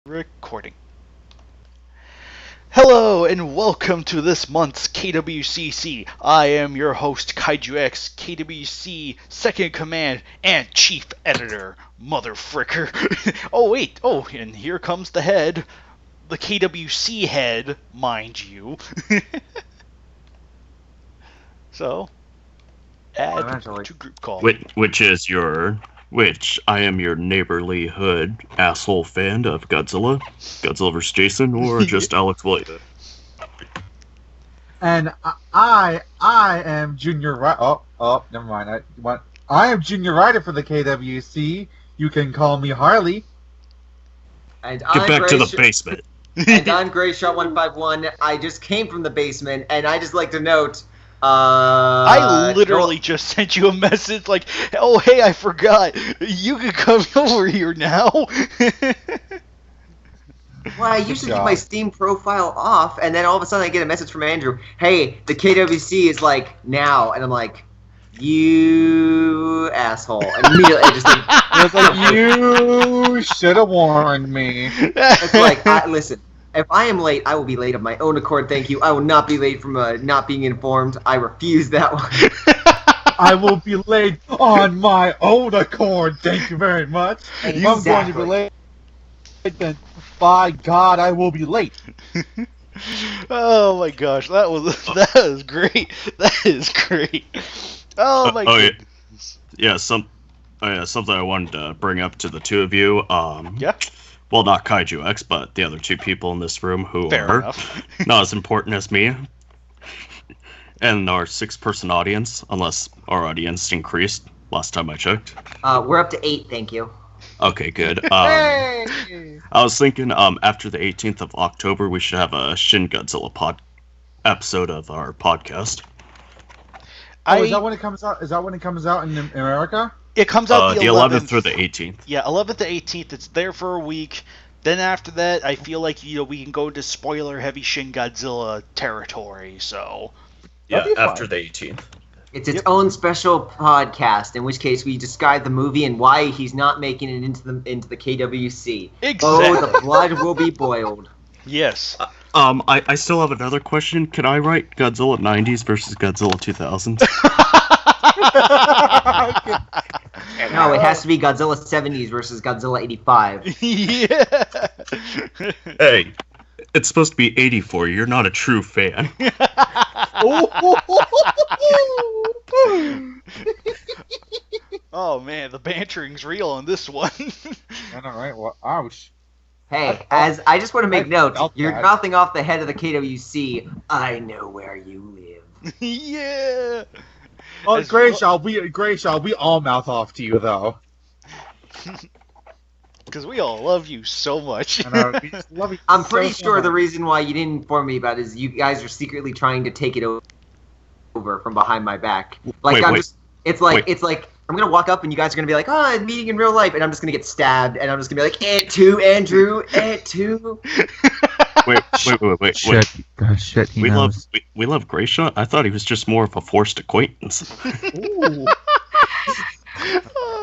Recording. Hello and welcome to this month's KWCC. I am your host KaijuX, KWC Second Command and Chief Editor, Motherfricker. And here comes the head, the KWC head, mind you. So, add to group call. Which I am your neighborly hood asshole fan of Godzilla vs. Jason, or just Alex Williams. And I am Junior Writer. Never mind. I am Junior Writer for the KWC. You can call me Harley. And Get back to the basement. And I'm GrayShot151. I just came from the basement, and I just like to note. I literally just sent you a message like, oh, hey, I forgot. You can come over here now. Well, I usually keep my Steam profile off, and then all of a sudden I get a message from Andrew, hey, the KWC is like, now. And I'm like, you asshole. And immediately I just like, you should have warned me. It's like, listen. If I am late, I will be late of my own accord, thank you. I will not be late from not being informed. I refuse that one. I will be late on my own accord, thank you very much. And if I'm going to be late, then by God, I will be late. Oh my gosh, that is great. That is great. Oh my goodness. Yeah, something I wanted to bring up to the two of you. Yeah. Well, not KaijuX, but the other two people in this room who are not as important as me. And our 6-person audience, unless our audience increased last time I checked. We're up to 8, thank you. Okay, good. Hey! I was thinking after the 18th of October, we should have a Shin Godzilla episode of our podcast. Is that when it comes out? Is that when it comes out in America? It comes out the 11th through the 18th. Yeah, 11th to 18th. It's there for a week. Then after that, I feel like we can go into spoiler-heavy Shin Godzilla territory. So yeah, after the 18th. It's its own special podcast. In which case, we describe the movie and why he's not making it into the KWC. Exactly. Oh, the blood will be boiled. Yes. I still have another question. Can I write Godzilla 90s versus Godzilla 2000s? No, it has to be Godzilla 70s versus Godzilla 85. Yeah. Hey, it's supposed to be 84. You're not a true fan. Oh man, the bantering's real on this one. I know, right? Well, ouch. Hey, I just want to make note, you're mouthing off the head of the KWC. I know where you live. Yeah. Oh, Grayshaw, we all mouth off to you though. Because we all love you so much. I know, we just love you I'm so pretty sure much. the reason why you didn't inform me about it is you guys are secretly trying to take it over from behind my back. Like it's like I'm gonna walk up and you guys are gonna be like, oh, meeting in real life, and I'm just gonna get stabbed, and I'm just gonna be like, Ant 2, Andrew, Ant 2. Wait. Shit, we love Grayshaw? I thought he was just more of a forced acquaintance. Ooh.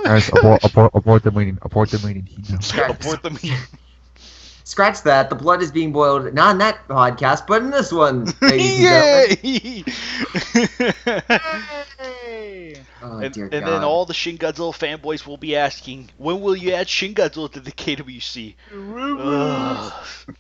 Guys, abort the meeting. Abort the meeting. Abort the meeting. Scratch that. The blood is being boiled, not in that podcast, but in this one, ladies Yay! Hey! Oh, And dear God. then all the Shin Godzilla fanboys will be asking, when will you add Shin Godzilla to the KWC?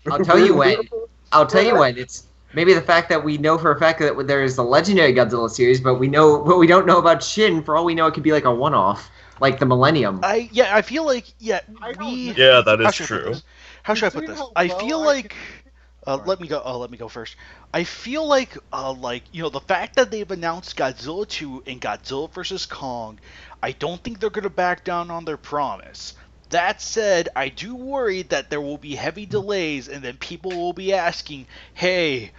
I'll tell you when. It's maybe the fact that we know for a fact that there is the legendary Godzilla series, but we don't know about Shin. For all we know, it could be like a one-off, like the Millennium. I feel like Yeah, that is true. How should I put this? I feel like let me go first. I feel like the fact that they've announced Godzilla 2 and Godzilla vs. Kong, I don't think they're going to back down on their promise. That said, I do worry that there will be heavy delays and then people will be asking, hey,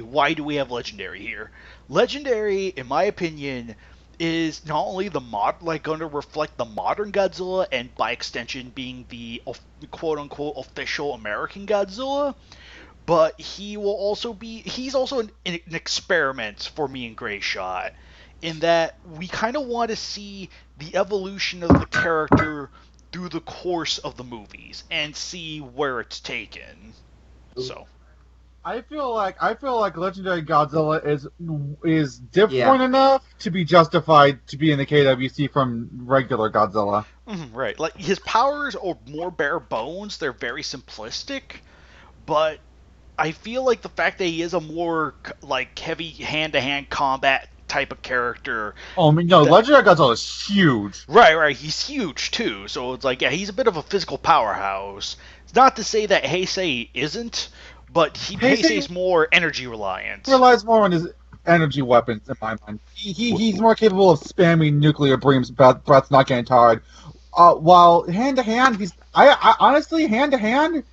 why do we have Legendary here? Legendary, in my opinion, is not only going to reflect the modern Godzilla and by extension being the quote-unquote official American Godzilla, but he's also an experiment for me and Grayshot, in that we kind of want to see the evolution of the character through the course of the movies and see where it's taken. So I feel like Legendary Godzilla is different enough to be justified to be in the KWC from regular Godzilla. Right, like his powers are more bare bones. They're very simplistic, but I feel like the fact that he is a more like heavy hand-to-hand combat type of character. Oh, I mean, no, Legendary Godzilla is huge. Right, he's huge too. So it's like, yeah, he's a bit of a physical powerhouse. It's not to say that Heisei isn't, but Heisei's more energy reliant. He relies more on his energy weapons, in my mind. He's more capable of spamming nuclear beams, breath's not getting tired. While hand-to-hand, honestly, hand-to-hand,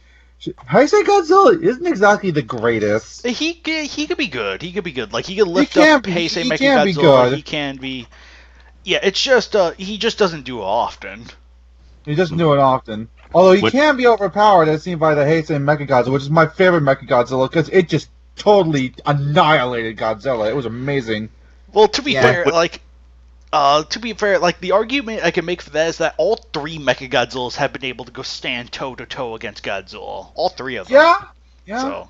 Heisei Godzilla isn't exactly the greatest. He could be good. He could be good. Like, he could lift up Heisei Mechagodzilla. He can be. Yeah, it's just he just doesn't do it often. He doesn't do it often. Although he can be overpowered, as seen by the Heisei Mechagodzilla, which is my favorite Mechagodzilla, because it just totally annihilated Godzilla. It was amazing. Well, to be fair, like the argument I can make for that is that all three Mechagodzillas have been able to go stand toe-to-toe against Godzilla. All three of them. Yeah. So.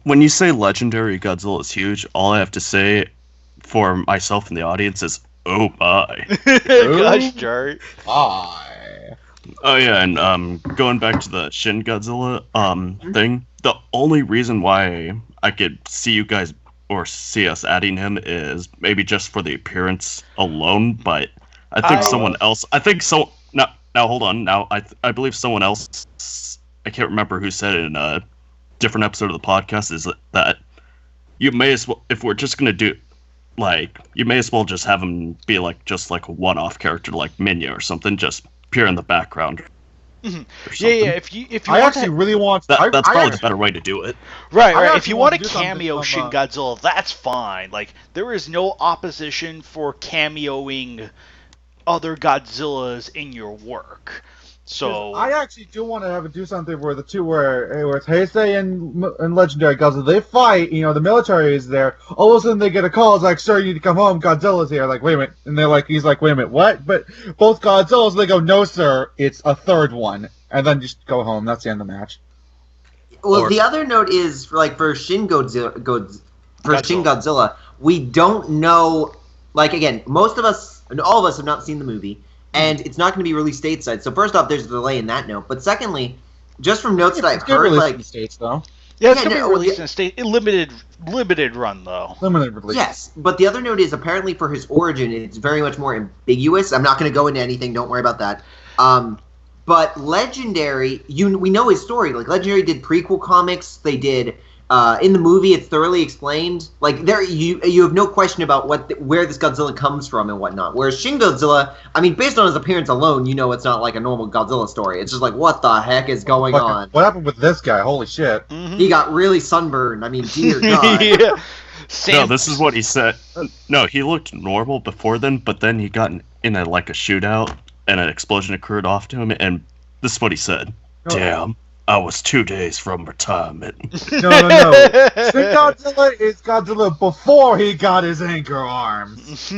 When you say Legendary Godzilla is huge, all I have to say for myself in the audience is, oh my. Gosh, Jart. Oh yeah, and going back to the Shin Godzilla thing, the only reason why I could see you guys or see us adding him is maybe just for the appearance alone, but I think someone else. I think so. Now hold on. Now I believe someone else. I can't remember who said it in a different episode of the podcast. Is that you may as well, if we're just gonna do, like, you may as well just have him be like just like a one-off character like Minya or something, just appear in the background. Yeah. If you I actually really want. That's probably the better way to do it. Right. If you want a cameo Shin Godzilla, that's fine. Like, there is no opposition for cameoing other Godzillas in your work. So I actually do want to do something where the two where it's Heisei and Legendary Godzilla, they fight. You know, the military is there. All of a sudden they get a call. It's like, sir, you need to come home. Godzilla's here. Like, wait a minute. And he's like, wait a minute, what? But both Godzillas, they go, no, sir, it's a third one, and then just go home. That's the end of the match. Well, the other note is for Shin Godzilla, we don't know. Like, again, most of us, and all of us, have not seen the movie. And it's not going to be released stateside. So first off, there's a delay in that note. But secondly, just from notes that I've heard, like, in the States though. Yeah, it's going to be released in a state limited run though. Limited release. Yes, but the other note is apparently for his origin, it's very much more ambiguous. I'm not going to go into anything. Don't worry about that. But Legendary, we know his story. Like, Legendary did prequel comics. They did. In the movie, it's thoroughly explained. Like, you have no question about where this Godzilla comes from and whatnot. Whereas Shin Godzilla, I mean, based on his appearance alone, you know it's not like a normal Godzilla story. It's just like, what the heck is going on? What happened with this guy? Holy shit! He got really sunburned. I mean, dear God. No, this is what he said. No, he looked normal before then, but then he got in a shootout, and an explosion occurred off to him, and this is what he said. Damn. I was 2 days from retirement. No. Shin Godzilla is Godzilla before he got his anchor arms.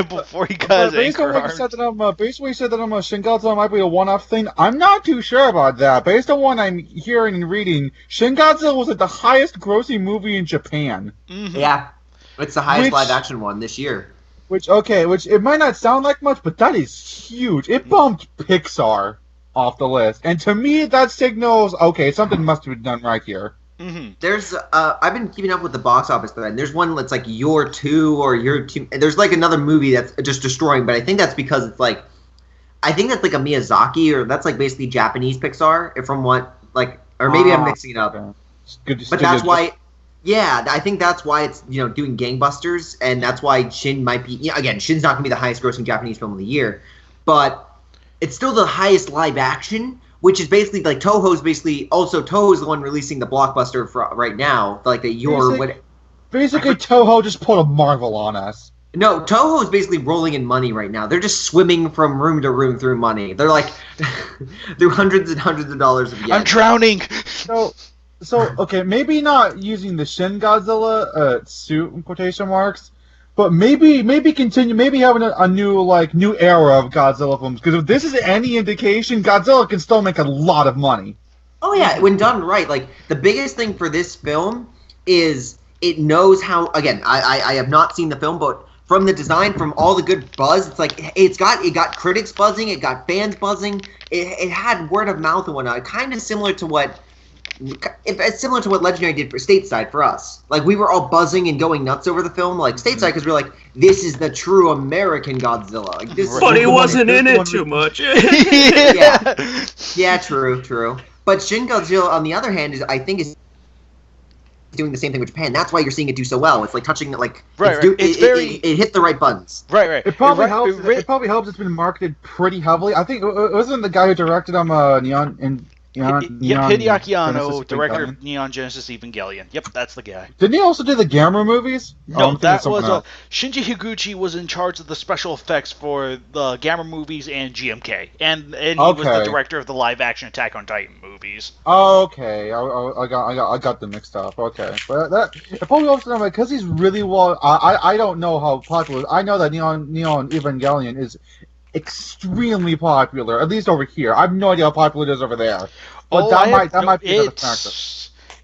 Before he got his anchor arms. Based on what you said that Shin Godzilla might be a one-off thing, I'm not too sure about that. Based on what I'm hearing and reading, Shin Godzilla was the highest grossing movie in Japan. Yeah, it's the highest live-action one this year. Which it might not sound like much, but that is huge. It bumped Pixar off the list, and to me that signals something must have been done right here. There's I've been keeping up with the box office thread, and there's one that's like Your 2 or Your 2. There's like another movie that's just destroying, but I think that's because it's like, I think that's like a Miyazaki, or that's like basically Japanese Pixar, from what, like, or maybe I'm mixing it up. But that's why. Yeah, I think that's why it's, doing gangbusters, and that's why Shin might be. Again, Shin's not going to be the highest grossing Japanese film of the year, but it's still the highest live action, which is basically like Toho's the one releasing the blockbuster for right now. Like basically Toho just put a Marvel on us. No, Toho is basically rolling in money right now. They're just swimming from room to room through money. They're like through hundreds and hundreds of dollars of yen. I'm drowning. So okay, maybe not using the Shin Godzilla suit in quotation marks, But maybe continue, maybe having a new era of Godzilla films. Because if this is any indication, Godzilla can still make a lot of money. Oh yeah, when done right. Like the biggest thing for this film is it knows how. Again, I have not seen the film, but from the design, from all the good buzz, it's like it got critics buzzing, it got fans buzzing, it had word of mouth and whatnot. Kind of similar to what. It's similar to what Legendary did for Stateside for us. Like, we were all buzzing and going nuts over the film, like, Stateside, because we were like, this is the true American Godzilla. Like, this but he wasn't in it too much. Yeah, true. But Shin Godzilla, on the other hand, I think is doing the same thing with Japan. That's why you're seeing it do so well. It's like touching, like, it hit the right buttons. Right. It probably helps. It probably helps. It's been marketed pretty heavily. I think it wasn't the guy who directed Neon and. Hideaki Anno, director of Neon Genesis Evangelion. Yep, that's the guy. Didn't he also do the Gamera movies? No, that was Shinji Higuchi was in charge of the special effects for the Gamera movies and GMK, and he was the director of the live-action Attack on Titan movies. Oh, okay. I got them mixed up. Okay, but it probably also because he's really well. I don't know how popular. I know that Neon Evangelion is extremely popular, at least over here. I have no idea how popular it is over there. But that might be another factor.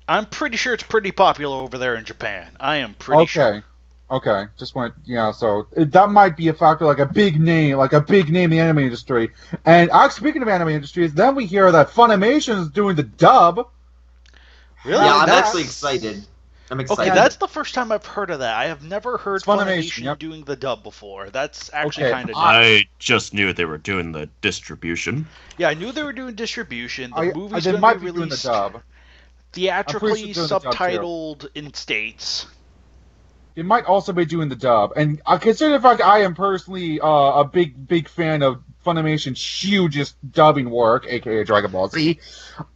I'm pretty sure it's pretty popular over there in Japan. I am pretty sure. Okay. So that might be a factor, like a big name in the anime industry. And speaking of anime industries, then we hear that Funimation is doing the dub. Really? Yeah, I'm actually excited. Okay, that's the first time I've heard of that. I have never heard Funimation doing the dub before. That's actually kind of new. I just knew they were doing the distribution. Yeah, I knew they were doing distribution. The movie's going to be released doing the dub. Theatrically subtitled in States. It might also be doing the dub. And considering the fact I am personally a big fan of Funimation's hugest dubbing work, aka Dragon Ball Z,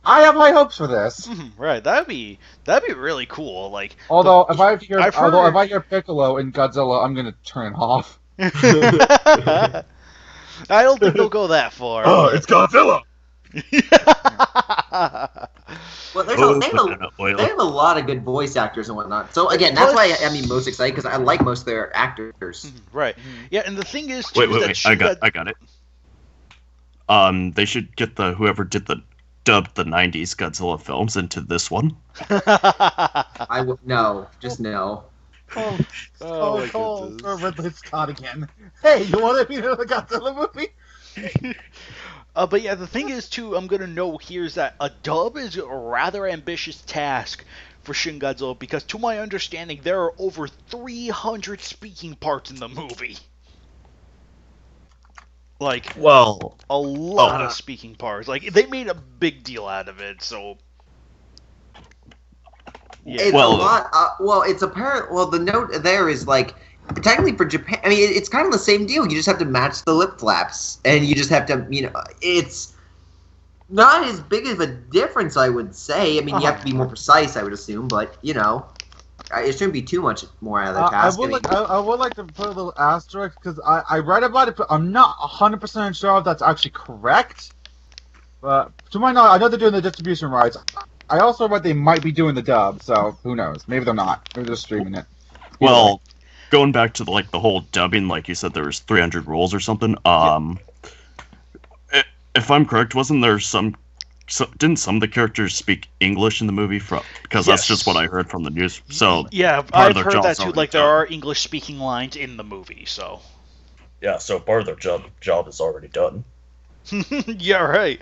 I have high hopes for this. Right, that'd be really cool. Like, if I hear Piccolo in Godzilla, I'm gonna turn it off. I don't think they'll go that far. Oh, it's Godzilla. Well, they have a lot of good voice actors and whatnot. So again, that's why I'm most excited, because I like most of their actors. Right. Yeah, and the thing is, wait. I got it. They should get whoever did the dubbed the '90s Godzilla films into this one. No, just no. Oh, Ridley Scott again. Hey, you want to be in the Godzilla movie? But yeah, the thing is, too, I'm going to note here is that a dub is a rather ambitious task for Shin Godzilla, because to my understanding, there are over 300 speaking parts in the movie. Like, a lot of speaking parts. Like, they made a big deal out of it, so... Yeah. It's a lot. It's apparent. Well, the note there is like, technically for Japan, I mean, it's kind of the same deal. You just have to match the lip flaps, and you just have to, it's not as big of a difference, I would say. I mean, you have to be more precise, I would assume, but it shouldn't be too much more out of the task. I would like to put a little asterisk, because I read about it, but I'm not 100% sure if that's actually correct. But to my knowledge, I know they're doing the distribution rights. I also read they might be doing the dub, so who knows? Maybe they're not. Maybe they're streaming it. Well, going back to the whole dubbing, like you said, there was 300 roles or something. If I'm correct, wasn't there didn't some of the characters speak English in the movie? Because that's just what I heard from the news. So yeah, I've heard that too. Like, there are English speaking lines in the movie, so. Yeah, so part of their job is already done. Yeah, right.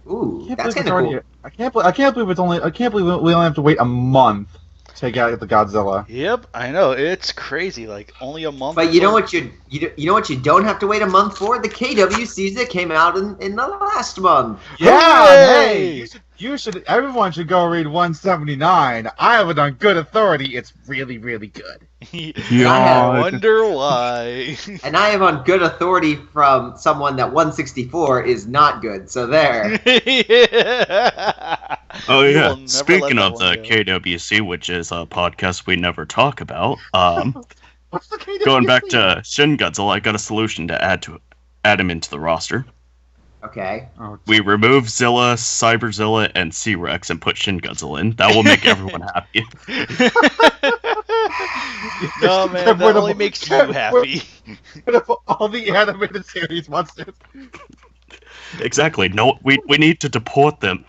Ooh, that's kind of cool. I can't believe we only have to wait a month to get the Godzilla. Yep, I know, it's crazy. Like, only a month. But you know what you don't have to wait a month for? The KW season that came out in the last month. Yeah, hey, everyone should go read 179. I have it on good authority. It's really, really good. I wonder why. And I have on good authority from someone that 164 is not good. So there. Oh yeah. Speaking of the KWC, which is a podcast we never talk about, What's the KWC? Going back to Shin Godzilla, I got a solution to add him into the roster. Okay. We remove Zilla, Cyberzilla, and C-Rex and put Shin Godzilla in. That will make everyone happy. No, man, that only makes you happy. All the animated series monsters. Exactly. No, we need to deport them.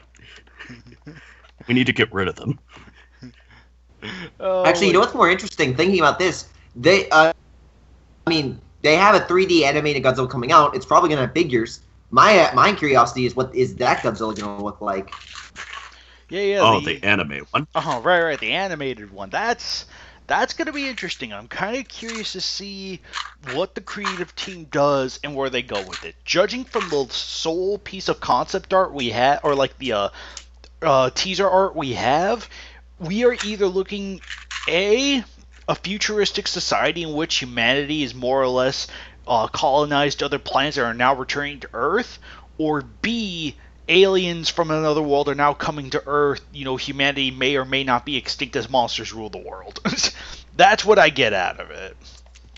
We need to get rid of them. Actually, you know what's more interesting? Thinking about this, they have a 3D animated Godzilla coming out. It's probably gonna have figures. My curiosity is, what is that Godzilla gonna look like? Yeah. Oh, the anime one. Right. The animated one. That's gonna be interesting. I'm kind of curious to see what the creative team does and where they go with it. Judging from the sole piece of concept art we had, or like the teaser art we have, we are either looking a futuristic society in which humanity is more or less colonized other planets and are now returning to Earth, or B, aliens from another world are now coming to Earth. Humanity may or may not be extinct as monsters rule the world. That's what I get out of it.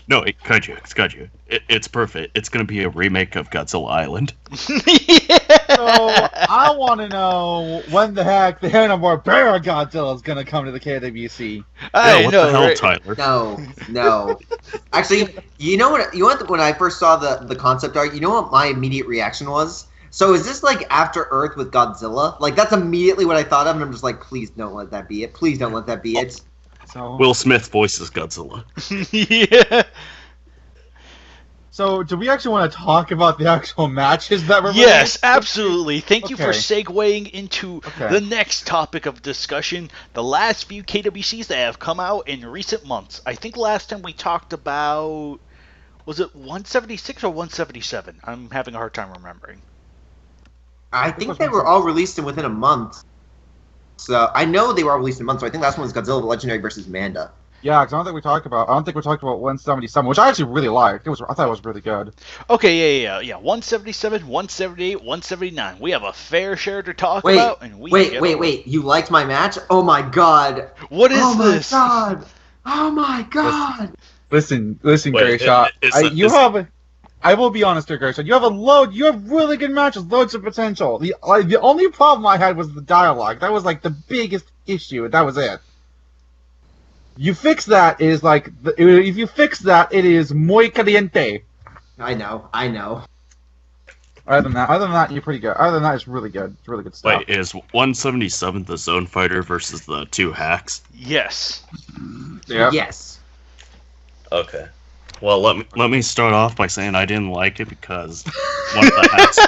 No, Kaiju. It's perfect. It's going to be a remake of Godzilla Island. Yeah. So, I want to know when the heck the Hanna-Barbera Godzilla is going to come to the KWC. What the hell, right? Tyler? No. Actually, you know what? When I first saw the concept art, you know what my immediate reaction was? So is this like After Earth with Godzilla? Like, that's immediately what I thought of, and I'm just like, please don't let that be it. Please don't let that be it. So, Will Smith voices Godzilla. Yeah. So, do we actually want to talk about the actual matches that were released? Yes, absolutely. Thank you for segueing into the next topic of discussion, the last few KWCs that have come out in recent months. I think last time we talked about, was it 176 or 177? I'm having a hard time remembering. I think they were all released within a month. So, I know they were all released in a month, so I think last one was Godzilla Legendary versus Manda. Yeah, because I don't think we talked about 177, which I actually really liked. I thought it was really good. Okay, yeah. 177, 178, 179. We have a fair share to talk about, and wait. You liked my match? Oh my god. What is this? Oh my god. Listen, Grayshot. I will be honest here, Grayshot. You have really good matches, loads of potential. The only problem I had was the dialogue. That was like the biggest issue, and that was it. You fix that, if you fix that, it is muy caliente. I know. Other than that, you're pretty good. Other than that, it's really good. It's really good stuff. Wait, is 177 the Zone Fighter versus the two hacks? Yes. Yeah. Yes. Okay. Well, let me start off by saying I didn't like it because one of the hacks.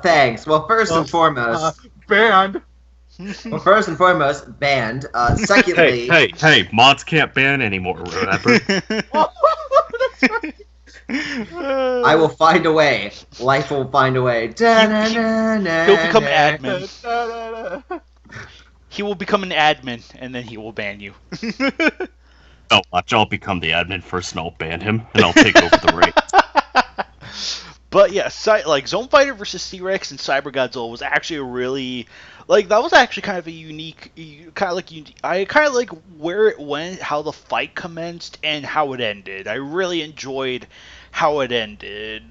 Thanks. Well, first and foremost, banned. Banned. Secondly, hey, mods can't ban anymore. Remember? I will find a way. Life will find a way. He'll become admin. He will become an admin, and then he will ban you. Oh, watch! I'll become the admin first, and I'll ban him, and I'll take over the raid. But yeah, Zone Fighter versus T-Rex and Cyber Godzilla was actually a really, that was actually kind of a unique, I kind of like where it went, how the fight commenced, and how it ended. I really enjoyed how it ended.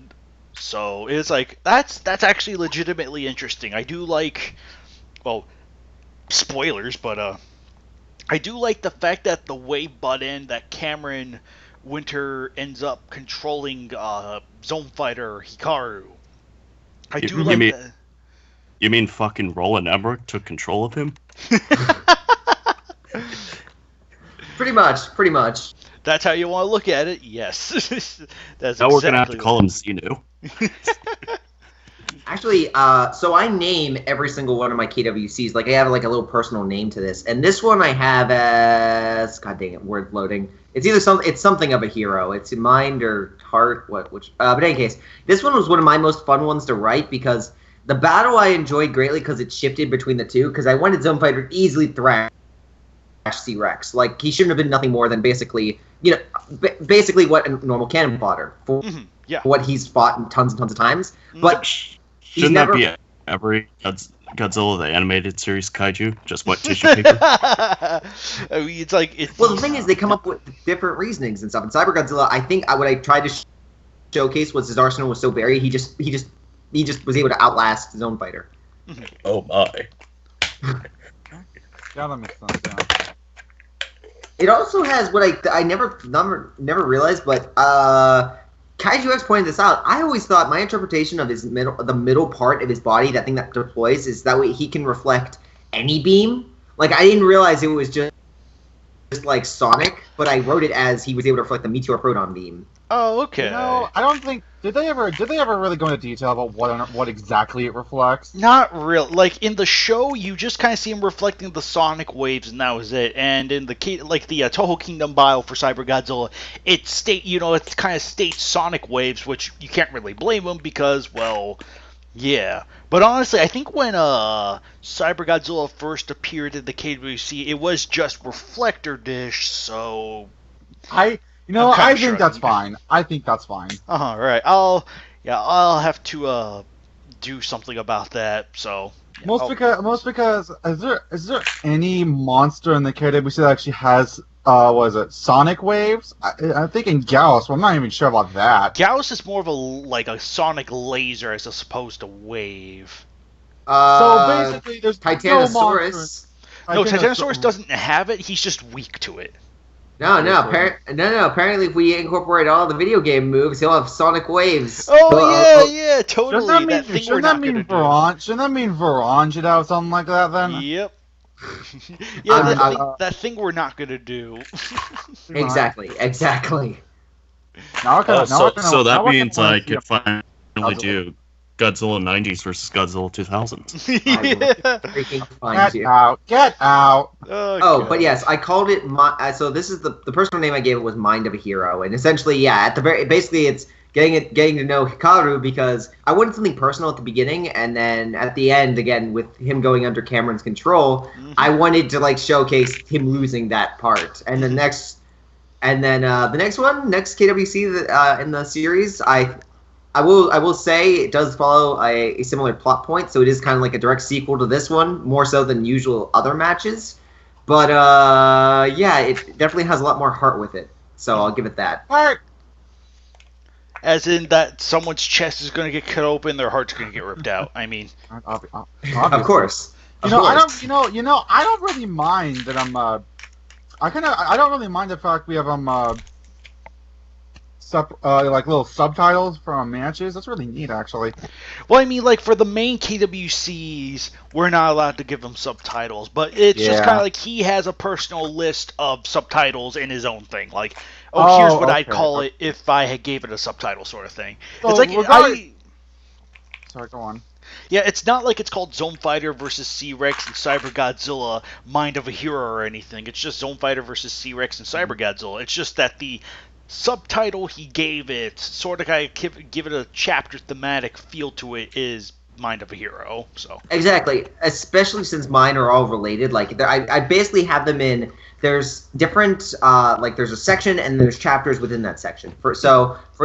So it's that's actually legitimately interesting. I do spoilers, but I do like the fact that the way that Cameron Winter ends up controlling Zone Fighter Hikaru. That. You mean fucking Roland Emmerich took control of him? Pretty much. That's how you want to look at it. Yes. That's now exactly we're gonna have to call him Xenu. Actually, so I name every single one of my KWCs. I have a little personal name to this, and this one I have as, god dang it, word loading. It's either something of a hero. It's mind or heart. But in any case, this one was one of my most fun ones to write because the battle I enjoyed greatly because it shifted between the two. Because I wanted Zone Fighter to easily thrash C-Rex. He shouldn't have been nothing more than basically what a normal cannon fodder for what he's fought tons and tons of times. But shouldn't that be every Godzilla the animated series kaiju? Just wet tissue paper? I mean, well, the thing is, they come up with different reasonings and stuff. In Cyber Godzilla, I think what I tried to showcase was his arsenal was so varied. He just he just was able to outlast his own fighter. Oh my. Yeah, that makes sense. Yeah. It also has what I never realized, but KaijuX pointed this out. I always thought my interpretation of the middle part of his body, that thing that deploys, is that way he can reflect any beam. Like, I didn't realize it was just like Sonic, but I wrote it as he was able to reflect the meteor proton beam. Oh, okay. I don't think did they ever really go into detail about what exactly it reflects? Not real. Like in the show, you just kind of see him reflecting the sonic waves, and that was it. And in the Toho Kingdom bio for Cyber Godzilla, it kind of states sonic waves, which you can't really blame him because, well, yeah. But honestly, I think when Cyber Godzilla first appeared in the KWC, it was just reflector dish. So I think that's fine. I think that's fine. Right. I'll have to do something about that. So yeah, most because is there any monster in the KWC that actually has sonic waves? I'm thinking Gauss, but I'm not even sure about that. Gauss is more of a sonic laser as opposed to wave. So basically, there's Titanosaurus. No, Titanosaurus doesn't have it. He's just weak to it. No. Apparently, if we incorporate all the video game moves, he'll have sonic waves. Yeah, totally. Shouldn't that mean Varan should have something like that then? Yep. Yeah, that thing we're not gonna do. Exactly. So that means I could finally do Godzilla 90s versus Godzilla 2000s. Get out! But yes, I called it. So this is the personal name I gave it was Mind of a Hero, and essentially, yeah, basically it's getting to know Hikaru because I wanted something personal at the beginning, and then at the end, again with him going under Cameron's control, I wanted to showcase him losing that part, and the next KWC in the series, I will say it does follow a similar plot point, so it is kind of like a direct sequel to this one, more so than usual other matches. But yeah, it definitely has a lot more heart with it, so I'll give it that. Heart. As in that someone's chest is going to get cut open, their heart's going to get ripped out. I mean, of course. I don't really mind that I don't really mind the fact we have little subtitles from matches. That's really neat, actually. Well, I mean, for the main KWCs, we're not allowed to give them subtitles, but it's just kind of like he has a personal list of subtitles in his own thing. Here's what I'd call it if I had gave it a subtitle sort of thing. So Sorry, go on. Yeah, it's not like it's called Zone Fighter versus C-Rex and Cyber Godzilla, Mind of a Hero or anything. It's just Zone Fighter versus C-Rex and Cyber Godzilla. It's just that the subtitle he gave it, sort of give it a chapter thematic feel to it, is Mind of a Hero. So exactly, especially since mine are all related. I basically have them in. There's different there's a section and there's chapters within that section. For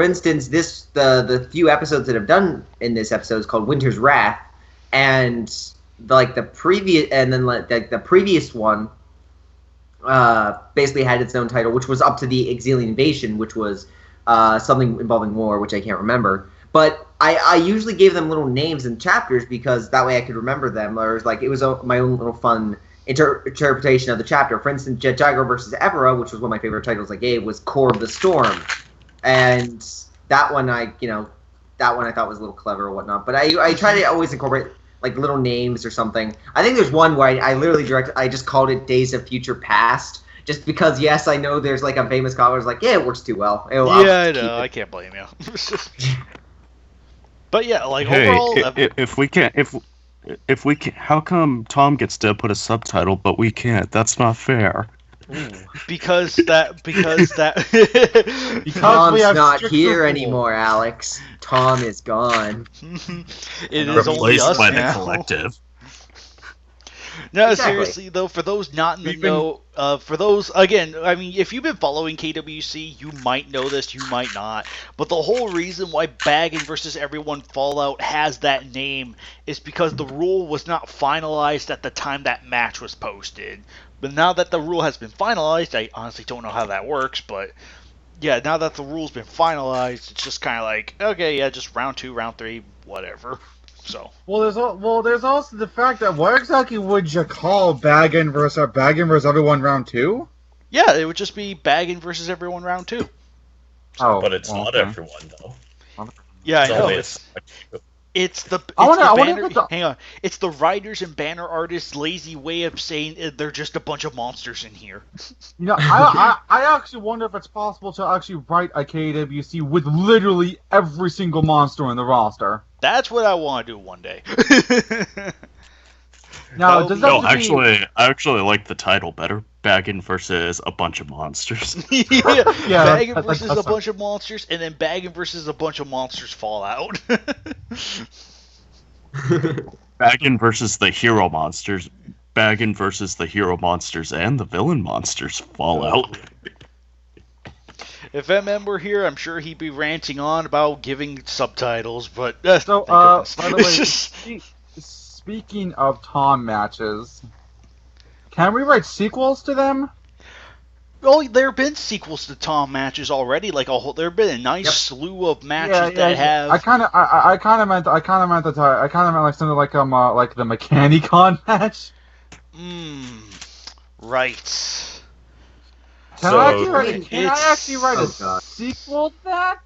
instance, the few episodes that I've done in this episode is called Winter's Wrath, and the previous one basically had its own title, which was up to the Exilian Invasion, which was something involving war, which I can't remember. But I usually gave them little names and chapters because that way I could remember them. Or it was my own little fun interpretation of the chapter. For instance, Jet Jaguar versus Evera, which was one of my favorite titles I gave, was Core of the Storm, and that one I thought was a little clever or whatnot. But I try to always incorporate little names or something. I think there's one where I just called it Days of Future Past, just because yes, I know there's a famous scholar's it works too well. I know. I can't blame you. But yeah, overall, if we can, how come Tom gets to put a subtitle but we can't? That's not fair. Because Tom's not here anymore, Alex. Tom is gone. It is only us by now. The collective. No, seriously though, for those not in the know, for those again, I mean, if you've been following KWC, you might know this, you might not. But the whole reason why Bagging versus Everyone Fallout has that name is because the rule was not finalized at the time that match was posted. But now that the rule has been finalized, I honestly don't know how that works, but yeah, now that the rule's been finalized, it's just kind of like, okay, yeah, just round 2, round 3, whatever. So. Well, there's also the fact that what exactly would you call Baggin versus everyone round 2? Yeah, it would just be Baggin versus everyone round 2. Oh, but it's not everyone though. Yeah, I know. It's the banner. Hang on. It's the writers and banner artists' lazy way of saying they're just a bunch of monsters in here. You know, I actually wonder if it's possible to actually write a KWC with literally every single monster in the roster. That's what I want to do one day. Now, I actually like the title better. Baggin versus a bunch of monsters. Yeah, Baggin versus a bunch of monsters, and then Baggin versus a bunch of monsters fall out. Baggin versus the hero monsters. Baggin versus the hero monsters and the villain monsters fall out. If MM were here, I'm sure he'd be ranting on about giving subtitles, but by the way, speaking of Tom matches, can we write sequels to them? Well, there have been sequels to Tom matches already. Like there have been a nice slew of matches that have. I kind of meant like something like the Mechanicon match. Right. Can I actually write a sequel to that?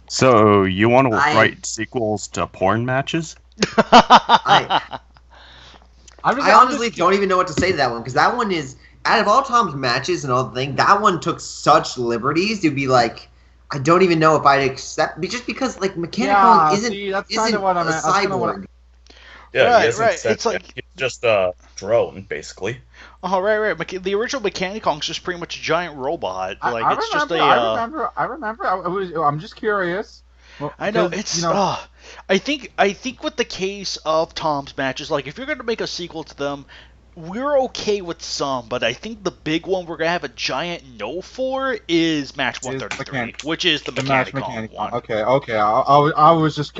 So you want to write sequels to porn matches? I honestly don't even know what to say to that one, because that one is, out of all Tom's matches and all the thing, that one took such liberties to be like, I don't even know if I'd accept, just because like Mechanicon isn't a cyborg. Yeah, right. It's like he's just a drone, basically. Oh, right. The original Mechanicong's just pretty much a giant robot. I remember. I'm just curious. Well, I know it's. I think with the case of Tom's matches, like if you're going to make a sequel to them, we're okay with some, but I think the big one we're going to have a giant no for is match 133, which is the Mechanicon one. Okay. I was just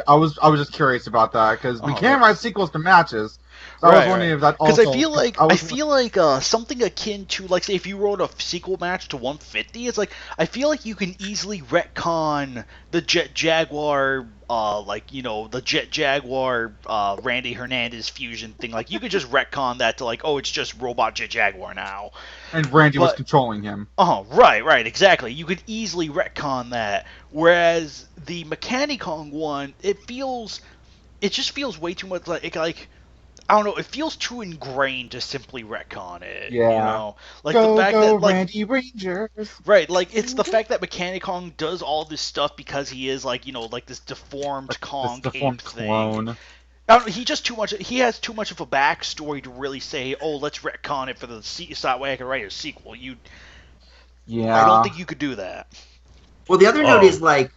curious about that, because we can't write sequels to matches. So I was wondering if that also... Because I feel like something akin to, like, say, if you wrote a sequel match to 150, it's like, I feel like you can easily retcon the Jet Jaguar, the Jet Jaguar, Randy Hernandez fusion thing. Like, you could just retcon that to, like, oh, it's just Robot Jet Jaguar now. And Randy was controlling him. Right, exactly. You could easily retcon that. Whereas the Mechanicon one, it just feels way too much like I don't know, it feels too ingrained to simply retcon it. Yeah. You know? Like the fact that Randy Rangers. Right, like it's the fact that Mechanicon does all this stuff because he is like this deformed Kong ape clone. He has too much of a backstory to really say, oh, let's retcon it for that way I can write a sequel. I don't think you could do that. Well, the other note is like,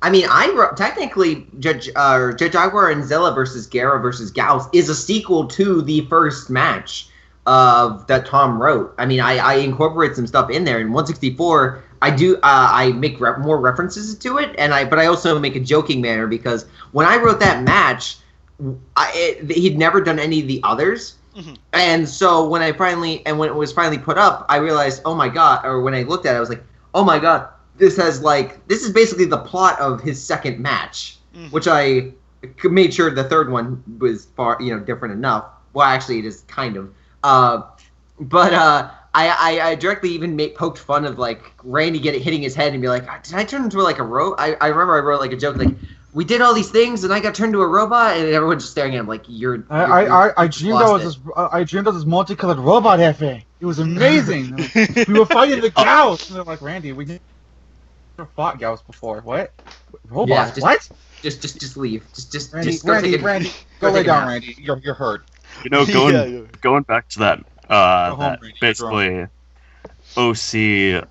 I mean, technically Jet Jaguar and Zilla versus Gara versus Gauss is a sequel to the first match that Tom wrote. I mean, I incorporate some stuff in there. In 164, I make more references to it, but I also make a joking manner, because when I wrote that match, he'd never done any of the others. Mm-hmm. And so when it was finally put up, I realized, oh my god, or when I looked at it, I was like, oh my god, this is basically the plot of his second match, which I made sure the third one was far, different enough. Well, actually, it is kind of. But I directly even poked fun of like Randy hitting his head and be like, did I turn into like a robot? I remember I wrote like a joke like, we did all these things and I got turned into a robot, and everyone's just staring at him like, I dreamed I dreamed of this multicolored robot, Hefe. It was amazing. We were fighting the Gauss, and they're like, Randy, we never fought Gauss before. What? Robots? Yeah, what? Just leave. Just Randy, go lay down, Randy. You're hurt. Going back to that, Randy, basically OC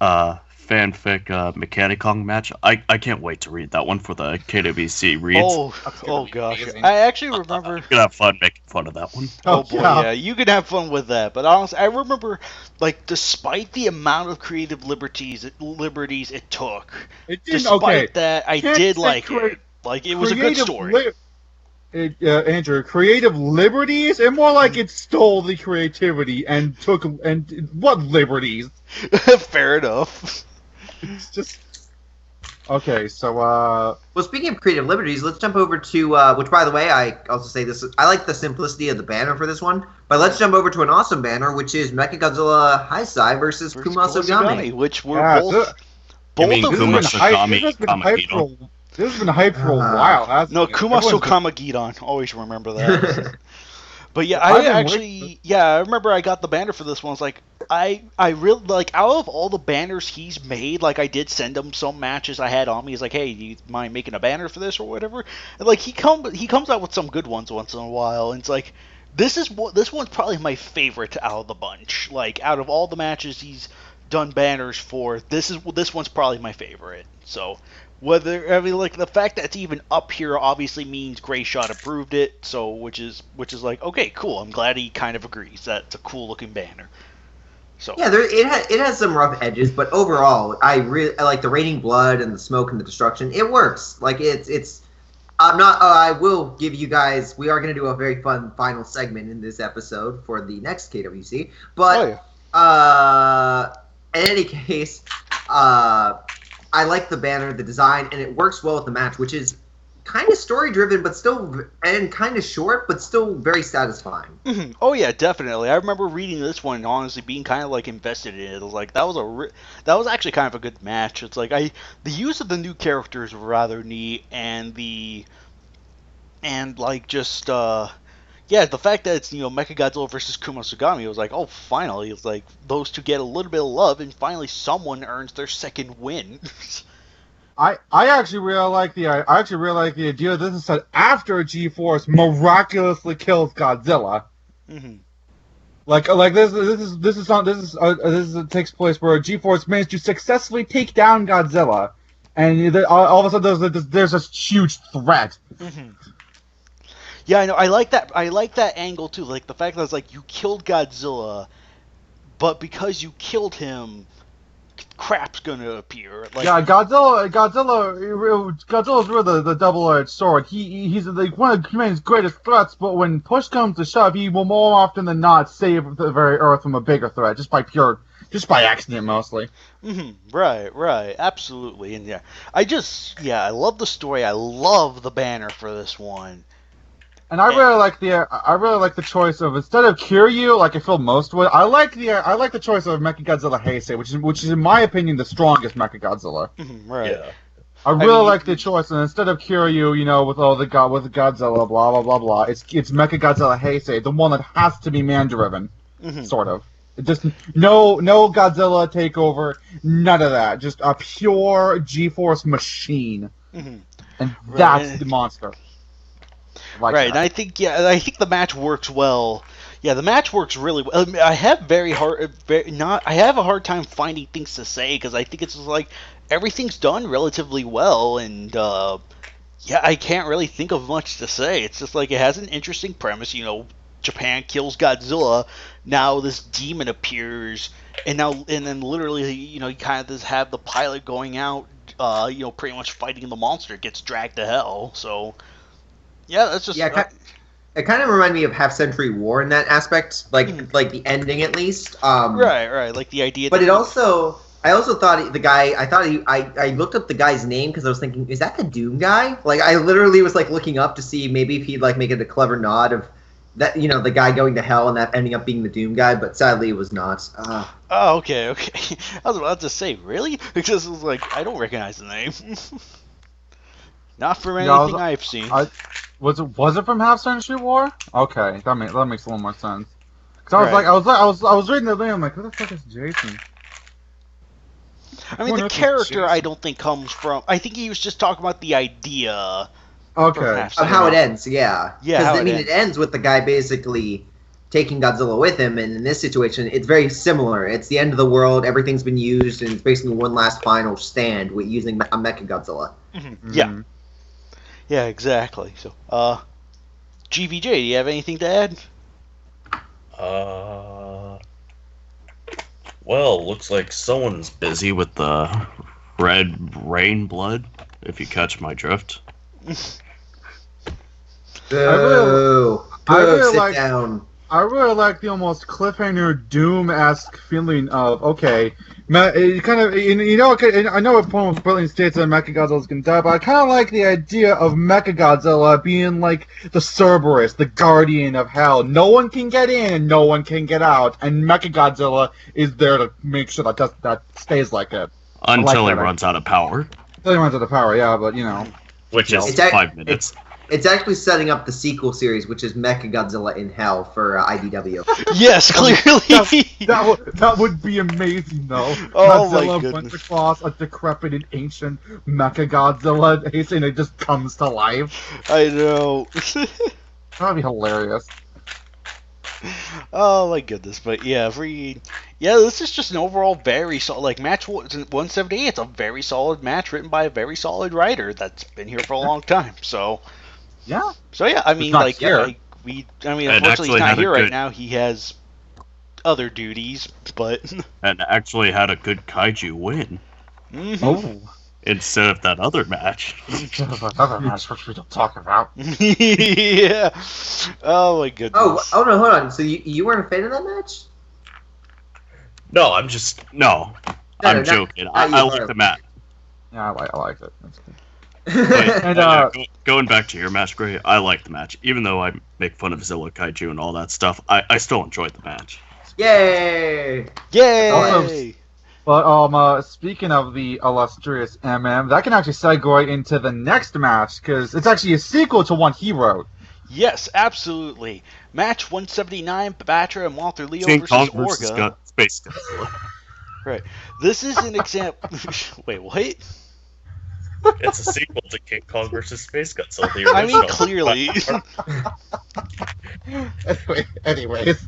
fanfic Mechanicon match. I can't wait to read that one for the KWC reads. Oh gosh, I actually remember. I'm gonna have fun making fun of that one. Oh boy, yeah, you can have fun with that. But honestly, I remember, like, despite the amount of creative liberties it took, despite that, I did like it. Like, it was a good story. Andrew, creative liberties, and more like it stole the creativity and took what liberties? Fair enough. It's just okay. So, well, speaking of creative liberties, let's jump over to which, by the way, I also say this. I like the simplicity of the banner for this one, but let's jump over to an awesome banner, which is Mechagodzilla Heisei versus Kumasogami, which were both. You mean Kumasogami Kamagidon? This has been hyped for a while, hasn't no, it? Kumasogami Gidon. Always remember that. But yeah, I remember I got the banner for this one. It's like, I really, like, out of all the banners he's made, like, I did send him some matches I had on me. He's like, hey, do you mind making a banner for this or whatever? And, like, he comes out with some good ones once in a while, and it's like, this one's probably my favorite out of the bunch. Like, out of all the matches he's done banners for, this one's probably my favorite. So, like, the fact that it's even up here obviously means Grayshot approved it, so which is like, okay, cool. I'm glad he kind of agrees that it's a cool looking banner. So yeah, it has some rough edges, but overall, I like the raining blood and the smoke and the destruction. It works. Like it's. I'm not. I will give you guys. We are going to do a very fun final segment in this episode for the next KWC, but in any case, I like the banner, the design, and it works well with the match, which is kind of story-driven, but still, and kind of short, but still very satisfying. Mm-hmm. Oh yeah, definitely. I remember reading this one and honestly being kind of like invested in it. I was like, that was actually kind of a good match. It's like the use of the new characters were rather neat, and the fact that it's, Mechagodzilla versus Kumasogami, it was like, oh, finally, it's like those two get a little bit of love, and finally someone earns their second win. I actually really like the idea. This is said after G-Force miraculously kills Godzilla. Mm-hmm. Like this takes place where G-Force managed to successfully take down Godzilla, and all of a sudden there's this huge threat. Mm-hmm. Yeah, I know. I like that angle too. Like the fact that it's like you killed Godzilla, but because you killed him, crap's gonna appear. Like, yeah, Godzilla's really the double-edged sword. He's like one of humanity's greatest threats, but when push comes to shove, he will more often than not save the very Earth from a bigger threat, just by accident mostly. Mm-hmm. Right, absolutely, and I love the story. I love the banner for this one. And I really like the choice of, instead of Kiryu, like I feel most would, I like the choice of Mechagodzilla Heisei, which is in my opinion the strongest Mechagodzilla. Mm-hmm, right. Yeah. I really like the choice, and instead of Kiryu, with Godzilla, blah blah blah blah, it's Mechagodzilla Heisei, the one that has to be man-driven, sort of. Just no Godzilla takeover, none of that. Just a pure G-Force machine, and that's the monster. Like right, that. and I think the match works well. Yeah, the match works really well. I have a hard time finding things to say because I think it's just like everything's done relatively well, and I can't really think of much to say. It's just like it has an interesting premise. Japan kills Godzilla. Now this demon appears, and then literally, you kind of just have the pilot going out, pretty much fighting the monster. It gets dragged to hell. So. Yeah, that's just... Yeah, it kind of reminded me of Half-Century War in that aspect, like the ending at least. Right, like the idea... But I also thought the guy, I looked up the guy's name because I was thinking, is that the Doom guy? Like, I literally was, like, looking up to see maybe if he'd, like, make it a clever nod of that, the guy going to hell and that ending up being the Doom guy, but sadly it was not. Oh, okay. I was about to say, really? Because it was like, I don't recognize the name. Not from anything I've seen. Was it from Half-Century War? Okay, that makes a little more sense. Cause I was reading the name. I'm like, who the fuck is Jason? I mean, the character I don't think comes from. I think he was just talking about the idea. Okay. Of how it ends, yeah. Because it ends with the guy basically taking Godzilla with him, and in this situation, it's very similar. It's the end of the world. Everything's been used, and it's basically one last final stand with using a Mechagodzilla. Mm-hmm. Yeah. Yeah, exactly. So, GVJ, do you have anything to add? Well, looks like someone's busy with the red rain blood, if you catch my drift. Boo. I really sit like. down. I really like the almost cliffhanger Doom-esque feeling of okay, it kind of okay, I know opponent brilliant states that Mechagodzilla's gonna die, but I kind of like the idea of Mechagodzilla being like the Cerberus, the guardian of hell. No one can get in and no one can get out, and Mechagodzilla is there to make sure that stays like it. Until he runs out of power. Until he runs out of power, yeah, but which is 5 minutes. It's actually setting up the sequel series, which is Mechagodzilla in Hell for IDW. Yes, clearly. That would be amazing, though. Oh Godzilla my goodness. runs across a decrepit and ancient Mechagodzilla, and it just comes to life. I know. That'd be hilarious. Oh my goodness, but yeah, this is just an overall very solid, like, match 178. It's a very solid match written by a very solid writer that's been here for a long time. So yeah, I mean, like, unfortunately he's not here right now. He has other duties, but and actually had a good kaiju win. Mm-hmm. Oh. Instead of that other match. Another match which we don't talk about. Yeah. Oh my goodness. Oh no, hold on. So you weren't a fan of that match? No, I'm joking. I like the match. Yeah, I like it. That's good. But, going back to your match, Gray, I like the match. Even though I make fun of Zilla Kaiju and all that stuff, I still enjoyed the match. Yay! Yay! But speaking of the illustrious MM, that can actually segue into the next match because it's actually a sequel to one he wrote. Yes, absolutely. Match 179, Batra and Walter Leo King versus Kong Orga. versus Space Godzilla. Right. This is an example. Wait, what? It's a sequel to King Kong versus Space Godzilla. The I mean, original. clearly. Anyways.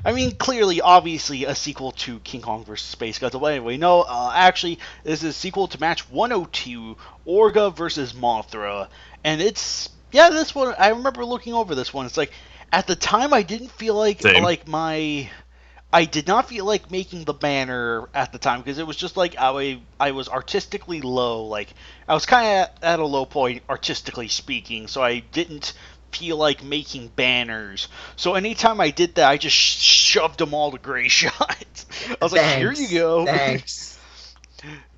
I mean, clearly, obviously, a sequel to King Kong vs. Space Godzilla. Anyway, no, actually, this is a sequel to match 102, Orga versus Mothra. And this one, I remember looking over this one. It's like, at the time, I didn't feel like, I did not feel like making the banner at the time, because it was just like, I was artistically low. Like, I was kind of at a low point, artistically speaking, so I didn't feel like making banners. So anytime I did that, I just shoved them all to Gray Shot. I was like, here you go. Thanks.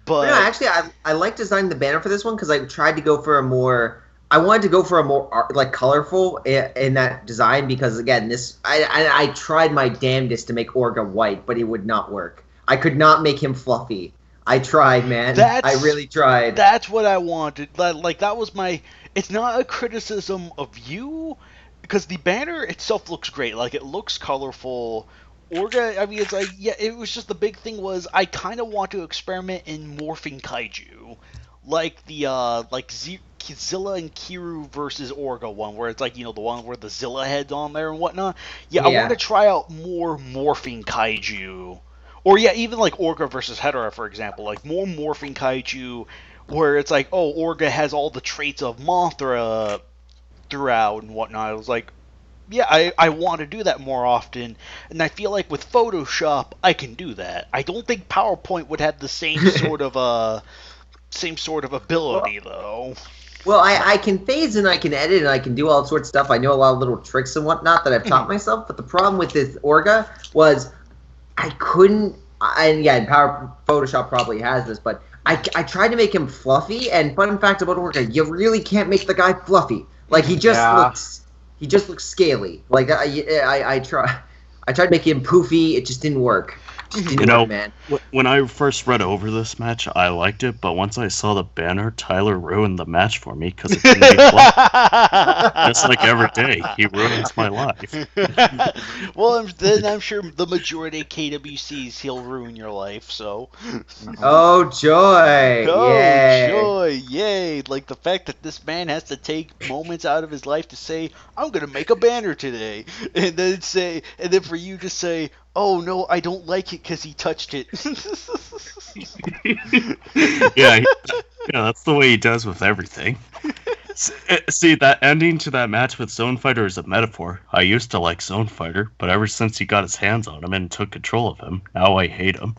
But no, actually, I like designing the banner for this one because I tried to go for I wanted to go for a more colorful in that design because again, I tried my damnedest to make Orga white, but it would not work. I could not make him fluffy. I tried, man. I really tried. That's what I wanted. Like, that was my... It's not a criticism of you, because the banner itself looks great. Like, it looks colorful. Orga, I mean, it's like, yeah, it was just the big thing was I kind of want to experiment in morphing kaiju. Like the, Zilla and Kiru versus Orga one, where it's like, the one where the Zilla head's on there and whatnot. Yeah, I want to try out more morphing kaiju. Or, yeah, even like Orga versus Hedorah, for example. Like, more morphing kaiju, where it's like, oh, Orga has all the traits of Mothra throughout and whatnot. I was like, yeah, I want to do that more often, and I feel like with Photoshop, I can do that. I don't think PowerPoint would have the same sort of ability, though. Well, I can phase and I can edit and I can do all sorts of stuff. I know a lot of little tricks and whatnot that I've taught myself, but the problem with this Orga was I couldn't, and yeah, Photoshop probably has this, but I tried to make him fluffy, and fun fact about Orga, you really can't make the guy fluffy. Like, he just looks scaly. Like, I tried to make him poofy, it just didn't work. Man. When I first read over this match, I liked it, but once I saw the banner, Tyler ruined the match for me because it couldn't be fun. Just like every day, he ruins my life. Well, then I'm sure the majority of KWCs, he'll ruin your life, so... Oh, joy! Oh, yay. joy! Yay! Like, the fact that this man has to take moments out of his life to say, I'm gonna make a banner today, and then for you to say, oh no, I don't like it because he touched it. yeah, that's the way he does with everything. See, that ending to that match with Zone Fighter is a metaphor. I used to like Zone Fighter, but ever since he got his hands on him and took control of him, now I hate him.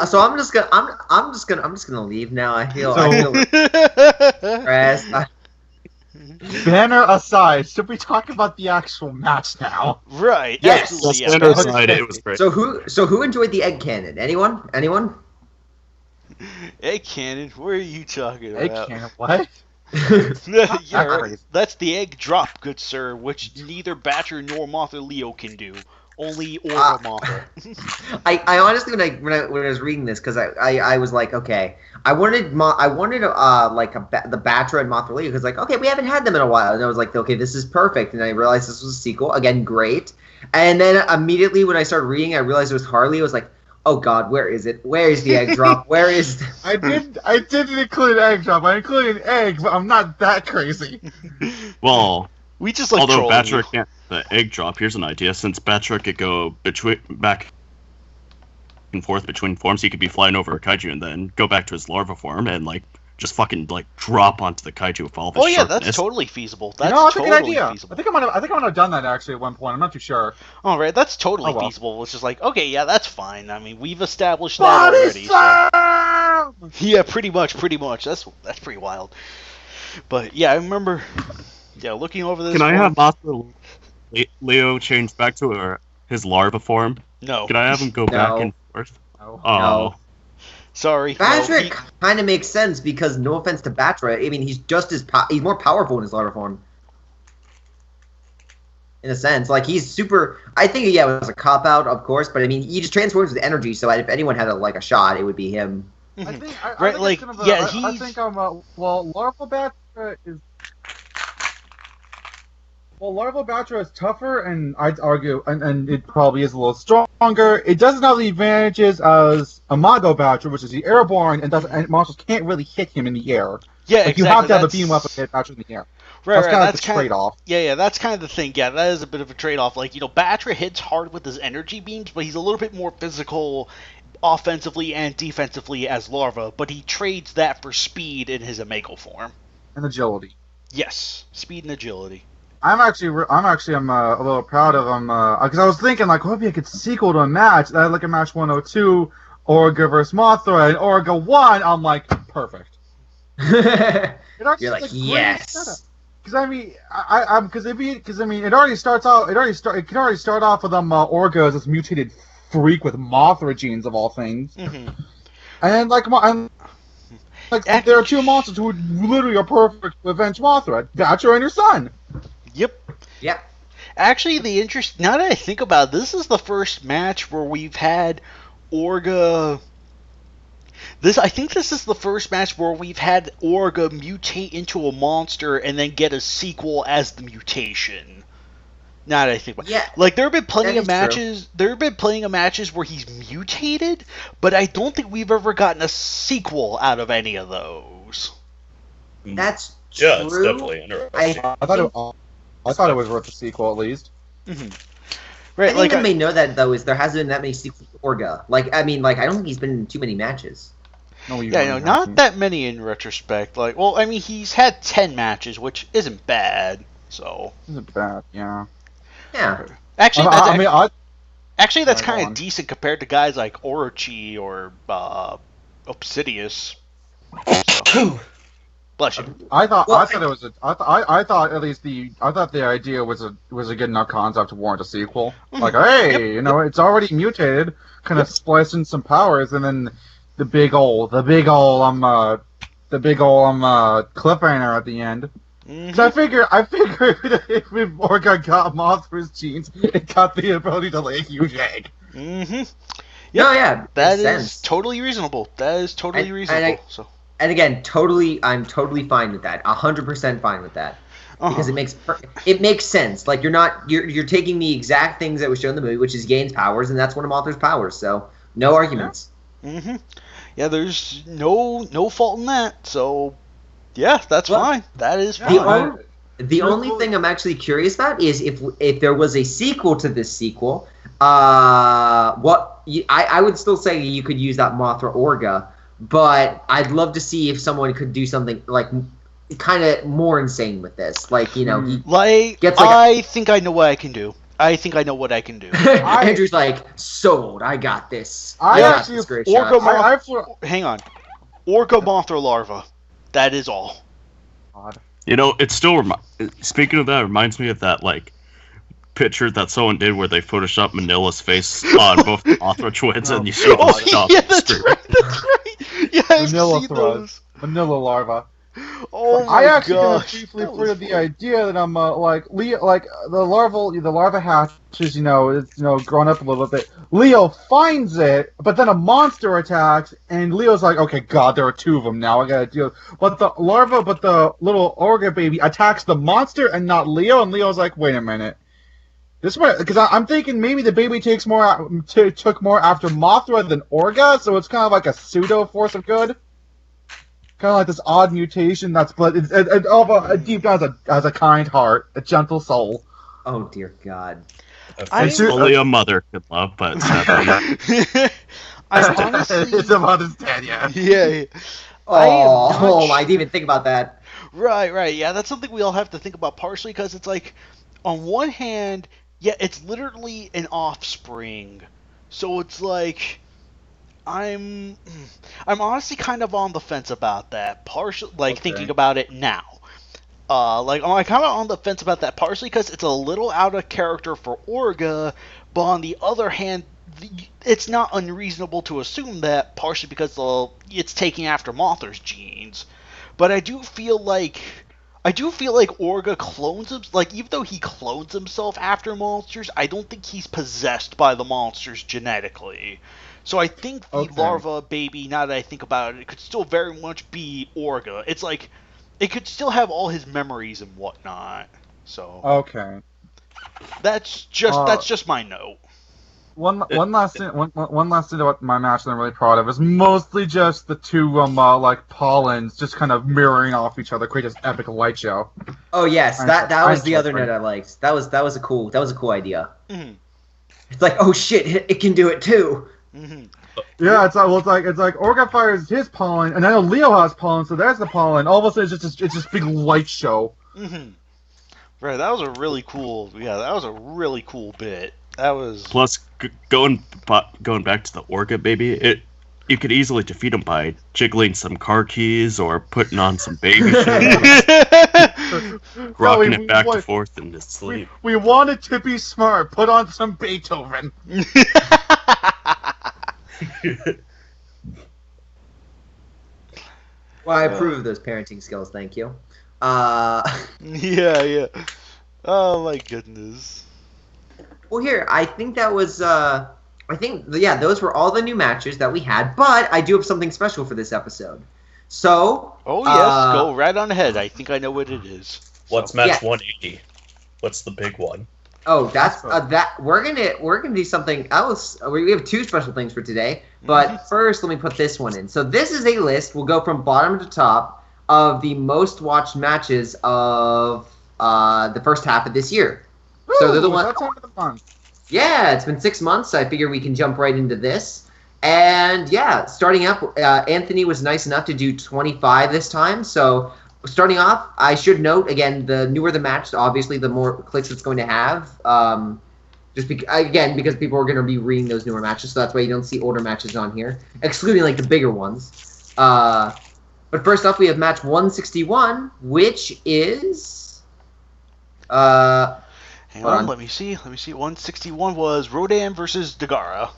So I'm just gonna leave now. I feel stressed. Banner aside, should we talk about the actual match now? Right. Yes. Absolutely. Banner aside, it was great. So who enjoyed the egg cannon? Anyone? Egg cannon? What are you talking Egg about? cannon, what? Yeah, right. That's the egg drop, good sir, which neither Batcher nor Mothra Leo can do. Only Orga Mothra. I honestly, when I was reading this, because I was like, okay, I wanted the Batra and Mothra Leo, because like, okay, we haven't had them in a while, and I was like, okay, this is perfect, and I realized this was a sequel, again, great, and then immediately when I started reading, I realized it was Harley. I was like, oh God, where is it? Where is the egg drop? Where is? I didn't include an egg drop. I included an egg, but I'm not that crazy. Well, we just like although trolling Batra can't the egg drop. Here's an idea: since Batra could go back and forth between forms, he could be flying over a kaiju and then go back to his larva form and like just fucking like drop onto the kaiju with all of his sharpness. That's totally feasible. That's That's totally a good idea. feasible. I think I might have done that actually at one point. I'm not too sure. All right, that's totally well. feasible. It's just like, okay, yeah, that's fine. I mean, we've established that already. So. Yeah, pretty much. That's pretty wild. But yeah, I remember. Yeah, looking over this. Can I have Mothra Leo change back to his larva form? No. Can I have him go back and forth? No. Oh. No. Sorry. Batra kind of makes sense because no offense to Batra, I mean he's just he's more powerful in his larva form. In a sense, like he's super. I think it was a cop out, of course, but I mean he just transforms with energy. So if anyone had a shot, it would be him. I think Larval Batra is. Well, Larval Batra is tougher, and I'd argue, and it probably is a little stronger. It doesn't have the advantages as Imago Batra, which is the airborne, and monsters can't really hit him in the air. Yeah, like, exactly. You have to have a beam weapon to hit Batra in the air. Right, that's kind of the trade-off. Yeah, that's kind of the thing. Yeah, that is a bit of a trade-off. Like, Batra hits hard with his energy beams, but he's a little bit more physical offensively and defensively as Larva, but he trades that for speed in his Imago form. And agility. Yes, speed and agility. I'm a little proud of him, because I was thinking, like, maybe I could sequel to a match. I look at match 102, Orga versus Mothra, and Orga won. I'm like, perfect. You're like, yes. Because I mean, it already starts out. It can already start off with Orga as this mutated freak with Mothra genes of all things, and there are two monsters who literally are perfect to avenge Mothra: Batra and your son. Yep. Actually, now that I think about it, this is the first match where we've had Orga. I think this is the first match where we've had Orga mutate into a monster and then get a sequel as the mutation. Now that I think about it. Yeah. Like, there have been plenty of matches. True. There have been plenty of matches where he's mutated, but I don't think we've ever gotten a sequel out of any of those. That's true. Yeah, it's definitely interesting. I thought it was worth a sequel at least. Mm-hmm. Right, I think you may know that though is there hasn't been that many sequels to Orga. I don't think he's been in too many matches. Not that many in retrospect. He's had 10 matches, which isn't bad. So isn't bad, yeah. Yeah. Actually, that's kind of decent compared to guys like Orochi or Obsidious. So. Bless you. I thought the idea was a good enough concept to warrant a sequel. Like, hey, it's already mutated, kind of splice in some powers, and then the big ol' cliffhanger at the end. Because I figure if Orga got Mothra's genes, it got the ability to lay a huge egg. Mm-hmm. Yep. No, yeah, that is totally reasonable. And again, I'm totally fine with that. 100% fine with that. Because it makes sense. Like you're taking the exact things that was shown in the movie, which is Gain's powers, and that's one of Mothra's powers. So no arguments. Yeah. Mm-hmm. Yeah, there's no fault in that. So yeah, that's fine. That is fine. The only thing I'm actually curious about is if there was a sequel to this sequel, I would still say you could use that Mothra Orga. But I'd love to see if someone could do something like kind of more insane with this. Like, he gets I think I know what I can do. I think I know what I can do. Andrew's like, sold. I got this. Hang on. Orca Mothra larva. That is all. You know, it's still speaking of that, it reminds me of that like picture that someone did where they photoshopped Manila's face on both Mothra twins, and you see them stop. Yeah, that's right. That's right. Yeah, I've seen those. Manila larva. Oh my I actually gosh. briefly flirted the idea that I'm like the larva hatches, it's grown up a little bit. Leo finds it, but then a monster attacks, and Leo's like, okay, God, there are two of them now. I gotta deal. But the little Orga baby attacks the monster and not Leo, and Leo's like, wait a minute. This might, because I'm thinking maybe the baby took more after Mothra than Orga, so it's kind of like a pseudo force of good. Kind of like this odd mutation that's deep down has a kind heart, a gentle soul. Oh dear God! Only a mother could love, but sadly, it's a mother's dead. Yeah. Yeah. I didn't even think about that. Right. Yeah, that's something we all have to think about partially because it's like, on one hand, yeah, it's literally an offspring, so it's like. I'm honestly kind of on the fence about that. Thinking about it now. I'm kind of on the fence about that partially because it's a little out of character for Orga, but on the other hand, it's not unreasonable to assume that partially because it's taking after Mothra's genes. But I do feel like Orga clones him. Like, even though he clones himself after monsters, I don't think he's possessed by the monsters genetically. So I think the larva baby, now that I think about it, could still very much be Orga. It's like, it could still have all his memories and whatnot. So okay, that's just my note. One last thing about my match that I'm really proud of is mostly just the two pollens just kind of mirroring off each other, create this epic light show. Oh yes, that was the other note I liked. That was a cool idea. Mm-hmm. It's like, oh shit, it can do it too. Mm-hmm. Yeah, it's like Orga fires his pollen, and I know Leo has pollen, so there's the pollen. All of a sudden, it's just this big light show. Mm-hmm. Right, that was a really cool. Yeah, that was a really cool bit. That was. Plus, going back to the Orga baby, you could easily defeat him by jiggling some car keys or putting on some baby shit, rocking it back and forth in his sleep. We wanted to be smart. Put on some Beethoven. Well, I approve of those parenting skills. Thank you. Yeah. Oh my goodness. Well, here, I think that was. Those were all the new matches that we had. But I do have something special for this episode. So. Oh yes, go right on ahead. I think I know what it is. What's match 180? What's the big one? Oh, that's that. We're gonna do something else. We have two special things for today. But first, let me put this one in. So this is a list. We'll go from bottom to top of the most watched matches of the first half of this year. Ooh, so they're the ones. Fun. Yeah, it's been 6 months. So I figure we can jump right into this. And yeah, starting up, Anthony was nice enough to do 25 this time. So starting off, I should note again, the newer the match, obviously the more clicks it's going to have. Because people are going to be reading those newer matches, so that's why you don't see older matches on here, excluding like the bigger ones. But first off, we have match 161, which is. Hang on, let me see. 161 was Rodan versus Dagara.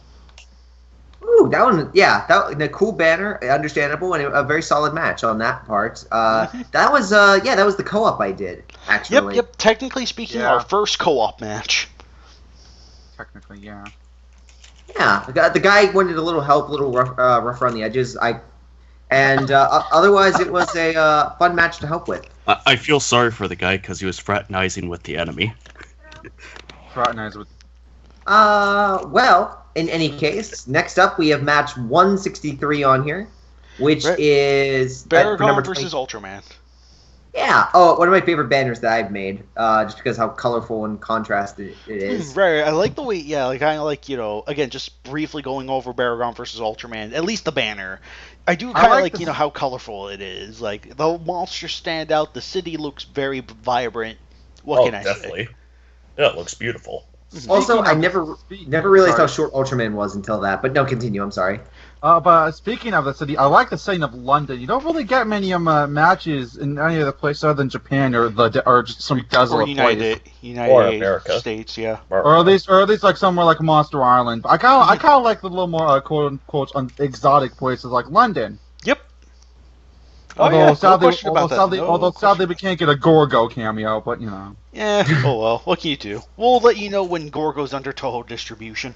Ooh, that one, yeah, a cool banner, understandable, and a very solid match on that part. That was the co-op I did, actually. Yep. Technically speaking, our first co-op match. Technically, yeah. Yeah, the guy wanted a little help, a little rough around the edges. Otherwise, it was a fun match to help with. I feel sorry for the guy because he was fraternizing with the enemy. Fraternize with. Well, in any case, next up we have match 163 on here, which is Baragon versus Ultraman. Yeah. Oh, one of my favorite banners that I've made, just because how colorful and contrasted it is. Right. I like the way, again, just briefly going over Baragon versus Ultraman, at least the banner. I do kind of like how colorful it is. Like, the monsters stand out, the city looks very vibrant. What can I say? Definitely. Yeah, it looks beautiful. Also, I never realized how short Ultraman was until that. But no, continue. I'm sorry. But speaking of the city, I like the setting of London. You don't really get many matches in any other place other than Japan or just some desolate United America. States, yeah. Or at least like somewhere like Monster Island. I kind of like the little more quote unquote exotic places like London. Yep. Although sadly we can't get a Gorgo cameo, but you know. Yeah. Oh well. What can you do? We'll let you know when Gorgo's under Toho distribution.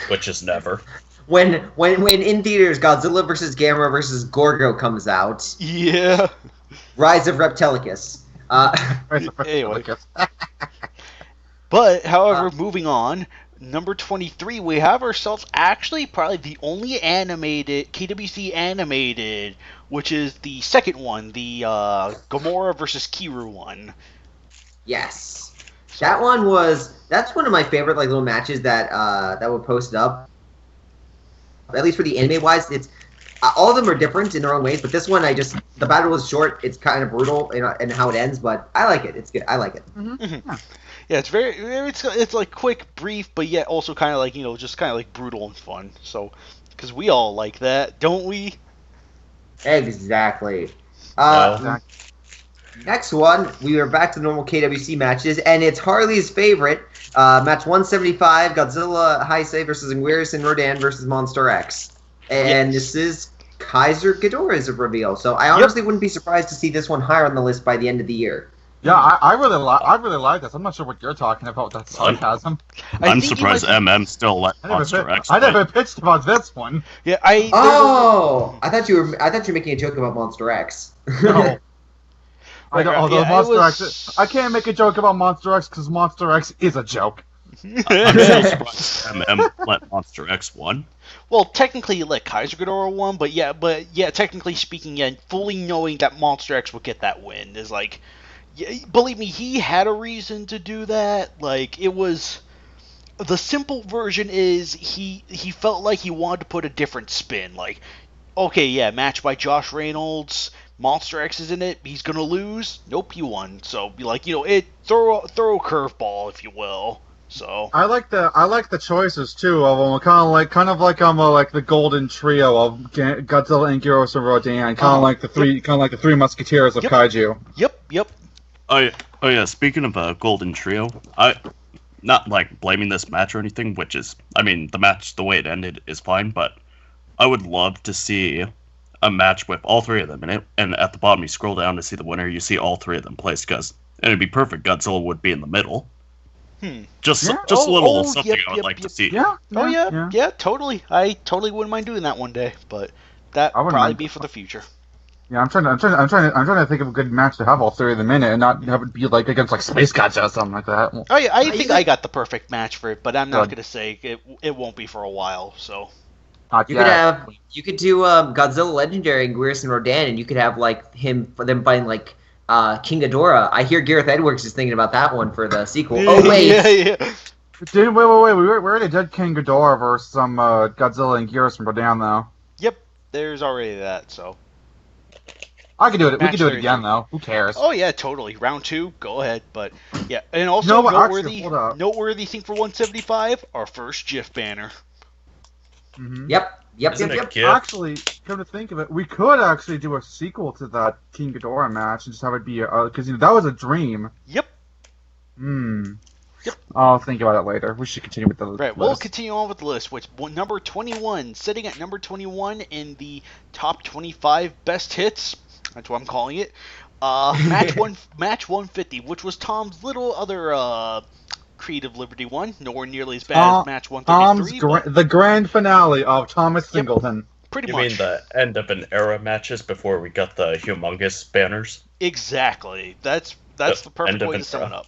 Which is never. When in theaters Godzilla vs. Gamera vs. Gorgo comes out. Yeah. Rise of Reptilicus. Anyway. But however, moving on, number 23, we have ourselves actually probably the only animated KWC animated, which is the second one, the Gamora vs. Kiru one. Yes. That's one of my favorite like little matches that were posted up. At least for the anime wise, it's all of them are different in their own ways, but this one the battle was short. It's kind of brutal in how it ends, but I like it. It's good. I like it. Mm-hmm. Yeah, it's it's like quick, brief, but yet also kind of like just kind of like brutal and fun. So, because we all like that, don't we? Exactly. Next one, we are back to normal KWC matches, and it's Harley's favorite. Match 175, Godzilla Heisei versus Anguirus and Rodan versus Monster X. And This is Kaiser Ghidorah's reveal. So I honestly wouldn't be surprised to see this one higher on the list by the end of the year. Yeah, I really like this. I'm not sure what you're talking about. That sarcasm. I'm surprised MM still let Monster X. I never pitched about this one. Yeah, I thought you were making a joke about Monster X. No. I can't make a joke about Monster X because Monster X is a joke. I'm still surprised MM let Monster X win. Well, technically, you let Kaiser Ghidorah won, but technically speaking, fully knowing that Monster X would get that win is like, believe me, he had a reason to do that. Like, it was the simple version is he felt like he wanted to put a different spin. Like, okay, yeah, match by Josh Reynolds. Monster X is in it. He's gonna lose. Nope, he won. So be like, throw a curveball, if you will. So I like the choices too of them. Kind of like the golden trio of Godzilla, Anguirus, and Rodan. Kind of like the three musketeers of kaiju. Yep. Oh yeah. Speaking of golden trio, I not like blaming this match or anything. Which is, I mean, the match the way it ended is fine, but I would love to see a match with all three of them in it, and at the bottom you scroll down to see the winner, you see all three of them placed, and it'd be perfect. Godzilla would be in the middle. Just a little something I would like to see. Yeah, totally. I totally wouldn't mind doing that one day, but that would probably be for the future. Yeah, I'm trying to think of a good match to have all three of them in it, and not have it be like against like Space Godzilla or something like that. Oh yeah, I think I got the perfect match for it, but I'm not gonna say it won't be for a while. So. You could do Godzilla Legendary and Anguirus and Rodan, and you could have like them fighting like King Ghidorah. I hear Gareth Edwards is thinking about that one for the sequel. Oh wait, Dude, wait. We already did King Ghidorah versus some Godzilla and Anguirus and Rodan though. Yep, there's already that. So I can do it. We can do it again though. Who cares? Oh yeah, totally. Round 2, go ahead. But yeah, and also noteworthy thing for 175, our first GIF banner. Mm-hmm. Yep. Actually, come to think of it, we could actually do a sequel to that King Ghidorah match and just have it be because that was a dream. Yep. Yep. I'll think about it later. We should continue with the list. Right, we'll continue on with the list, which number 21, sitting at number 21 in the top 25 best hits. That's what I'm calling it. Match 150, which was Tom's little other Creative Liberty one, nowhere nearly as bad as match 133. The grand finale of Thomas Singleton. Pretty much. You mean the end of an era matches before we got the humongous banners? Exactly. That's the perfect way to sum it up.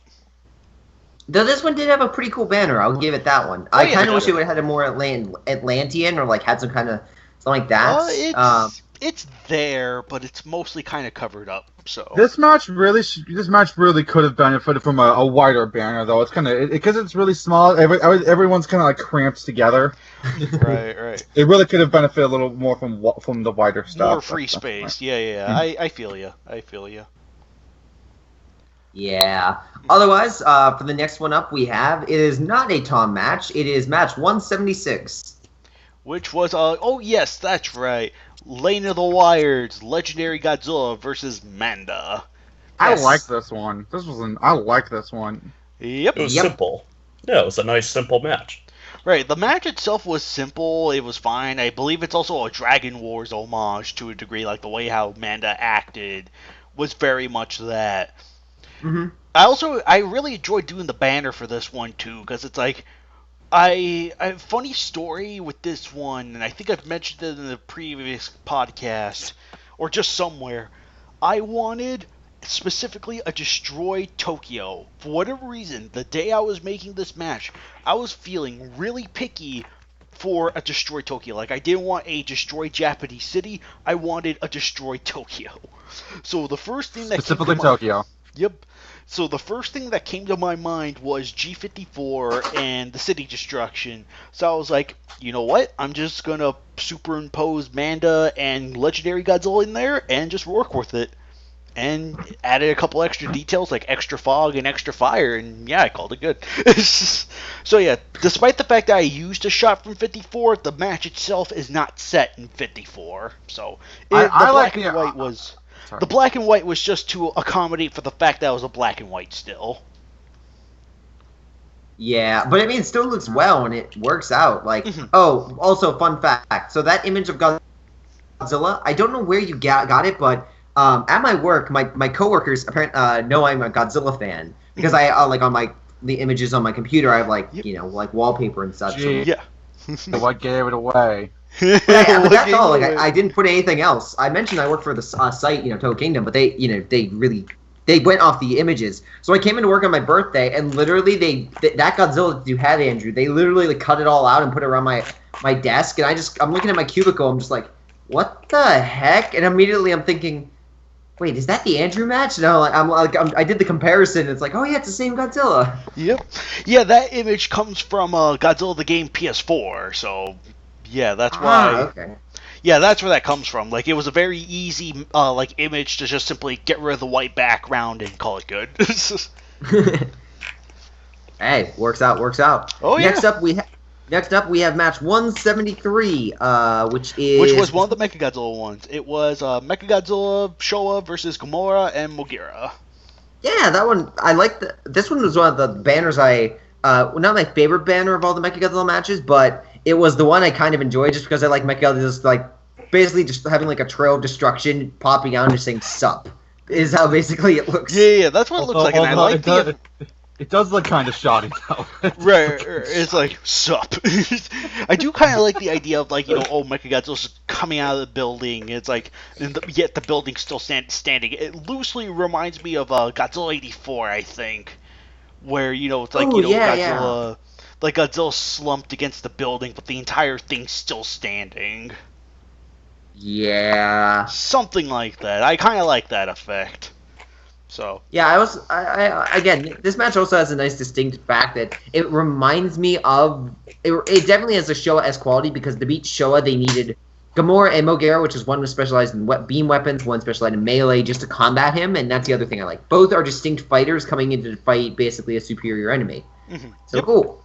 Though this one did have a pretty cool banner, I'll give it that one. I kind of wish it would have had a more Atlantean or like had some kind of something like that. It's there, but it's mostly kind of covered up. So this match really could have benefited from a wider banner, though. It's kind of because it's really small. Everyone's kind of like cramped together. Right. It really could have benefited a little more from the wider stuff. More free space. Yeah. I feel you. Yeah. Otherwise, for the next one up we have, it is not a Tom match. It is match 176. Which was, oh yes, that's right. Lane of the Wires, Legendary Godzilla versus Manda. I like this one. I like this one. Yep. It was simple. Yeah, it was a nice, simple match. Right, the match itself was simple, it was fine. I believe it's also a Dragon Wars homage to a degree, like the way how Manda acted was very much that. Mm-hmm. I really enjoyed doing the banner for this one too, because it's like, I have a funny story with this one, and I think I've mentioned it in the previous podcast, or just somewhere. I wanted specifically a Destroy Tokyo. For whatever reason, the day I was making this match, I was feeling really picky for a Destroy Tokyo. Like, I didn't want a Destroy Japanese City, I wanted a Destroy Tokyo. So the first thing that specifically Tokyo. Yep. So the first thing that came to my mind was G54 and the city destruction. So I was like, you know what? I'm just going to superimpose Manda and Legendary Godzilla in there and just work with it. And added a couple extra details like extra fog and extra fire, and yeah, I called it good. So yeah, despite the fact that I used a shot from 54, the match itself is not set in 54. So the black and white was just to accommodate for the fact that it was a black and white still. Yeah, but I mean, it still looks well and it works out. Like, oh, also fun fact. So that image of Godzilla, I don't know where you got it, but at my work, my coworkers apparently know I'm a Godzilla fan because I like on the images on my computer, I have like like wallpaper and such. Yeah. What gave it away? But that's all. Like I didn't put anything else. I mentioned I work for the site, Toho Kingdom, but they went off the images. So I came into work on my birthday, and literally that Godzilla that you had, Andrew, they literally cut it all out and put it around my desk, and I'm looking at my cubicle, I'm just like, what the heck? And immediately I'm thinking, wait, is that the Andrew match? No, I did the comparison. It's like, oh yeah, it's the same Godzilla. Yep. Yeah, that image comes from Godzilla the game PS4. So yeah, that's why. Okay. Yeah, that's where that comes from. Like, it was a very easy image to just simply get rid of the white background and call it good. Hey, works out. Oh yeah. Next up, we have match 173, which was one of the Mechagodzilla ones. It was Mechagodzilla, Showa versus Gamora and Mogira. Yeah, that one, I liked. This one was one of the banners not my favorite banner of all the Mechagodzilla matches, but it was the one I kind of enjoyed just because I like Mechagodzilla's, like, basically just having, like, a trail of destruction popping out and just saying, sup, is how basically it looks. Yeah, that's what it looks like, and I like It does look kind of shoddy, though. Right, it's like, sup. I do kind of like the idea of, like, Mechagodzilla's coming out of the building. It's like, yet the building's still standing. It loosely reminds me of Godzilla 84, I think, where, it's like, Godzilla, like Godzilla slumped against the building, but the entire thing's still standing. Yeah. Something like that. I kind of like that effect. So yeah, again, this match also has a nice distinct fact that it reminds me of it definitely has a Showa-esque quality because to beat Showa they needed Gamora and Mogira, which is one was specialized in beam weapons, one specialized in melee, just to combat him, and that's the other thing I like. Both are distinct fighters coming in to fight basically a superior enemy. So cool.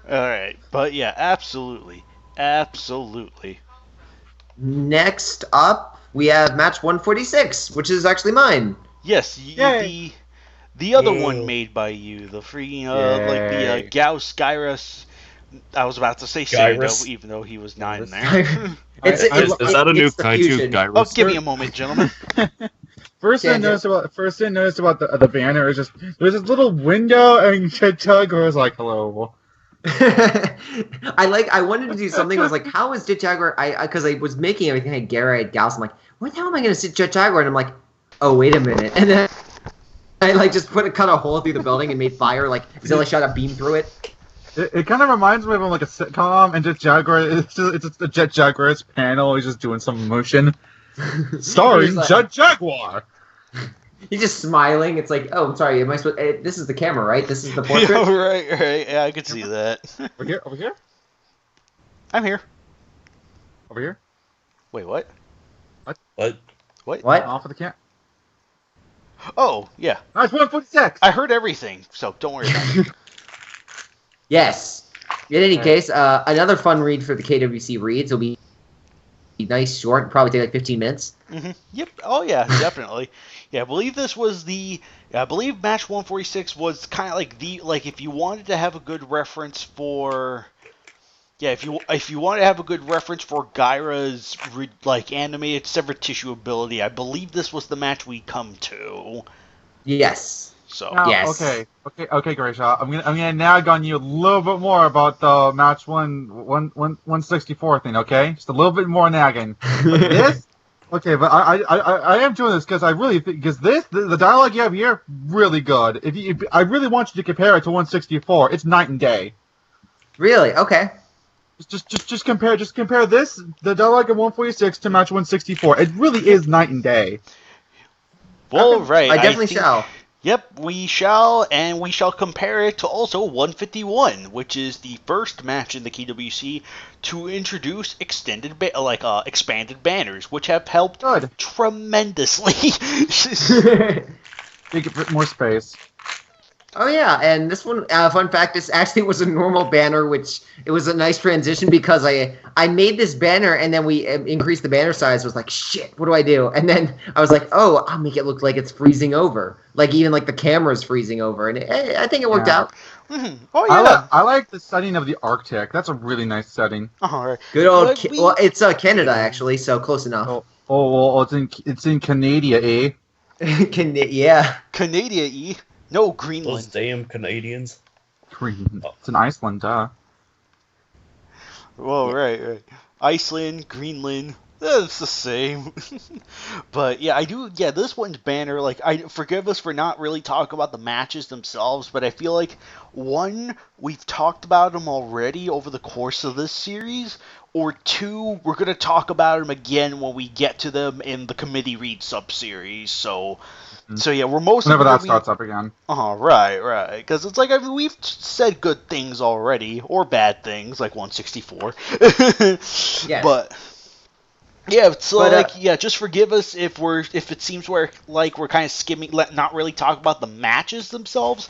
Alright, but yeah, absolutely. Next up, we have match 146, which is actually mine. Yes, the other one made by you, the freaking the Gauss Gyrus. I was about to say Sando, even though he was not in there. Is that a new Kaiju Gyrus? Oh, give me a moment, gentlemen. First thing I noticed about the banner is just there's this little window and Jaguar was like, hello. I wanted to do something. I was like, how is Jet Jaguar? Because I was making everything. I had Gara, I had Gauss. I'm like, where the hell am I going to sit Jet Jaguar? And I'm like, oh, wait a minute. And then I just cut a hole through the building and made fire. Like Zilla shot a beam through it. It kind of reminds me of like a sitcom, and Jet Jaguar. It's the Jet Jaguar's panel. He's just doing some motion, starring Jet Jaguar. He's just smiling. It's like, oh, I'm sorry. Am I supposed? This is the camera, right? This is the portrait. Yeah, right. Yeah, I can see that. Over here. I'm here. Over here. Wait, what? What? What? Off of the camera. Oh, yeah. Match 146. I heard everything, so don't worry about it. Yes. In any case, another fun read for the KWC reads will be nice, short, probably take like 15 minutes. Mm-hmm. Yep. Oh, yeah, definitely. Yeah, I believe this was I believe match 146 was kind of like if you wanted to have a good reference for. Yeah, if you want to have a good reference for Gaira's animated severed tissue ability, I believe this was the match we come to. Yes. So now, yes. Okay, Grayshaw. I'm gonna nag on you a little bit more about the match 164 thing. Okay, just a little bit more nagging. But this, okay, but I am doing this because I really think because the dialogue you have here really good. If I really want you to compare it to 164, it's night and day. Really? Okay. Just compare this the dialogue of 146 to match 164. It really is night and day. Well, okay. right. I definitely shall. Yep, we shall, and we shall compare it to also 151, which is the first match in the KWC to introduce expanded banners, which have helped tremendously. Make it more space. Oh yeah, and this one, fun fact, this actually was a normal banner, which it was a nice transition because I made this banner and then we increased the banner size. I was like, shit, what do I do? And then I was like, oh, I'll make it look like it's freezing over, like even like the camera's freezing over, and I think it worked out. Mm-hmm. Oh yeah, I like the setting of the Arctic. That's a really nice setting. Right. Good old, well, it's Canada actually, so close enough. Oh, it's in Canada, eh? Yeah. Canada, eh? No, Greenland. Those damn Canadians. It's in Iceland, duh. Well, right. Iceland, Greenland, it's the same. But yeah, this one's banner, forgive us for not really talking about the matches themselves, but I feel like, one, we've talked about them already over the course of this series, or two, we're going to talk about them again when we get to them in the committee read sub-series, so yeah, we're mostly whenever that starts up again. Right. Because it's like, we've said good things already, or bad things, like 164. Yes. But yeah, so just forgive us if it seems we're kind of skimming, not really talking about the matches themselves.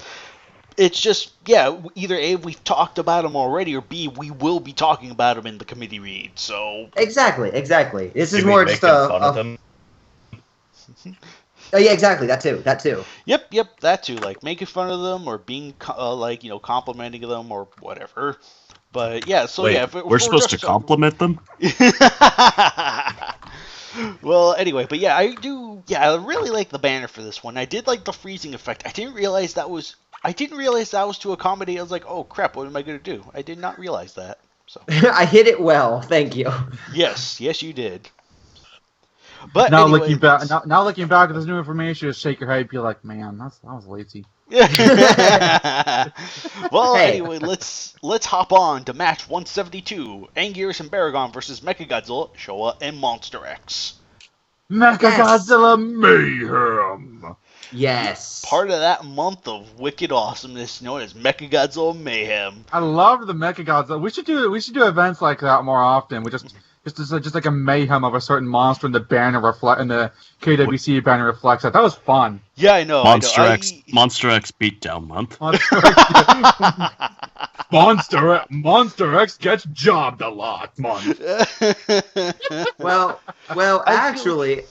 It's just, either A, we've talked about them already, or B, we will be talking about them in the committee read. So exactly. This is more just fun of them. Oh yeah, exactly. That too. Yep. That too. Like making fun of them or being complimenting them or whatever. But yeah, so Wait, we're supposed to compliment them. Well, anyway, but yeah, I really like the banner for this one. I did like the freezing effect. I didn't realize that was to accommodate. I was like, oh crap, what am I gonna do? I did not realize that. So I hit it well. Thank you. Yes, you did. But now anyway, looking back at this new information, just shake your head and be like, man, that was lazy. Well, anyway, let's hop on to match 172: Anguirus and Baragon versus Mechagodzilla, Showa, and Monster X. Mechagodzilla Mayhem. Yes. Part of that month of wicked awesomeness known as Mechagodzilla Mayhem. I love the Mechagodzilla. We should do events like that more often. We just like a mayhem of a certain monster, and the banner and the KWC banner reflects that. That was fun. Yeah, I know. Monster X Beatdown Month. Monster X gets jobbed a lot month. Well, actually,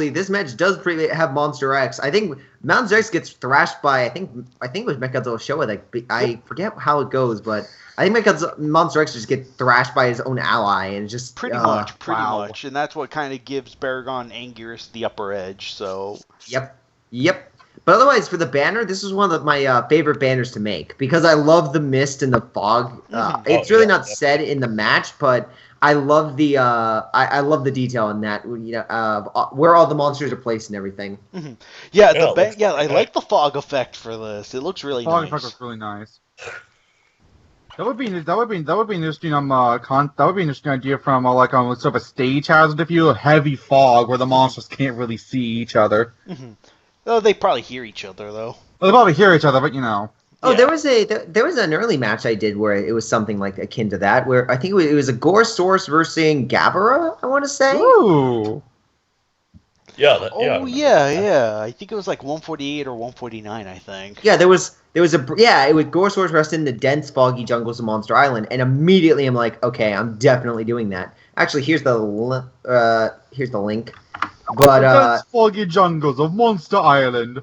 this match does have Monster X. I think Monster X gets thrashed by I think it was Mechagodzilla Showa. I forget how it goes, but I think Monster X just gets thrashed by his own ally, and just pretty much, and that's what kind of gives Baragon and Anguirus the upper edge. So yep. But otherwise, for the banner, this is one of my favorite banners to make because I love the mist and the fog. It's really not said in the match, but I love the I love the detail in that. Where all the monsters are placed and everything. Mm-hmm. Yeah, I like the fog effect for this. It looks really nice. Fog effect looks really nice. That would be interesting. That would be an interesting idea from sort of a stage hazard if you have heavy fog where the monsters can't really see each other. Mm-hmm. Oh, they probably hear each other though. Well, they probably hear each other, but you know. Oh, yeah. there was an early match I did where it was something like akin to that, where I think it was a Gorosaurus versus Gabara, I want to say. Ooh. Yeah. Yeah. I think it was like 148 or 149. I think. Yeah, it was Gorosaurus rushed in the dense, foggy jungles of Monster Island, and immediately I'm like, okay, I'm definitely doing that. Actually, here's the link. But the dense, foggy jungles of Monster Island.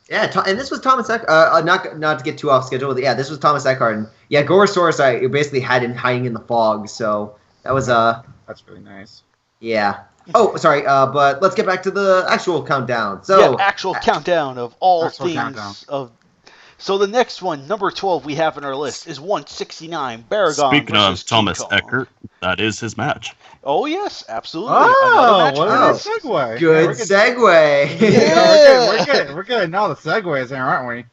Yeah, and this was Thomas Eckhart. Not to get too off schedule, but yeah, this was Thomas Eckhart. And yeah, Gorosaurus, I basically had him hiding in the fog, so that was That's really nice. Yeah. Oh, sorry. But let's get back to the actual countdown. So actual countdown of all things of. So the next one, number 12, we have on our list is 169. Baragon. Speaking of Thomas Eckhart, that is his match. Oh yes, absolutely. Oh, what a segue! Good segue. Yeah, we're getting all the segues there, aren't we?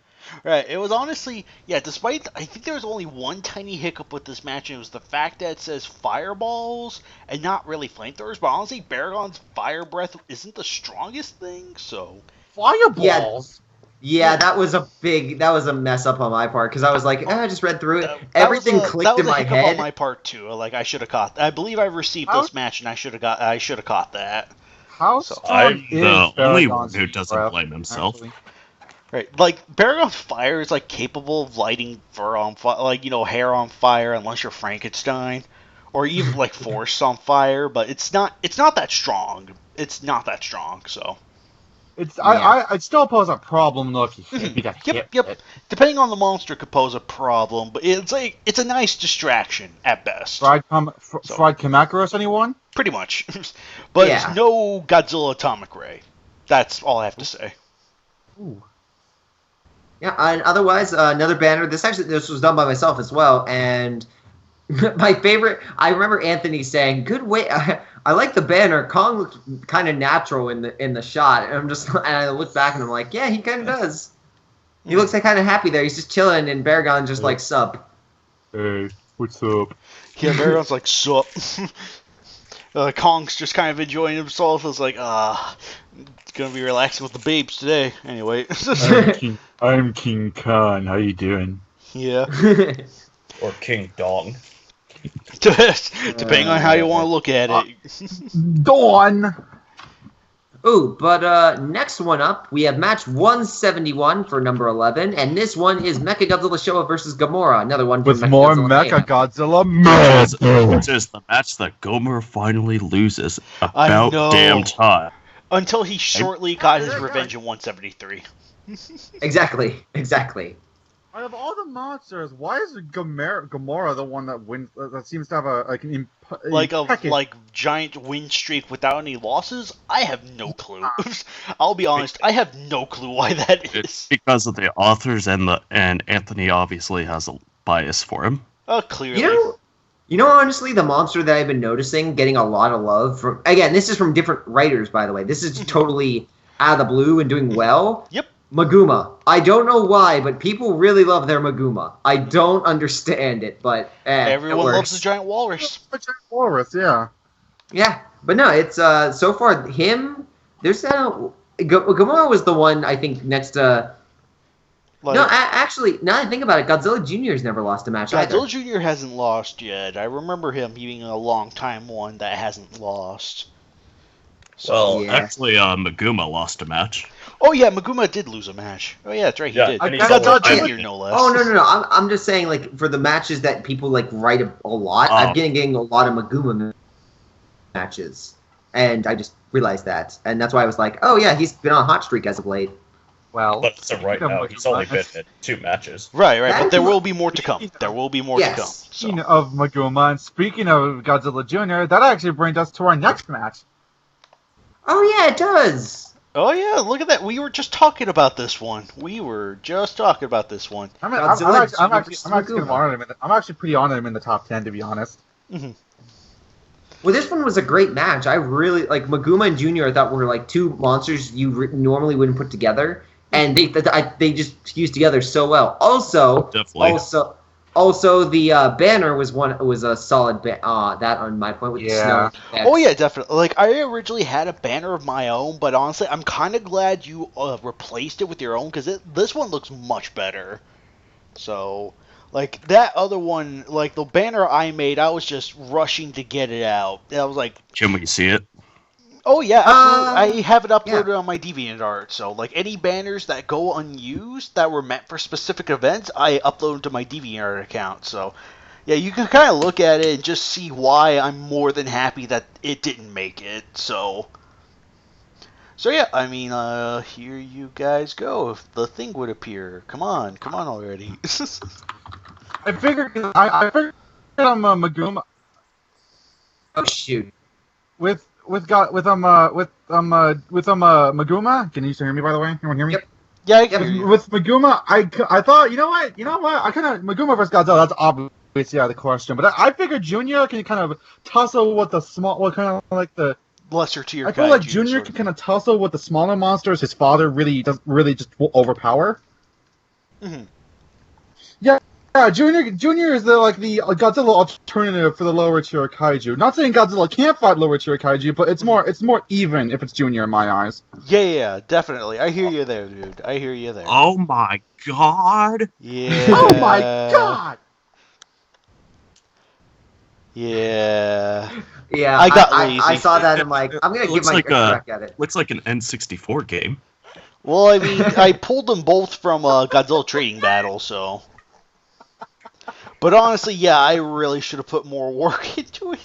Right. It was honestly, despite, I think there was only one tiny hiccup with this match, and it was the fact that it says fireballs and not really flamethrowers, but honestly, Baragon's fire breath isn't the strongest thing, so. Fireballs? Yeah, that was a mess up on my part, because I was like, I just read through it. Everything clicked in my head. That was a hiccup on my part, too. Like, I should have caught, I believe I received this match, and I should have caught that. How strong I'm the only one who doesn't blame himself. Actually. Right, like Baragon's fire is like capable of lighting fur on fire, like hair on fire, unless you're Frankenstein, or even like forests on fire. But it's not that strong. It's not that strong. So I'd still pose a problem though if you got hit. Yep. Depending on the monster, could pose a problem, but it's a nice distraction at best. Fried Kamakuros, anyone? Pretty much, but it's no Godzilla Atomic Ray. That's all I have to say. Ooh. Yeah, and otherwise, another banner. This was done by myself as well, and my favorite. I remember Anthony saying, "Good way." I like the banner. Kong looked kind of natural in the shot, and I look back and I'm like, yeah, he kind of does. He looks like kind of happy there. He's just chilling, and Baragon just like sup. Hey, what's up? Yeah, Baragon's like sup. Kong's just kind of enjoying himself. It's like, gonna be relaxing with the babes today. Anyway. I'm King Khan. How you doing? Yeah. Or King Dong. Depending on how you want to look at it. Dawn! Ooh, but next one up, we have match 171 for number 11, and this one is Mechagodzilla Showa versus Gamora. Another one with more Mechagodzilla. This is the match that Gomer finally loses about damn time. Until he shortly got his revenge in 173. Exactly. Out of all the monsters, why is Gamora the one that wins? That seems to have a giant win streak without any losses? I have no clue. I'll be honest, I have no clue why that is. It's because of the authors and Anthony obviously has a bias for him. Clearly. You know, honestly, the monster that I've been noticing getting a lot of love from. Again, this is from different writers, by the way. This is totally out of the blue and doing well. Yep. Maguma. I don't know why, but people really love their Maguma. I don't understand it, but everyone loves the giant walrus. The giant walrus, yeah. Yeah, but no, it's so far him. There's Gamora was the one I think next to. Actually, now that I think about it, Godzilla Jr. has never lost a match either. Godzilla Jr. hasn't lost yet. I remember him being a long time one that hasn't lost. So, actually, Maguma lost a match. Oh yeah, Maguma did lose a match. Oh yeah, that's right, he did. Godzilla Jr. no less. Oh no. I'm just saying, like, for the matches that people like write a lot, I'm getting a lot of Maguma matches, and I just realized that, and that's why I was like, oh yeah, he's been on a hot streak as of late. Well, but so right now he's only been in 2 matches. Right, but there will be more to come. There will be more to come. Speaking of Maguma, and speaking of Godzilla Jr., that actually brings us to our next match. Oh yeah, it does. Oh yeah, look at that. We were just talking about this one. I'm actually pretty honored him in the top 10, to be honest. Mm-hmm. Well, this one was a great match. I really like Maguma and Junior. I thought were like 2 monsters you normally wouldn't put together, and they just fused together so well. Also, the banner was a solid that on my point with the snow. Oh yeah, definitely. Like I originally had a banner of my own, but honestly, I'm kind of glad you replaced it with your own because this one looks much better. So. Like, that other one, like, the banner I made, I was just rushing to get it out. I was like... Can we see it? Oh yeah, absolutely. I have it uploaded yeah. on my DeviantArt. So like any banners that go unused that were meant for specific events, I upload them to my DeviantArt account. So yeah, you can kind of look at it and just see why I'm more than happy that it didn't make it. So yeah, I mean, here you guys go. If the thing would appear, come on already. I figured I'm Maguma. Oh shoot. With Maguma. Can you still hear me, by the way? Anyone hear me? Yep. Yeah, I can hear you. With Maguma, I thought, you know what? I kind of Maguma versus Godzilla. That's obviously out of the question. But I figured Junior can kind of tussle with the kind of like the lesser tier. I feel like Junior can kind of tussle with the smaller monsters. His father really just will overpower. Mm-hmm. Yeah. Junior is the Godzilla alternative for the lower tier kaiju. Not saying Godzilla can't fight lower tier kaiju, but it's more even if it's Junior in my eyes. Yeah, definitely. I hear you there, dude. I hear you there. Oh my god! Yeah. Oh my god! Yeah. Yeah, I got lazy. I saw that and I'm like, I'm gonna give my crack at it. Looks like an N64 game. Well, I mean, I pulled them both from Godzilla Trading Battle, so. But honestly, yeah, I really should have put more work into it.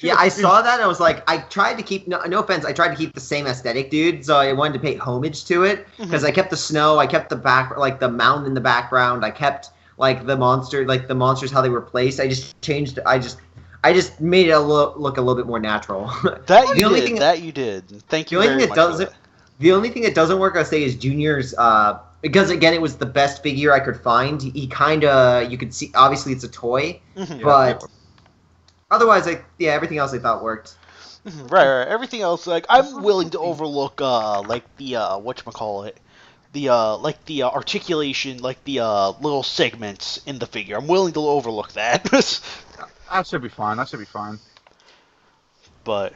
Yeah, I saw that and I was like, I tried to keep, no offense, I tried to keep the same aesthetic, dude, so I wanted to pay homage to it, because I kept the snow, I kept the the mountain in the background, I kept, the monsters, how they were placed, I just changed, I just made it look a little bit more natural. That you did. Thank you very much for that. The only thing that doesn't work, I'll say, is Junior's, because again, it was the best figure I could find. He kind of, you could see, obviously it's a toy, but otherwise, everything else I thought worked. Right. Everything else, I'm willing to overlook, the whatchamacallit, the articulation, the little segments in the figure. I'm willing to overlook that. That should be fine. But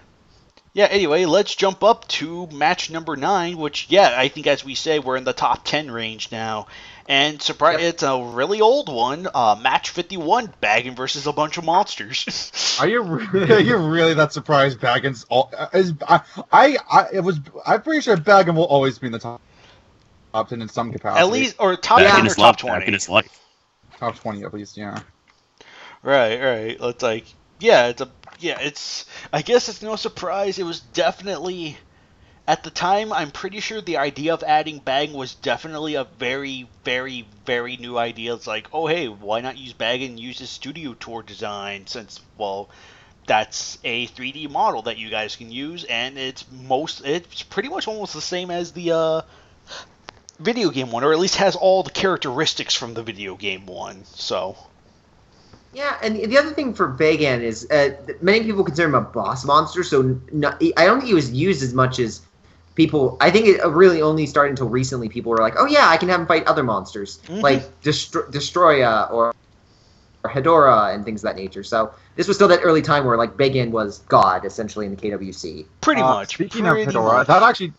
yeah, anyway, let's jump up to match number 9, which, I think as we say, we're in the top 10 range now. And it's a really old one, match 51, Baggin versus a bunch of monsters. Are you really that surprised Baggin's I'm pretty sure Baggin will always be in the top 10 in some capacity. At least, or top 10 or top 20. Back in his life. Top 20 at least, yeah. Right. It's I guess it's no surprise. It was definitely, at the time, I'm pretty sure the idea of adding Baggin was definitely a very, very, very new idea. It's like, oh hey, why not use Baggin and use his studio tour design, since, well, that's a 3D model that you guys can use, and it's pretty much almost the same as the video game one, or at least has all the characteristics from the video game one, so. Yeah, and the other thing for Baggin is many people consider him a boss monster, so I don't think he was used as much as people. I think it really only started until recently. People were like, "Oh yeah, I can have him fight other monsters like Destroya or Hedorah and things of that nature." So this was still that early time where Baggin was God essentially in the KWC. Pretty much. Speaking of Hedorah, that actually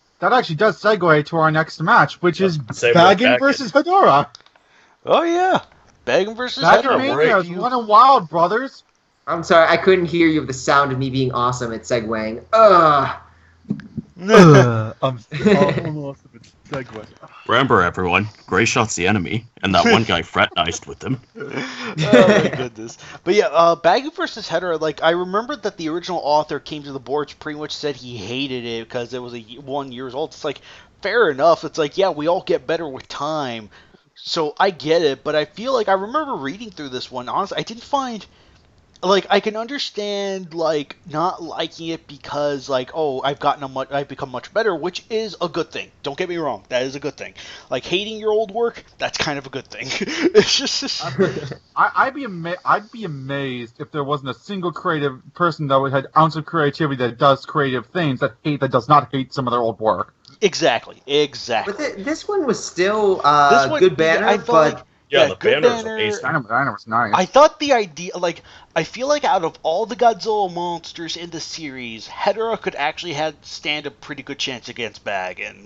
does segue to our next match, which is Baggin versus Hedorah. Oh yeah. Baggin versus Hedorah. Is one of Wild Brothers. I'm sorry, I couldn't hear you with the sound of me being awesome at segueing. I'm almost a segue. Remember, everyone, Gray Shot's the enemy, and that one guy fraternized with him. Oh my goodness. But yeah, Baggin versus Hedorah, I remember that the original author came to the boards, pretty much said he hated it because it was 1 year old. It's fair enough. It's we all get better with time. So I get it, but I feel I remember reading through this one. Honestly, I didn't find I can understand not liking it because I've become much better, which is a good thing. Don't get me wrong, that is a good thing. Hating your old work, that's kind of a good thing. It's just I'd be amazed if there wasn't a single creative person that had ounce of creativity that does creative things that does not hate some of their old work. Exactly. But this one was still good banner, but the banner was amazing. Banner was nice. I thought the idea, I feel out of all the Godzilla monsters in the series, Hedorah could actually stand a pretty good chance against Baggin.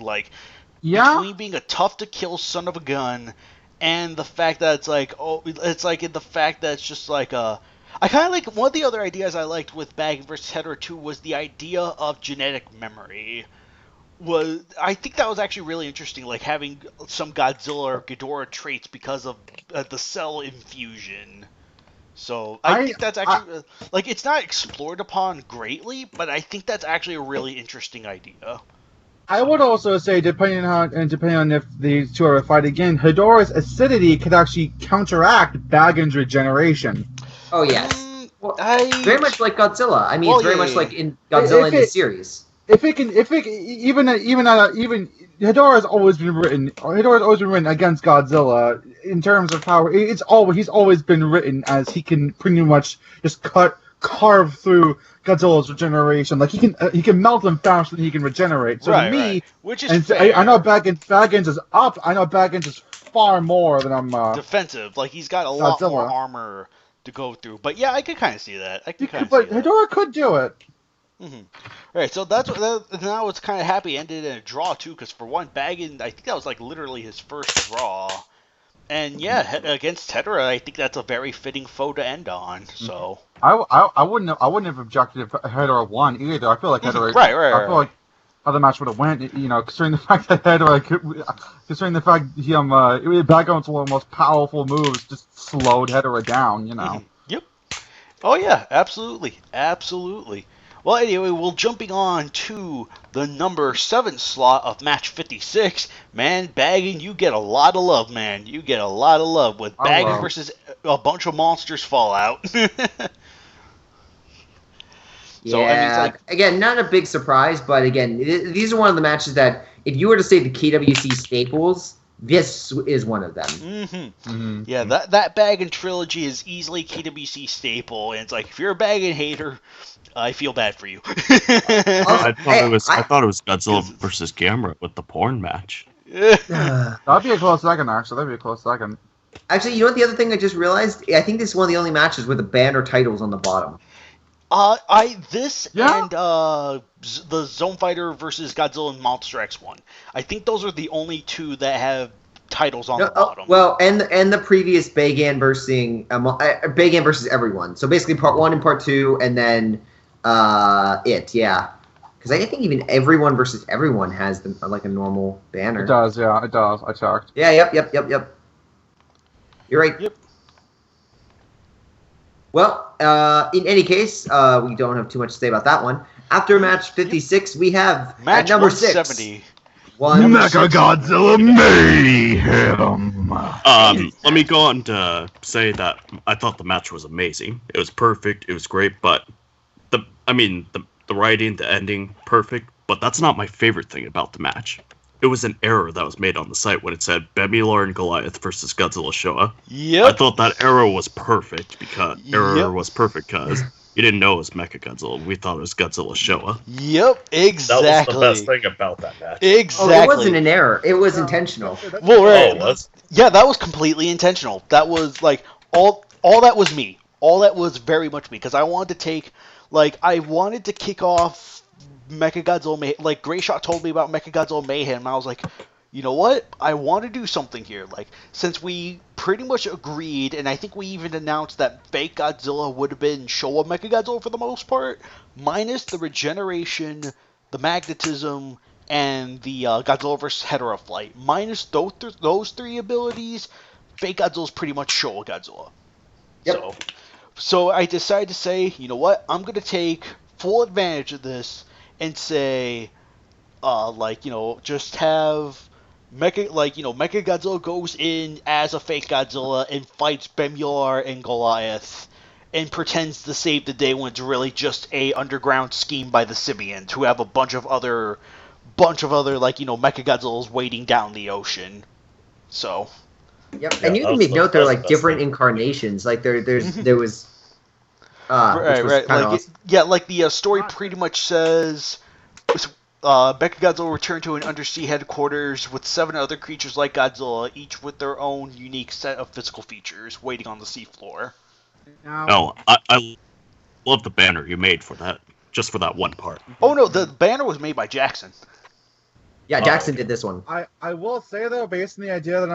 Between being a tough-to-kill son of a gun, and the fact that it's in the fact that it's just I kind of like one of the other ideas I liked with Baggin versus Hedorah 2 was the idea of genetic memory. I think that was actually really interesting, like having some Godzilla or Ghidorah traits because of the cell infusion. So I think that's actually like it's not explored upon greatly, but I think that's actually a really interesting idea. I would also say, depending on if these two ever fight again, Hedorah's acidity could actually counteract Baggin's regeneration. Oh yes, very much like Godzilla. I mean, it's very much like in Godzilla in the series. Even Hedorah's always been written against Godzilla in terms of power. He's always been written as he can pretty much just carve through Godzilla's regeneration. Like he can melt him faster than he can regenerate. So to me, which is fair. I know Baggins is up. I know Baggins is far more than I'm defensive. Like he's got a lot more armor to go through. But yeah, I could kind of see that. But Hedorah could do it. Mm-hmm. Right, so now it's kind of happy ended in a draw too, because for one, Baggin, I think that was like literally his first draw, and yeah, against Hedorah, I think that's a very fitting foe to end on. So I wouldn't have objected if Hedorah won either. I feel like Hedorah. I feel like how the match would have went. Considering the fact that Hedorah, Baggin's one of the most powerful moves just slowed Hedorah down. Mm-hmm. Yep. Oh yeah, absolutely. Well, anyway, we're jumping on to the number 7 slot of match 56. Man, Baggin, you get a lot of love, man. You get a lot of love with Baggin versus a bunch of monsters Fallout. Yeah, again, not a big surprise, but again, these are one of the matches that, if you were to say the KWC staples, this is one of them. Mm-hmm. Mm-hmm. Yeah, that Baggin trilogy is easily KWC staple, and it's like, if you're a Baggin hater, I feel bad for you. I thought it was Godzilla versus Gamera with the porn match. That'd be a close second, actually. Actually, you know what? The other thing I just realized, I think this is one of the only matches with the banner titles on the bottom. And the Zone Fighter versus Godzilla and Monster X one. I think those are the only two that have titles on the bottom. Well, and the previous Bagan versus everyone. So basically, part 1 and part 2, and then yeah. Because I think even everyone versus everyone has like a normal banner. It does, yeah, it does. I checked. Yeah, yep. You're right. Yep. Well, in any case, we don't have too much to say about that one. After match 56, we have match at number 170. 6. Mechagodzilla Mayhem. Let me go on to say that I thought the match was amazing. It was perfect. It was great, but the writing, the ending, perfect. But that's not my favorite thing about the match. It was an error that was made on the site when it said Bemulor and Goliath versus Godzilla Showa. Yep. I thought that error was perfect because you didn't know it was Mechagodzilla. We thought it was Godzilla Showa. Yep, exactly. That was the best thing about that match. Exactly. Oh, it wasn't an error. It was intentional. Well, right. Oh, it was? Yeah, that was completely intentional. That was like all that was me. All that was very much me, because I wanted to kick off Mechagodzilla Mayhem. Like, Greyshot told me about Mechagodzilla Mayhem, and I was like, you know what? I want to do something here. Like, since we pretty much agreed, and I think we even announced that fake Godzilla would have been Showa Mechagodzilla for the most part, minus the regeneration, the magnetism, and the Godzilla vs. Hedorah flight. Minus those 3 abilities, fake Godzilla is pretty much Showa Godzilla. Yep. So I decided to say, you know what? I'm going to take full advantage of this and say, just have Mechagodzilla goes in as a fake Godzilla and fights Bemulor and Goliath and pretends to save the day when it's really just a underground scheme by the Sybians, who have a bunch of other Mechagodzillas waiting down the ocean. So. Yep, and you can make note there are like different incarnations. Like there was. Right. Like the story pretty much says, Mechagodzilla returned to an undersea headquarters with 7 other creatures like Godzilla, each with their own unique set of physical features, waiting on the seafloor. I love the banner you made for that, just for that one part. Oh no, the banner was made by Jackson. Yeah, Jackson did this one. I will say though, based on the idea that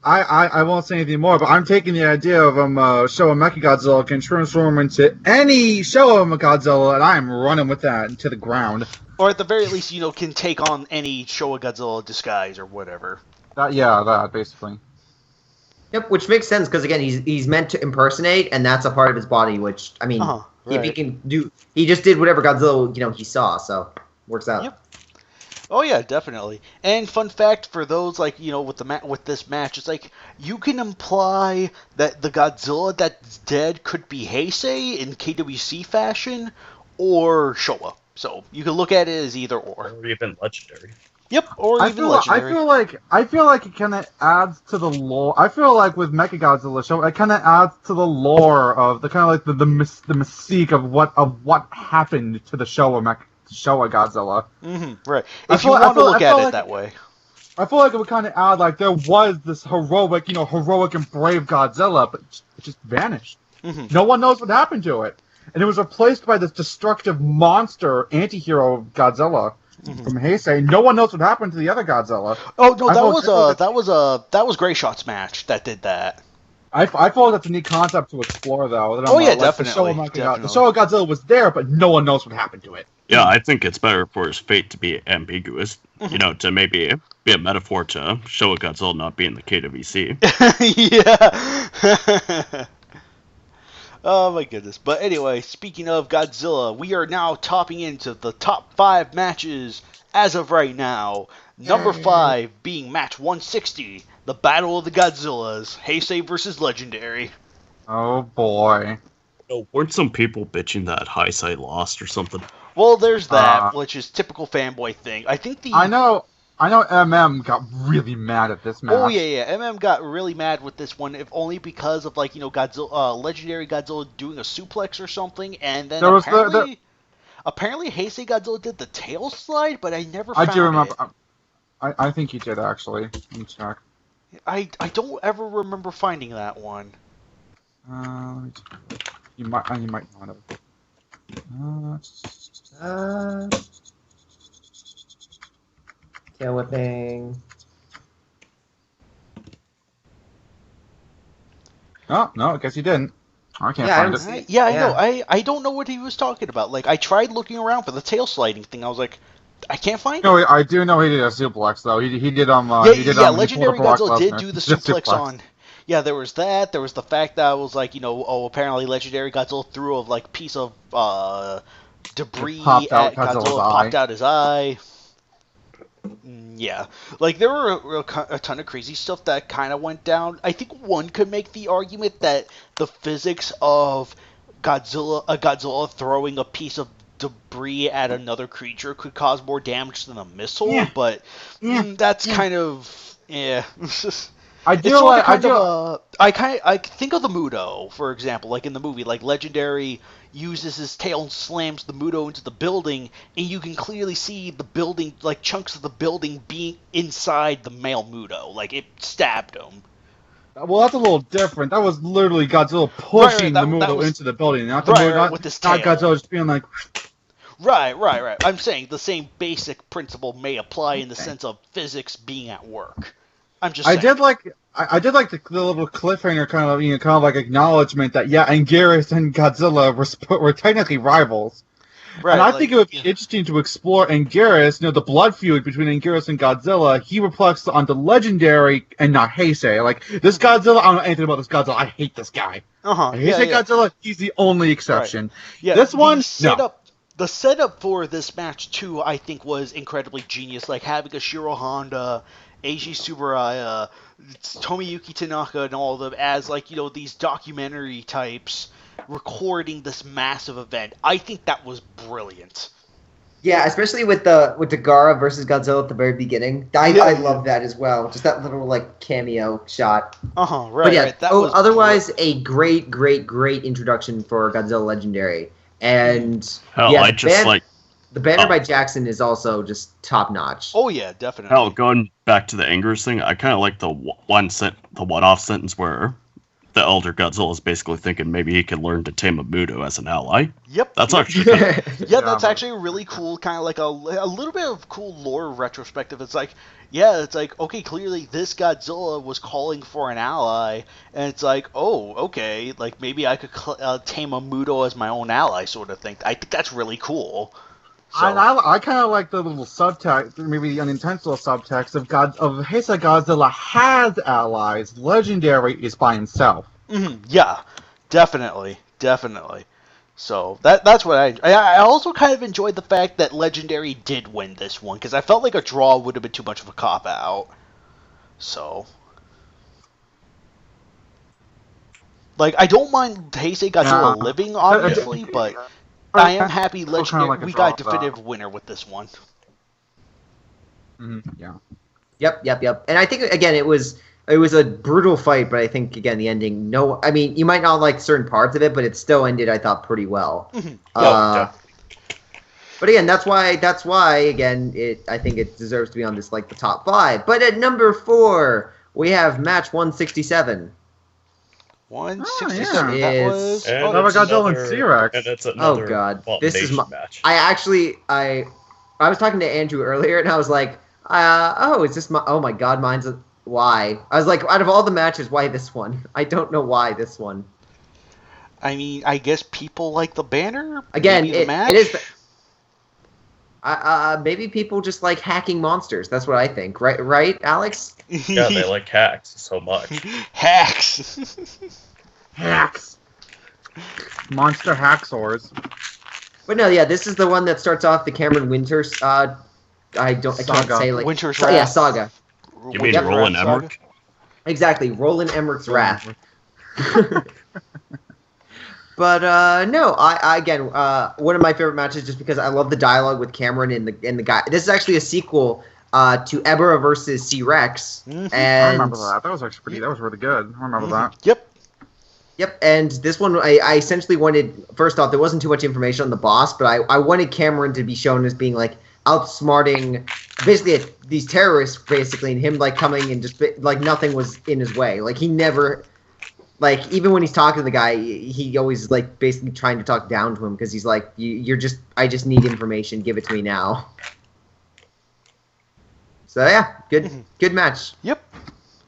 I won't say anything more, but I'm taking the idea of Showa Mechagodzilla can transform into any Showa Godzilla, and I'm running with that into the ground. Or at the very least, can take on any Showa Godzilla disguise or whatever. That basically. Yep, which makes sense because again, he's meant to impersonate, and that's a part of his body. Which I mean, right. if he can do, he just did whatever Godzilla he saw, so works out. Yep. Oh yeah, definitely. And fun fact for those with this match, it's like you can imply that the Godzilla that's dead could be Heisei in KWC fashion or Showa. So you can look at it as either or. Or even legendary. Yep, or even legendary. I feel like it kind of adds to the lore. I feel like with Mechagodzilla show, it kind of adds to the lore of the kind of like the mystique of what happened to the Showa Godzilla. Mm-hmm, right. If you want to look at it that way. I feel like it would kind of add like there was this heroic and brave Godzilla, but it just vanished. Mm-hmm. No one knows what happened to it, and it was replaced by this destructive monster anti-hero Godzilla. Mm-hmm. From Heisei, no one knows what happened to the other Godzilla. Oh no, that was Gray Shot's match that did that. I feel that's a neat concept to explore, though. Definitely. The Showa Godzilla was there, but no one knows what happened to it. Yeah, I think it's better for his fate to be ambiguous. To maybe be a metaphor to Showa Godzilla not being the KWC. Yeah. Oh my goodness. But anyway, speaking of Godzilla, we are now topping into the top 5 matches as of right now. Number 5 being match 160, the Battle of the Godzillas, Heisei versus Legendary. Oh boy. Oh, weren't some people bitching that Heisei lost or something? Well, there's that, which is typical fanboy thing. I know MM got really mad at this match. Oh yeah. MM got really mad with this one, if only because of Godzilla, Legendary Godzilla doing a suplex or something, and then apparently Heisei Godzilla did the tail slide, but I never found it. I do remember. I think he did actually. Let me check. I don't ever remember finding that one. You might not have. Tail whipping. Oh, no, I guess he didn't. I can't find it. I know. I don't know what he was talking about. Like, I tried looking around for the tail sliding thing. I was like, I can't find it. No, I do know he did a suplex, though. He did, Legendary Godzilla did do the suplex on... Yeah, there was that. There was the fact that I was like, apparently Legendary Godzilla threw a, piece of, debris at Godzilla, popped out his eye. Yeah, there were a ton of crazy stuff that kind of went down. I think one could make the argument that the physics of Godzilla throwing a piece of debris at another creature could cause more damage than a missile, but that's kind of I think of the Muto, for example, in the movie, Legendary uses his tail and slams the Muto into the building, and you can clearly see the building, chunks of the building being inside the male Muto, it stabbed him. Well, that's a little different. That was literally Godzilla pushing the Muto into the building, not the Muto, with his tail. Not Godzilla just being like. Right. I'm saying the same basic principle may apply in the sense of physics being at work. I'm just saying. I did like the little cliffhanger kind of acknowledgement that Anguirus and Godzilla were technically rivals. Right, and I think it would be interesting to explore Anguirus, the blood feud between Anguirus and Godzilla. He reflects onto Legendary and not Heisei. This Godzilla, I don't know anything about this Godzilla. I hate this guy. Heisei Godzilla, he's the only exception. Right. Yeah, this one, The setup for this match, too, I think was incredibly genius. Having a Shiro Honda, Eiji Tsuburaya, Tomiyuki Tanaka, and all of them as, these documentary types recording this massive event. I think that was brilliant. Yeah, especially with the Gara versus Godzilla at the very beginning. I love that as well. Just that little, cameo shot. Right. But yeah, right. Otherwise, a great introduction for Godzilla Legendary. And the banner by Jackson is also just top notch. Oh yeah, definitely. Hell, going back to the Anguirus thing, I kind of like the one-off sentence where the Elder Godzilla is basically thinking maybe he could learn to tame a Muto as an ally. Yep. That's actually yeah, that's actually really cool, kind of like a little bit of cool lore retrospective. It's like, yeah, it's like, okay, clearly this Godzilla was calling for an ally, and it's like, oh, okay, like maybe I could tame a Muto as my own ally, sort of thing. I think that's really cool. So. I kind of like the little subtext, maybe the unintentional subtext of Heisei Godzilla has allies. Legendary is by himself. Mm-hmm. Yeah, definitely. So that's what I also kind of enjoyed the fact that Legendary did win this one, because I felt like a draw would have been too much of a cop out. So, like, I don't mind Heisei Godzilla living, obviously, but I am happy Legendary we got a definitive winner with this one. Mm-hmm. Yeah. Yep. And I think again it was a brutal fight, but I think again the ending. No, I mean you might not like certain parts of it, but it still ended I thought pretty well. But again, that's why again I think it deserves to be on this like the top 5. But at number 4 we have match 167. 167. Oh, yeah. That was Godzilla and C-Rex. And it's another God, this is my match. I was talking to Andrew earlier, and I was like, is this my? Oh my God, mine's why? I was like, out of all the matches, why this one? I don't know why this one. I mean, I guess people like the banner. Again, the match? It is. Maybe people just like hacking monsters. That's what I think. Right, Alex? Yeah, they like hacks so much. Hacks. Hacks. Monster hacksaws. But no, yeah, this is the one that starts off the Cameron Winters. I can't say like Winter's Wrath. Yeah, saga. You mean Roland Emmerich? Exactly, Roland Emmerich's Wrath. But no, I again one of my favorite matches just because I love the dialogue with Cameron and the guy. This is actually a sequel to Ebera versus C-Rex. Mm-hmm. And I remember that. That was actually that was really good. I remember that. Yep, and this one I essentially wanted. First off, there wasn't too much information on the boss, but I wanted Cameron to be shown as being like outsmarting basically these terrorists, basically, and him like coming and just like nothing was in his way. Like he never. Like, even when he's talking to the guy, he always, like, basically trying to talk down to him because he's like, I just need information. Give it to me now. So, yeah, good match. Yep.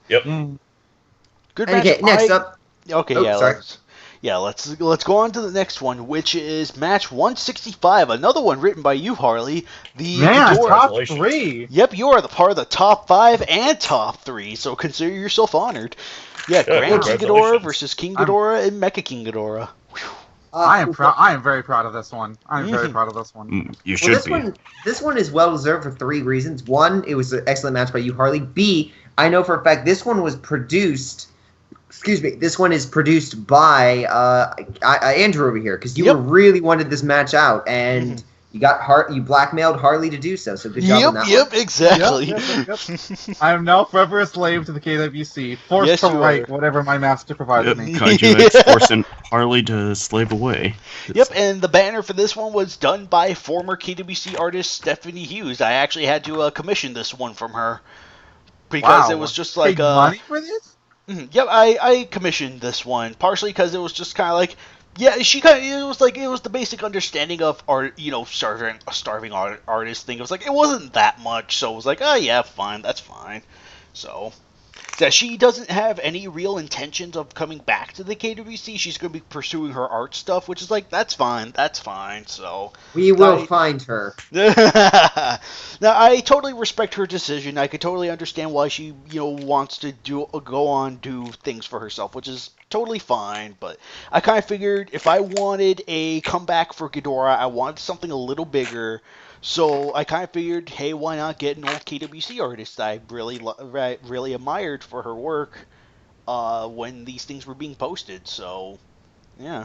Good match. Okay, next up. Okay, let's go on to the next one, which is match 165, another one written by you, Harley. Top 3. Yep, you are the part of the top 5 and top 3, so consider yourself honored. Yeah, Grand King Ghidorah versus King Ghidorah and Mecha King Ghidorah. I am very proud of this one. Very proud of this one. You should be. This one is well deserved for 3 reasons. 1, it was an excellent match by you, Harley. B, I know for a fact this one was produced. Excuse me. This one is produced by Andrew over here because you really wanted this match out and. You blackmailed Harley to do so. So good job on that. Yep, exactly. Yep. I am now forever a slave to the KWC, forced to write whatever my master provided me. KaijuX forcing Harley to slave away. Yep, and the banner for this one was done by former KWC artist Stephanie Hughes. I actually had to commission this one from her because it was just like money for this. Yep, I commissioned this one partially because it was just kind of like. Yeah, it was the basic understanding of art, starving artist thing. It was like, it wasn't that much, so it was like, oh yeah, fine, that's fine. So, that she doesn't have any real intentions of coming back to the KWC. She's going to be pursuing her art stuff, which is like, that's fine, so. We will find her. Now, I totally respect her decision. I could totally understand why she, wants to do things for herself, which is totally fine, but I kind of figured if I wanted a comeback for Ghidorah, I wanted something a little bigger, so I kind of figured, hey, why not get an old KWC artist I really admired for her work when these things were being posted, so, yeah.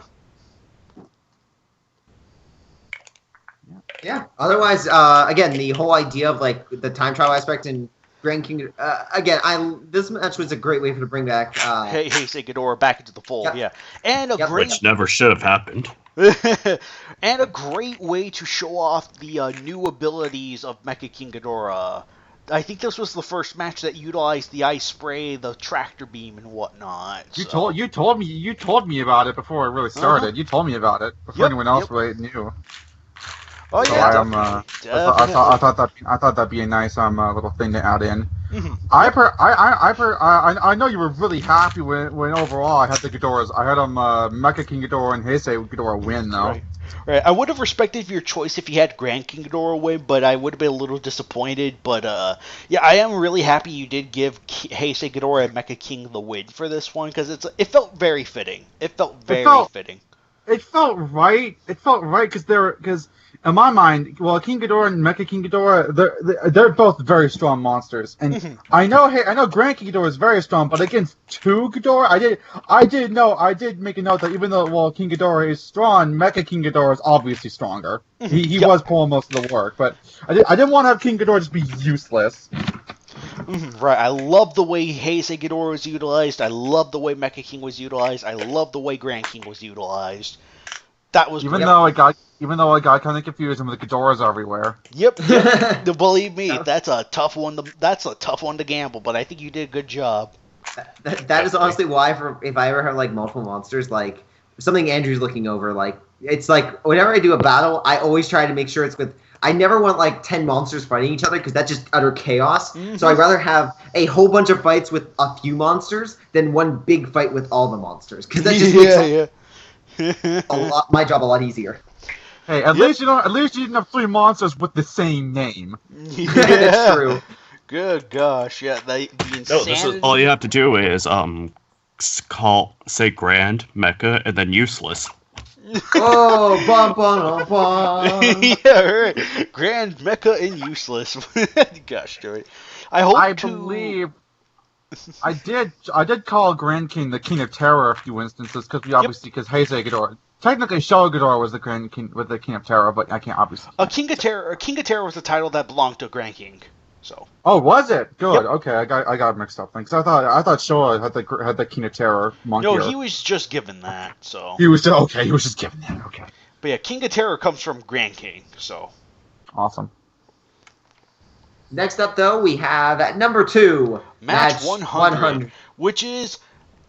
Yeah, otherwise, again, the whole idea of, like, the time travel aspect and Grand King, again, this match was a great way to bring back. Say Ghidorah back into the fold, yeah, and which never should have happened. And a great way to show off the new abilities of Mecha King Ghidorah. I think this was the first match that utilized the ice spray, the tractor beam, and whatnot. You told me about it before it really started. You told me about it before anyone else really knew. Oh so yeah, definitely. I thought that'd be a nice little thing to add in. Mm-hmm. I know you were really happy when overall I had the Ghidorahs. I had Mecha King Ghidorah and Heisei Ghidorah win though. Right. I would have respected your choice if you had Grand King Ghidorah win, but I would have been a little disappointed. But yeah, I am really happy you did give Heisei Ghidorah and Mecha King the win for this one because it felt very fitting. It felt fitting. It felt right. Because in my mind, well, King Ghidorah and Mecha King Ghidorah, they're both very strong monsters, and I know Grand King Ghidorah is very strong, but against two Ghidorah, I did make a note that even though King Ghidorah is strong, Mecha King Ghidorah is obviously stronger. He was pulling most of the work, but I didn't want to have King Ghidorah just be useless. Right, I love the way Heisei Ghidorah was utilized. I love the way Mecha King was utilized. I love the way Grand King was utilized. That was even though I got kind of confused with the Ghidorahs everywhere. Yep. Believe me, that's a tough one. That's a tough one to gamble, but I think you did a good job. That is honestly why, if I ever have like multiple monsters, like something Andrew's looking over, like it's like whenever I do a battle, I always try to make sure it's with. I never want like 10 monsters fighting each other because that's just utter chaos. So I'd rather have a whole bunch of fights with a few monsters than one big fight with all the monsters because that just makes my job a lot easier. Hey, at least you didn't have 3 monsters with the same name. Yeah, that's true. Good gosh, yeah. The insanity. All you have to do is say Grand, Mecha, and then useless. Oh, bum. Yeah, right. Grand, Mecha, and useless. Gosh, do it. I believe I did call Grand King the King of Terror a few instances because Heisei Ghidorah. Technically, Showa Ghidorah was the Grand King with the King of Terror, but I can't obviously. King of Terror was the title that belonged to Grand King. So. Oh, was it? Good. Yep. Okay, I got mixed up. Because I thought Showa had the King of Terror monkey. No, he was just given that. So. He was just given that. Okay. But yeah, King of Terror comes from Grand King. So. Awesome. Next up, though, we have at number 2, match 100, which is,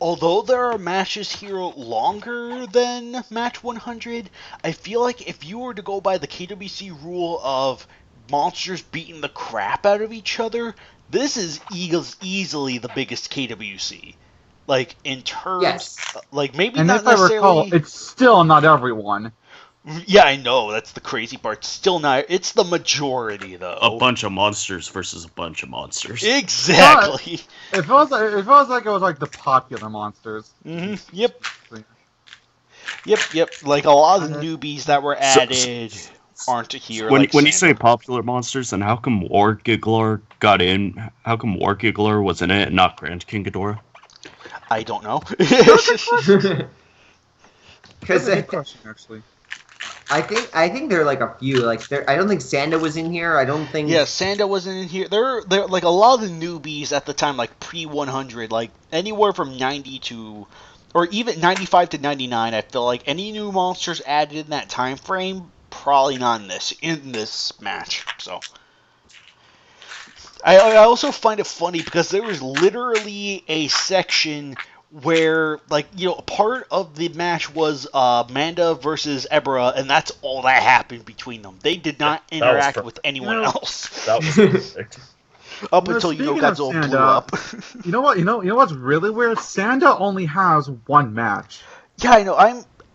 although there are matches here longer than match 100, I feel like if you were to go by the KWC rule of monsters beating the crap out of each other, this is easily the biggest KWC. Like, in terms, like, maybe and not if necessarily... I recall, it's still not everyone. Yeah, I know. That's the crazy part. Still not. It's the majority, though. A bunch of monsters versus a bunch of monsters. Exactly. It feels like it was like the popular monsters. Yep. Yep. Like a lot of the newbies that were added aren't here. When you say popular monsters, then how come War Giggler got in? How come War Giggler was in it and not Grand King Ghidorah? I don't know. Because actually. I think there are like a few. Like I don't think Sanda was in here. I don't think. Yeah, Sanda wasn't in here. They're like a lot of the newbies at the time, like pre-100, like anywhere from 90 to, or even 95 to 99. I feel like any new monsters added in that time frame, probably not in this match. So. I also find it funny because there was literally a section where, like, you know, part of the match was Manda versus Ebra, and that's all that happened between them. They did not interact with anyone else. That was perfect. Up until Godzilla blew up. You know what's really weird? Sanda only has one match. Yeah, I know.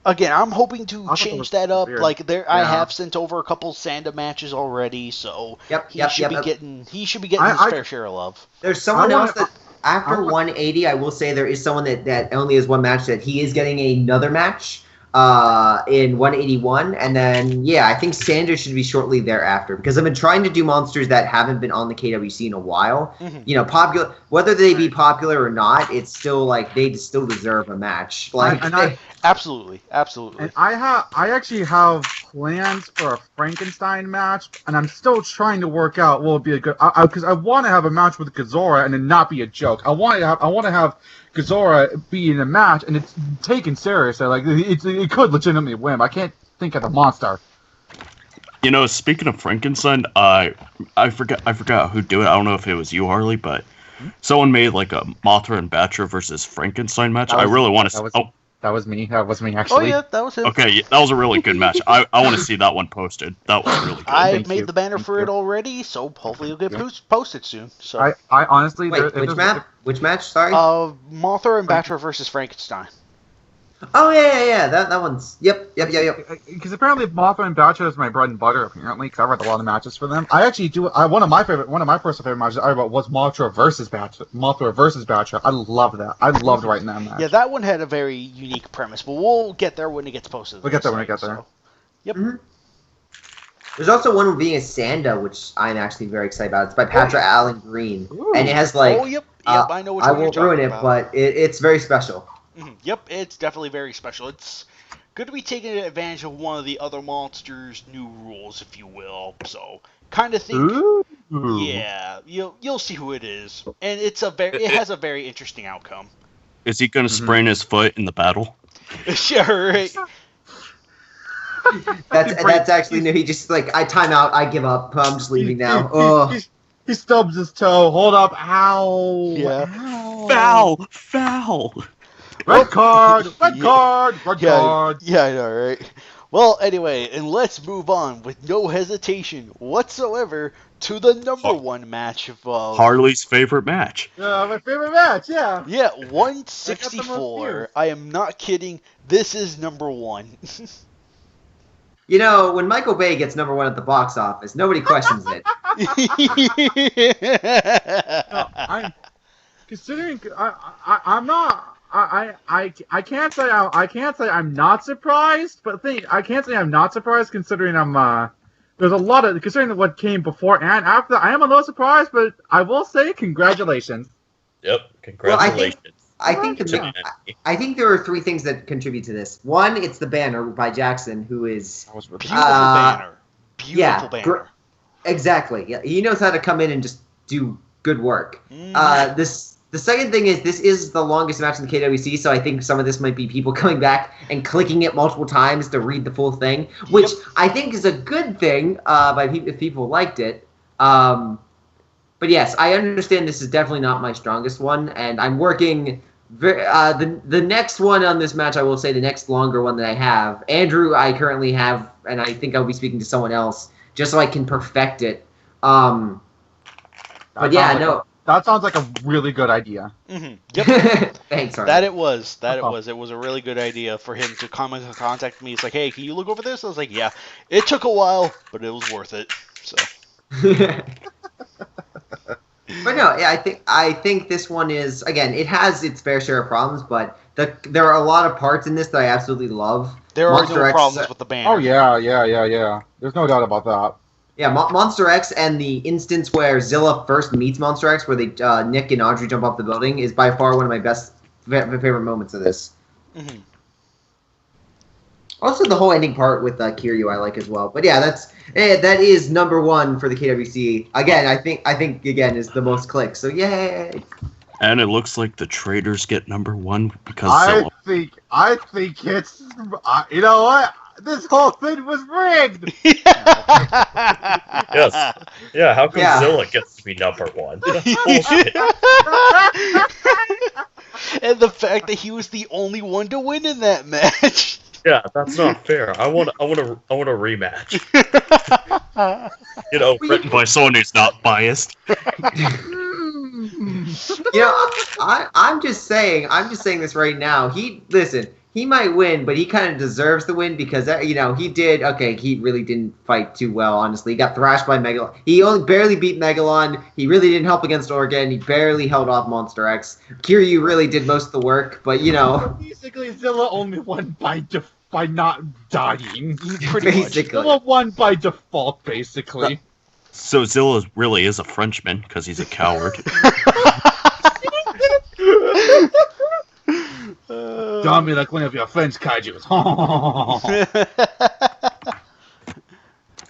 I'm hoping to change that up. Weird. Like I have sent over a couple Sanda matches already, so he should be getting his fair share of love. There's someone else that after 180, I will say there is someone that only has one match that he is getting another match in 181, and then I think Sanda should be shortly thereafter because I've been trying to do monsters that haven't been on the KWC in a while. You know, popular, whether they be popular or not, it's still like they still deserve a match. Like absolutely. And I actually have plans for a Frankenstein match, and I'm still trying to work out what would be a good because I want to have a match with Ghidorah and it not be a joke. I want to have Ghidorah be in a match and it's taken seriously. Like it could legitimately win. I can't think of the monster. You know, speaking of Frankenstein, I forgot who did it. I don't know if it was you, Harley, but someone made like a Mothra and Batra versus Frankenstein match. I really want to. That was me. That was me, actually. Oh, yeah, that was him. Okay, that was a really good match. I want to see that one posted. That was really good. I made the banner for it already, so hopefully it'll get posted soon. So I honestly... Wait, which match? Sorry? Mothra and Batra versus Frankenstein. Oh, yeah. That one's... Yep. Because apparently Mothra and Batra is my bread and butter, apparently, because I've read a lot of matches for them. I actually do... one of my personal favorite matches I wrote was Mothra versus Batra. I love that. I loved writing that match. Yeah, that one had a very unique premise, but we'll get there when it gets posted. We'll get there when it gets there. So. Yep. Mm-hmm. There's also one being a Sanda, which I'm actually very excited about. It's by Patra Allen Green. Ooh. And it has like... Oh, yep, I know which one you're won't ruin it, about. but it's very special. Mm-hmm. Yep, it's definitely very special. It's good to be taking advantage of one of the other monsters' new rules, if you will. So, kind of think, Ooh. yeah, you'll see who it is, and it has a very interesting outcome. Is he going to sprain his foot in the battle? Sure. Right. That's actually new. He just like, I time out. I give up. I'm just leaving now. He stubs his toe. Hold up. Ow. Yeah. Ow. Foul. Red card. Red card. Yeah, I know, right? Well, anyway, and let's move on with no hesitation whatsoever to the number one match of Harley's favorite match. Yeah, my favorite match. Yeah. Yeah, 164. I am not kidding. This is number one. You know, when Michael Bay gets number one at the box office, nobody questions it. No, I'm considering. I'm not. I can't say I'm not surprised, but I can't say I'm not surprised considering there's a lot of considering what came before and after. I am a little surprised, but I will say congratulations. Yep, congratulations. Well, I think there are three things that contribute to this. One, it's the banner by Jackson, who is beautiful banner. Beautiful banner. Exactly. Yeah, he knows how to come in and just do good work. The second thing is this is the longest match in the KWC, so I think some of this might be people coming back and clicking it multiple times to read the full thing, which I think is a good thing if people liked it. But yes, I understand this is definitely not my strongest one, and I'm working. The next one on this match, I will say the next longer one that I have, Andrew, I currently have, and I think I'll be speaking to someone else just so I can perfect it. But yeah, no. That sounds like a really good idea. Mm-hmm. Yep. Thanks, Harley. That it was. It was a really good idea for him to contact me. It's like, hey, can you look over this? I was like, yeah. It took a while, but it was worth it. So. But no, yeah, I think this one is, again, it has its fair share of problems, but there are a lot of parts in this that I absolutely love. There are no problems with the banner. Oh yeah. There's no doubt about that. Yeah, Monster X and the instance where Zilla first meets Monster X, where Nick and Audrey jump off the building, is by far one of my best favorite moments of this. Mm-hmm. Also, the whole ending part with Kiryu I like as well. But yeah, that is number one for the KWC. Again, I think again is the most clicks. So yay! And it looks like the traders get number one because I think it's you know what. This whole thing was rigged! Yes. Yeah, how come Zilla gets to be number one? And the fact that he was the only one to win in that match. Yeah, that's not fair. I want a rematch. Written by someone who's not biased. I'm just saying this right now. He might win, but he kind of deserves the win because, he really didn't fight too well, honestly. He got thrashed by Megalon. He only barely beat Megalon. He really didn't help against Organ. He barely held off Monster X. Kiryu really did most of the work, but, Basically, Zilla only won by not dying. Basically. Zilla won by default, basically. So Zilla really is a Frenchman because he's a coward. Don't be like one of your French kaijus.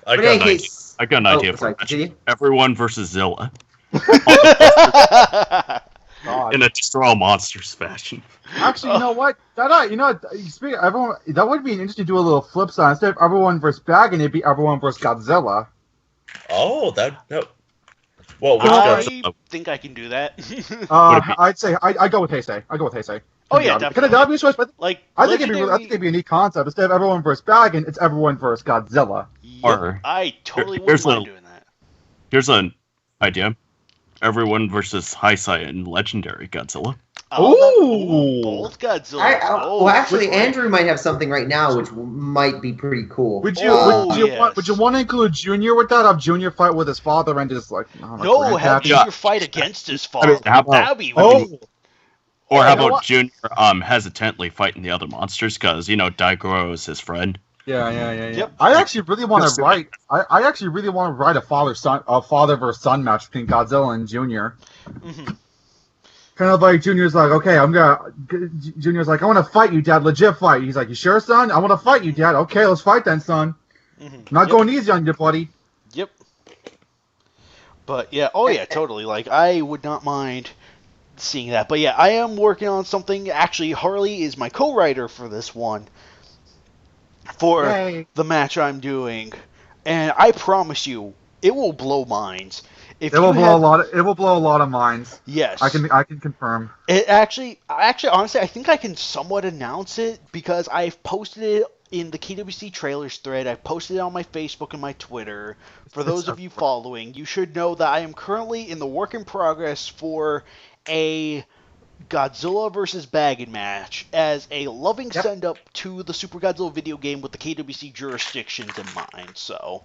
I got an idea for a match. Everyone versus Zilla. God. in a Destroy All Monsters fashion. Actually, you know what? Speaking of everyone, that would be interesting to do a little flip side. Instead of everyone versus Baggin, it'd be everyone versus Godzilla. Oh, no. Well, which I think I can do that. I'd say I go with Heisei. Oh yeah, definitely. That'd be a choice, but like, I think it'd be a neat concept. Instead of everyone versus Baggin, it's everyone versus Godzilla. Yep, I totally wouldn't mind doing that. Here's an idea: everyone versus Heisei and Legendary Godzilla. Both Godzilla. Well, actually, Andrew might have something right now which might be pretty cool. Would you want to include Junior with that? Have Junior fight with his father and just like have Junior fight against his father. That'd be Or how about Junior hesitantly fighting the other monsters because Daigoro is his friend. Yeah. Yep. I actually really want to write. I actually really want to write a father versus son match between Godzilla and Junior. Mm-hmm. Kind of like Junior's like, okay, Junior's like, I want to fight you, Dad. Legit fight. He's like, you sure, son? I want to fight you, Dad. Okay, let's fight then, son. Mm-hmm. Not going easy on you, buddy. Yep. But yeah, totally. Like, I would not mind seeing that. But yeah, I am working on something. Actually, Harley is my co-writer for this one. For the match I'm doing. And I promise you, it will blow minds. It will blow a lot of minds. Yes. I can confirm. It actually, honestly, I think I can somewhat announce it because I've posted it in the KWC trailers thread. I've posted it on my Facebook and my Twitter. For those of you following, you should know that I am currently in the work in progress for a Godzilla vs. Baggin match as a loving send-up to the Super Godzilla video game with the KWC jurisdictions in mind, so...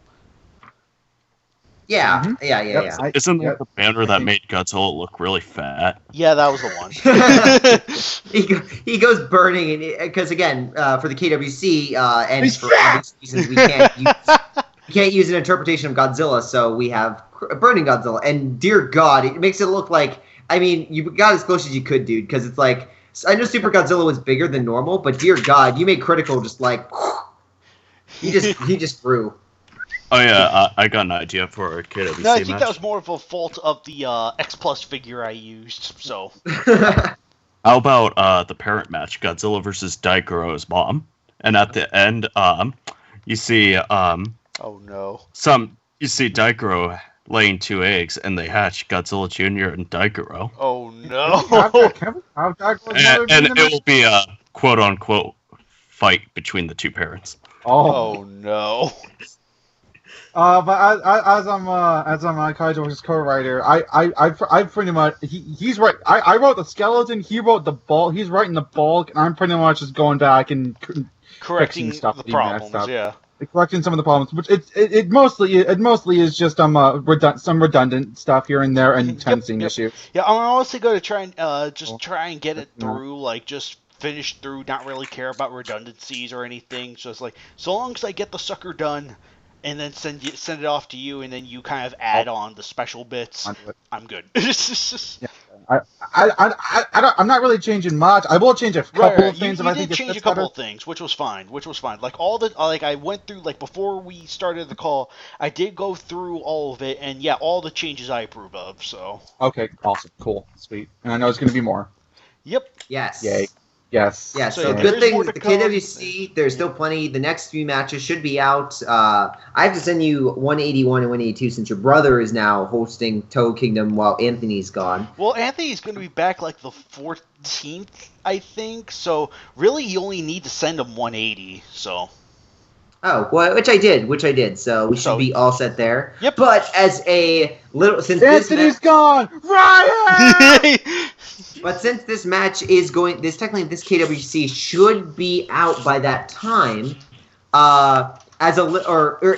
Yeah, mm-hmm. yeah. Isn't that the banner that made Godzilla look really fat? Yeah, that was the one. he goes burning, because again, for the KWC, and for obvious reasons, we can't use an interpretation of Godzilla, so we have burning Godzilla. And dear God, it makes it look like, I mean, you got as close as you could, dude, because it's like, I know Super Godzilla was bigger than normal, but dear God, you made Critical just like, he just grew. Oh yeah, I got an idea for a KWC No, I think match. that was more of a fault of the X Plus figure I used. So. How about the parent match, Godzilla versus Daigoro's mom, and at the end, you see oh no. You see Daigoro laying 2 eggs, and they hatch Godzilla Jr. and Daigoro. Oh no. and it will be a quote unquote fight between the two parents. Oh no. But as I'm KaijuX's co-writer, I pretty much he's right. I wrote the skeleton. He wrote the bulk. He's writing the bulk, and I'm pretty much just going back and correcting stuff the problems. Yeah, correcting some of the problems, which it mostly is just some redundant stuff here and there and tensing issues. Yeah, I'm honestly going to try and try and get it through, like just finish through, not really care about redundancies or anything. Just like so long as I get the sucker done. And then send it off to you, and then you kind of add on the special bits. I'm good. I'm not really changing much. I will change a couple of things. You did change a couple of things, which was fine. Like I went through, like before we started the call, I did go through all of it, and yeah, all the changes I approve of. So. Okay, awesome, cool, sweet, and I know it's going to be more. Yep. Yes. Yay. Yes. Yeah, so good thing the KWC, there's still plenty. The next few matches should be out. I have to send you 181 and 182 since your brother is now hosting Toho Kingdom while Anthony's gone. Well, Anthony's going to be back like the 14th, I think. So really, you only need to send him 180. So. Oh, well, which I did. So we should be all set there. Yep. But as a little, since Anthony's gone, Ryan. But since this match is this KWC should be out by that time. Or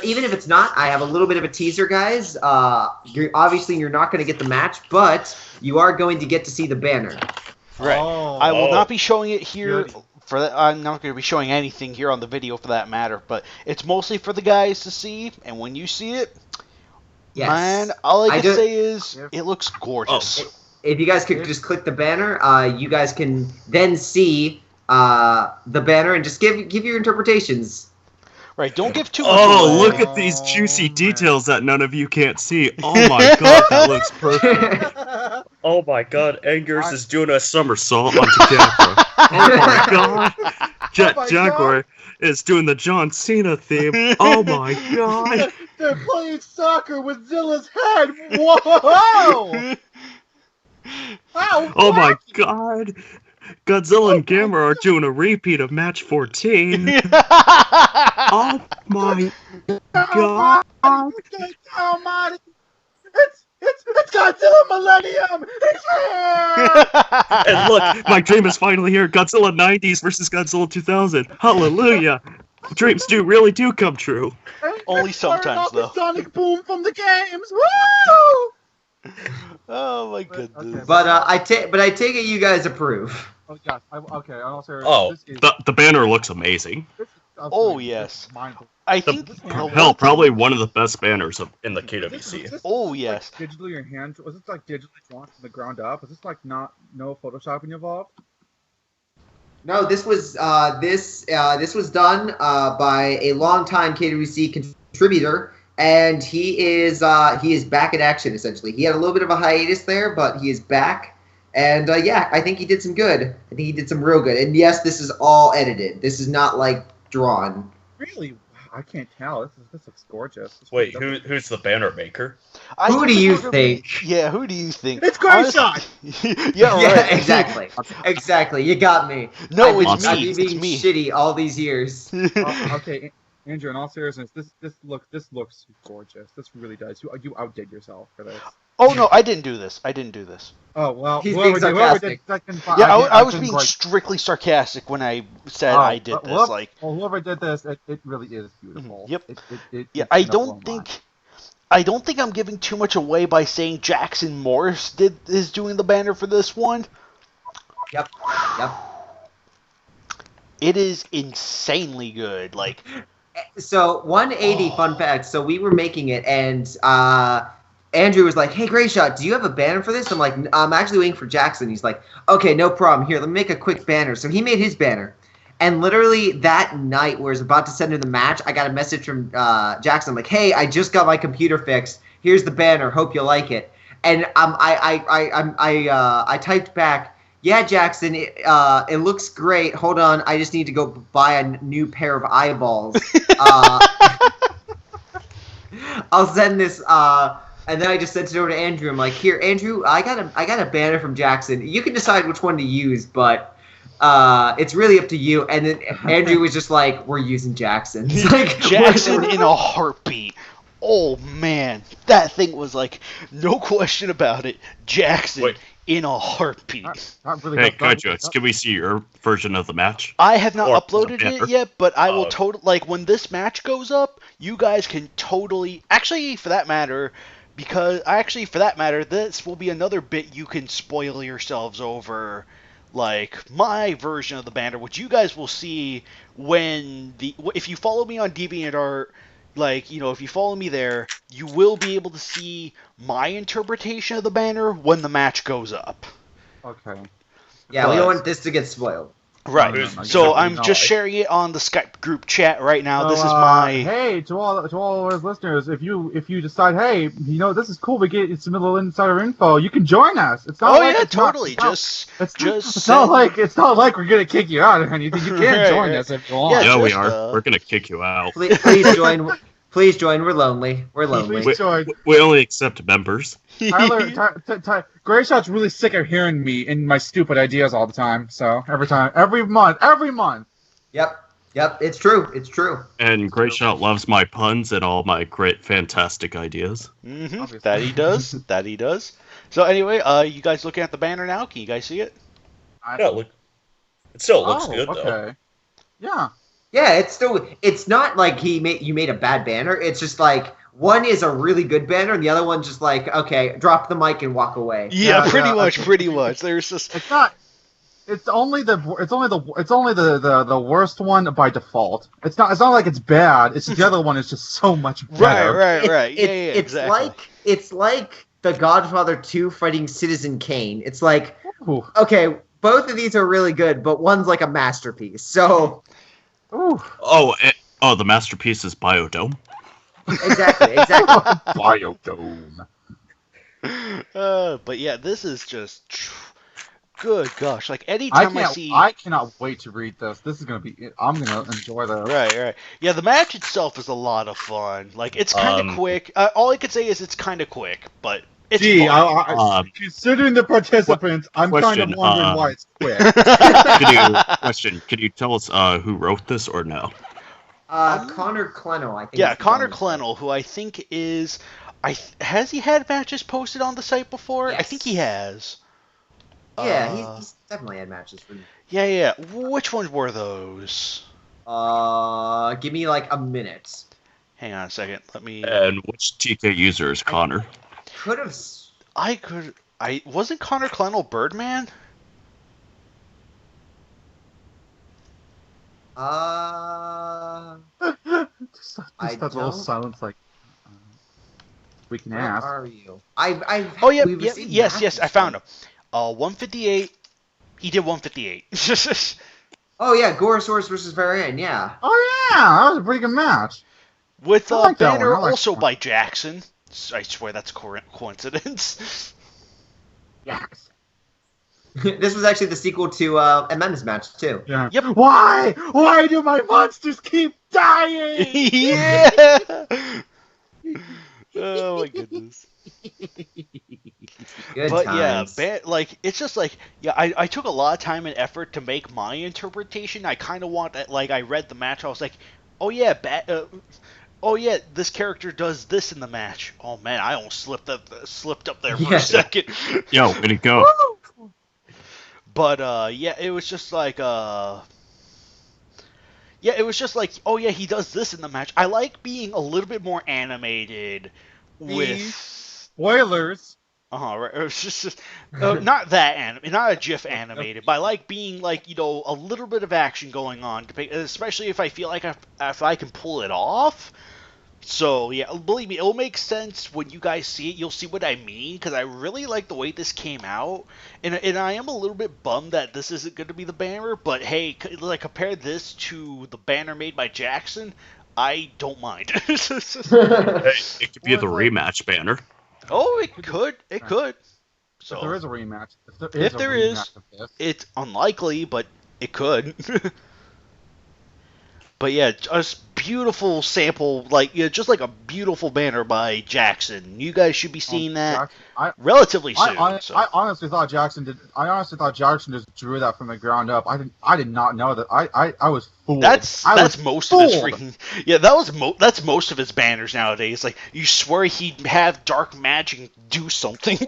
even if it's not, I have a little bit of a teaser, guys. You're not going to get the match, but you are going to get to see the banner. Right. I will not be showing it here. I'm not going to be showing anything here on the video for that matter, but it's mostly for the guys to see, and when you see it, man, all I can say is it looks gorgeous. If you guys could just click the banner, you guys can then see the banner and just give your interpretations. Right, don't give too much away. Look at these juicy details that none of you can't see. Oh my god, that looks perfect. Oh my god, Angers is doing a somersault onto Jaguar. Oh my god. Jaguar is doing the John Cena theme. Oh my god. They're playing soccer with Zilla's head. Whoa! Oh my god. Godzilla and Gamera are doing a repeat of match 14. Oh my god. It's Godzilla Millennium! He's here! And look, my dream is finally here. Godzilla 90s versus Godzilla 2000. Hallelujah. Dreams really do come true. Only sometimes, though. The sonic boom from the games. Woo! Oh my goodness. Okay, but I take it you guys approve. Oh gosh. Okay. I'm also. Oh, the banner looks amazing. Oh yes. I think probably one of the best banners in the KWC. Oh yes. Like digitally your hand was this like digitally drawn from the ground up? Was this like no photoshopping involved? No, this was done by a longtime KWC contributor, and he is back in action essentially. He had a little bit of a hiatus there, but he is back. And yeah, I think he did some good. I think he did some real good. And yes, this is all edited. This is not like drawn. Really? I can't tell. This looks gorgeous. Wait, who's the banner maker? Who do you think? Yeah, who do you think? It's Grayshot! Yeah, right. Yeah, exactly. Exactly. You got me. No, it's me. I've been being It's me. shitty all these years. Okay, Andrew, in all seriousness, this looks gorgeous. This really does. You outdid yourself for this. Oh no, I didn't do this. Oh well, He's being sarcastic. Yeah, I was being strictly sarcastic when I said I did this. Whoever did this, it really is beautiful. Yep. Yeah, I don't think I'm giving too much away by saying Jackson Morris is doing the banner for this one. Yep. It is insanely good. Like, so 180 fun fact. So we were making it, and Andrew was like, "Hey, Grayshot, do you have a banner for this?" I'm like, "I'm actually waiting for Jackson." He's like, "Okay, no problem. Here, let me make a quick banner." So he made his banner, and literally that night, where I was about to send him the match, I got a message from Jackson. I'm like, "Hey, I just got my computer fixed. Here's the banner. Hope you like it." And I typed back, "Yeah, Jackson, it looks great. Hold on, I just need to go buy a new pair of eyeballs." I'll send this. And then I just sent it over to Andrew. I'm like, "Here, Andrew, I got a banner from Jackson. You can decide which one to use, but it's really up to you." And then Andrew was just like, "We're using Jackson." Like, Jackson in a heartbeat. Oh man, that thing was like, no question about it. Jackson in a heartbeat. Not really. Hey, KaijuX, can we see your version of the match? I have not uploaded it yet, but I will totally, when this match goes up, you guys can totally, for that matter, this will be another bit you can spoil yourselves over, like my version of the banner, which you guys will see if you follow me on DeviantArt. Like, if you follow me there, you will be able to see my interpretation of the banner when the match goes up. Okay. Yeah, we don't want this to get spoiled. Right. So I'm just sharing it on the Skype group chat right now. So, this is my. Hey, to all our listeners, if you decide, hey, this is cool, we get some little insider info, you can join us. It's not totally. It's not like we're gonna kick you out or anything. You can join us if you want. Yeah, we are. We're gonna kick you out. Please join. Please join. We're lonely. We only accept members. Tyler, Grayshot's really sick of hearing me and my stupid ideas all the time. So every month. Yep, it's true. And Grayshot loves my puns and all my great, fantastic ideas. Mm-hmm. That he does. So anyway, you guys looking at the banner now? Can you guys see it? Yeah, it still looks good though. Okay. Yeah. Yeah, it's not like you made a bad banner. It's just like one is a really good banner, and the other one's just like, okay, drop the mic and walk away. Yeah, pretty much. There's just it's not. It's only the worst one by default. It's not like it's bad. It's the other one is just so much better. Right. Exactly. It's like The Godfather 2 fighting Citizen Kane. It's like, okay, both of these are really good, but one's like a masterpiece. So. Ooh. The masterpiece is Biodome. Exactly. Biodome. But yeah, this is just good gosh. Like anytime I cannot wait to read this. This is gonna be. I'm gonna enjoy this. Right. Yeah, the match itself is a lot of fun. Like it's kind of quick. All I could say is it's kind of quick, but it's fun. Considering the participants, I'm kind of wondering why it's quick. Could you tell us who wrote this or no? Connor Clennell, I think. Yeah, Connor Clennell, who I think is. Has he had matches posted on the site before? Yes. I think he has. Yeah, he's definitely had matches for me. Yeah. Which ones were those? Give me like a minute. Hang on a second. Let me. And which TK user is Connor? Wasn't Connor Clennell Birdman? Just that little silence, like. We can ask. Where are you? Yes, I found him. 158. He did 158. Oh yeah, Gorosaurus versus Varian, yeah. Oh yeah, that was a pretty good match. With banner also by Jackson. I swear that's coincidence. Yes. This was actually the sequel to Amanda's match too. Yeah. Yep. Why do my monsters keep dying? Yeah. Oh my goodness. Good but times. yeah, it's just like I took a lot of time and effort to make my interpretation. I kind of want that. Like I read the match, I was like, oh yeah, this character does this in the match. Oh man, I almost slipped up there for a second. Yo, way to go. But it was just like it was just like, oh yeah, he does this in the match. I like being a little bit more animated with spoilers. Right. It was just not that not a GIF animated, but I like being like a little bit of action going on, especially if I feel like if I can pull it off. So yeah, believe me, it'll make sense when you guys see it. You'll see what I mean, because I really like the way this came out, and I am a little bit bummed that this isn't going to be the banner. But hey, like compare this to the banner made by Jackson, I don't mind. It could be the rematch banner. Oh, it could. It could. So if there is a rematch, if there is, it's unlikely, but it could. But yeah, just beautiful sample, just like a beautiful banner by Jackson. You guys should be seeing that relatively soon. I honestly thought Jackson just drew that from the ground up. I did not know that. I was fooled. That's most of his freaking. Yeah, that's most of his banners nowadays. Like you swear he'd have dark magic do something.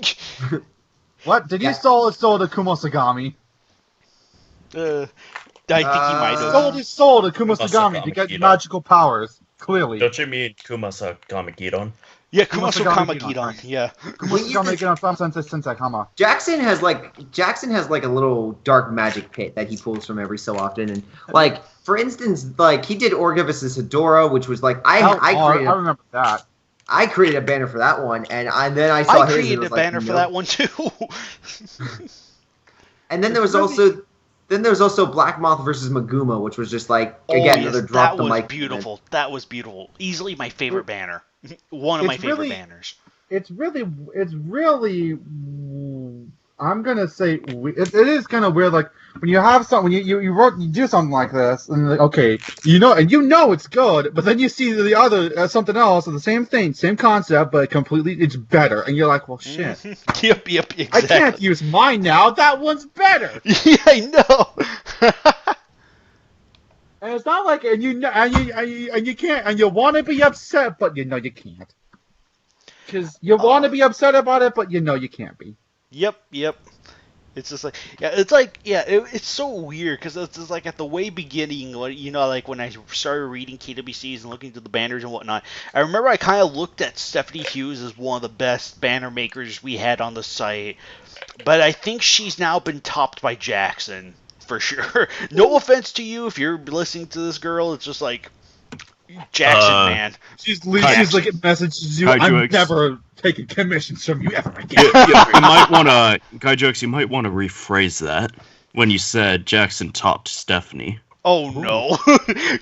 What did he sold to Kumosagami? I think he might have. Sold his soul to Kumosagami to get magical powers. Clearly. Don't you mean Kumasakami Gidon? Yeah, Kumasakami Gidon. Yeah. Kumasakami Gidon from Sensei Kama. Jackson has like a little dark magic pit that he pulls from every so often, and like for instance, like he did Orgavis's Hedora, which was like I remember that. I created a banner for that one, and then I saw his. I created a banner for that one too. And then there was also. Then there was also Black Moth versus Maguma, which was just like another drop the mic. Beautiful. That was beautiful. Easily my favorite banner. One of my favorite banners. It's really. I'm gonna say it is kind of weird. Like when you have something, when you do something like this, and like, okay, it's good, but then you see the other something else, of the same thing, same concept, but it's better, and you're like, well, shit. Yep, exactly. I can't use mine now. That one's better. Yeah, I know. And it's not like, and you can't, and you want to be upset, but you can't, because you want to be upset about it, but you can't be. Yep. It's just like, it's so weird, because it's just like at the way beginning, like when I started reading KWCs and looking through the banners and whatnot, I remember I kind of looked at Stephanie Hughes as one of the best banner makers we had on the site, but I think she's now been topped by Jackson, for sure. No offense to you if you're listening to this girl, it's just like, Jackson, man. She's like messages you. I'm never taking commissions from you ever again. You might want to, KaijuX. You might want to rephrase that when you said Jackson topped Stephanie. Oh no,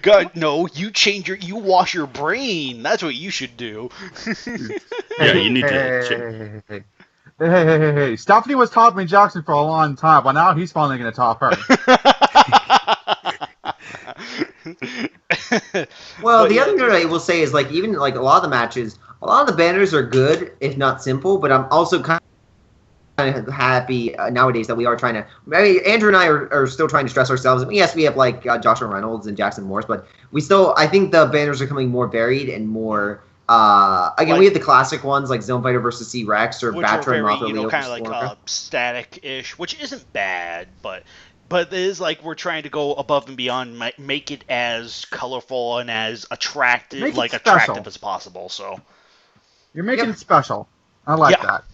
God, no! You wash your brain. That's what you should do. Yeah, you need to. Hey. Stephanie was topping Jackson for a long time, but now he's finally going to top her. Well, the other note I will say is, like, even, like, a lot of the matches, a lot of the banners are good, if not simple, but I'm also kind of happy nowadays that we are trying to... I mean, Andrew and I are still trying to stress ourselves. Yes, we have, like, Joshua Reynolds and Jackson Morris, but we still... I think the banners are becoming more varied and more... again, like, we have the classic ones, like Zone Fighter versus C-Rex, or Batra and Mothra Leo, kind of like static-ish, which isn't bad, but it is like we're trying to go above and beyond, make it as colorful and as attractive, attractive as possible. So you're making it special. I like that.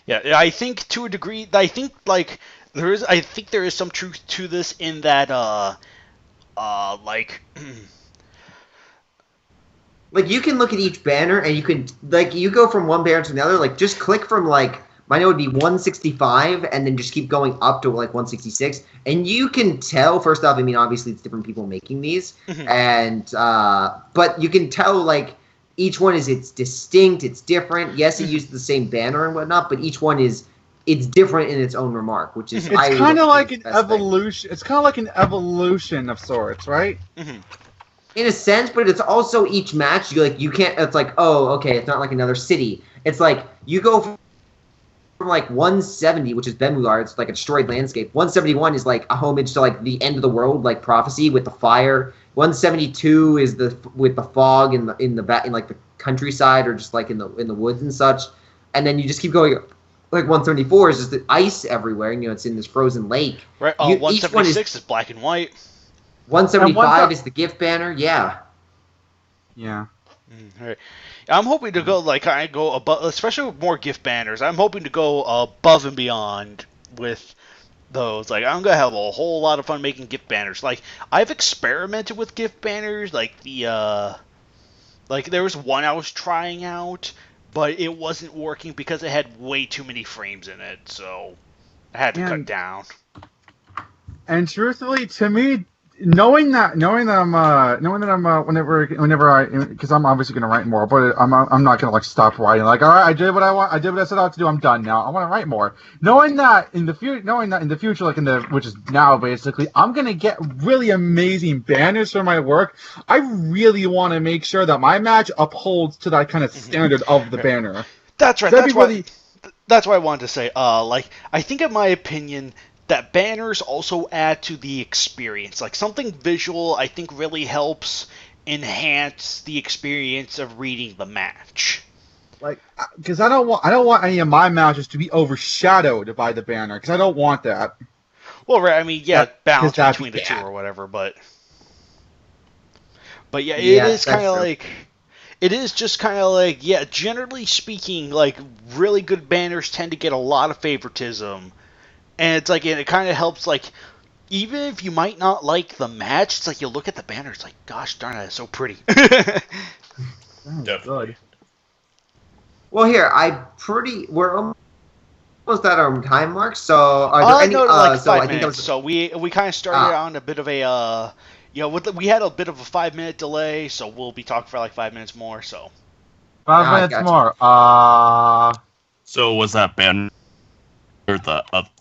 Yeah, I think to a degree, I think there is some truth to this in that like you can look at each banner and you can, like, you go from one banner to another, like, just click from, like, mine would be 165 and then just keep going up to, like, 166. And you can tell, first off, I mean, obviously it's different people making these. And, but you can tell, like, each one it's distinct, it's different. Yes, it uses the same banner and whatnot, but each one it's different in its own remark, which is... It's kind of like an evolution. It's kind of like an evolution of sorts, right? In a sense, but it's also each match, you can't, it's like, oh, okay, it's not like another city. It's like, you go from like 170, which is Benmular, it's like a destroyed landscape. 171 is like a homage to like the end of the world, like prophecy with the fire. 172 is with the fog in like the countryside or just like in the woods and such. And then you just keep going. Like 174 is just the ice everywhere, and it's in this frozen lake. Right. 176 is black and white. 175 is the gift banner, yeah. Yeah. Right. I'm hoping to go above, especially with more gift banners. I'm hoping to go above and beyond with those. Like, I'm gonna have a whole lot of fun making gift banners. Like, I've experimented with gift banners. Like there was one I was trying out, but it wasn't working because it had way too many frames in it. So I had to cut down. And truthfully, to me, knowing that I'm whenever I, because I'm obviously gonna write more, but I'm not gonna like stop writing. Like, all right, I did what I set out to do. I'm done now. I want to write more. Knowing that in the future, like which is now basically, I'm gonna get really amazing banners for my work. I really want to make sure that my match upholds to that kind of standard of the banner. That's right. That's why I wanted to say. I think, in my opinion, that banners also add to the experience. Like, something visual, I think, really helps enhance the experience of reading the match. Like, because I don't want any of my matches to be overshadowed by the banner, because I don't want that. Well, right, I mean, balance between the two or whatever, but yeah, it is kind of like... It is just kind of like, generally speaking, like, really good banners tend to get a lot of favoritism. And it's like, and it kind of helps, like, even if you might not like the match, it's like you look at the banner, it's like, gosh darn it, it's so pretty. Definitely. Well, here, we're almost at our time mark, so are there any... No, like 5 minutes. So we kind of started on a bit of a, we had a bit of a 5-minute delay, so we'll be talking for like 5 minutes more, so. 5 minutes more. So was that banner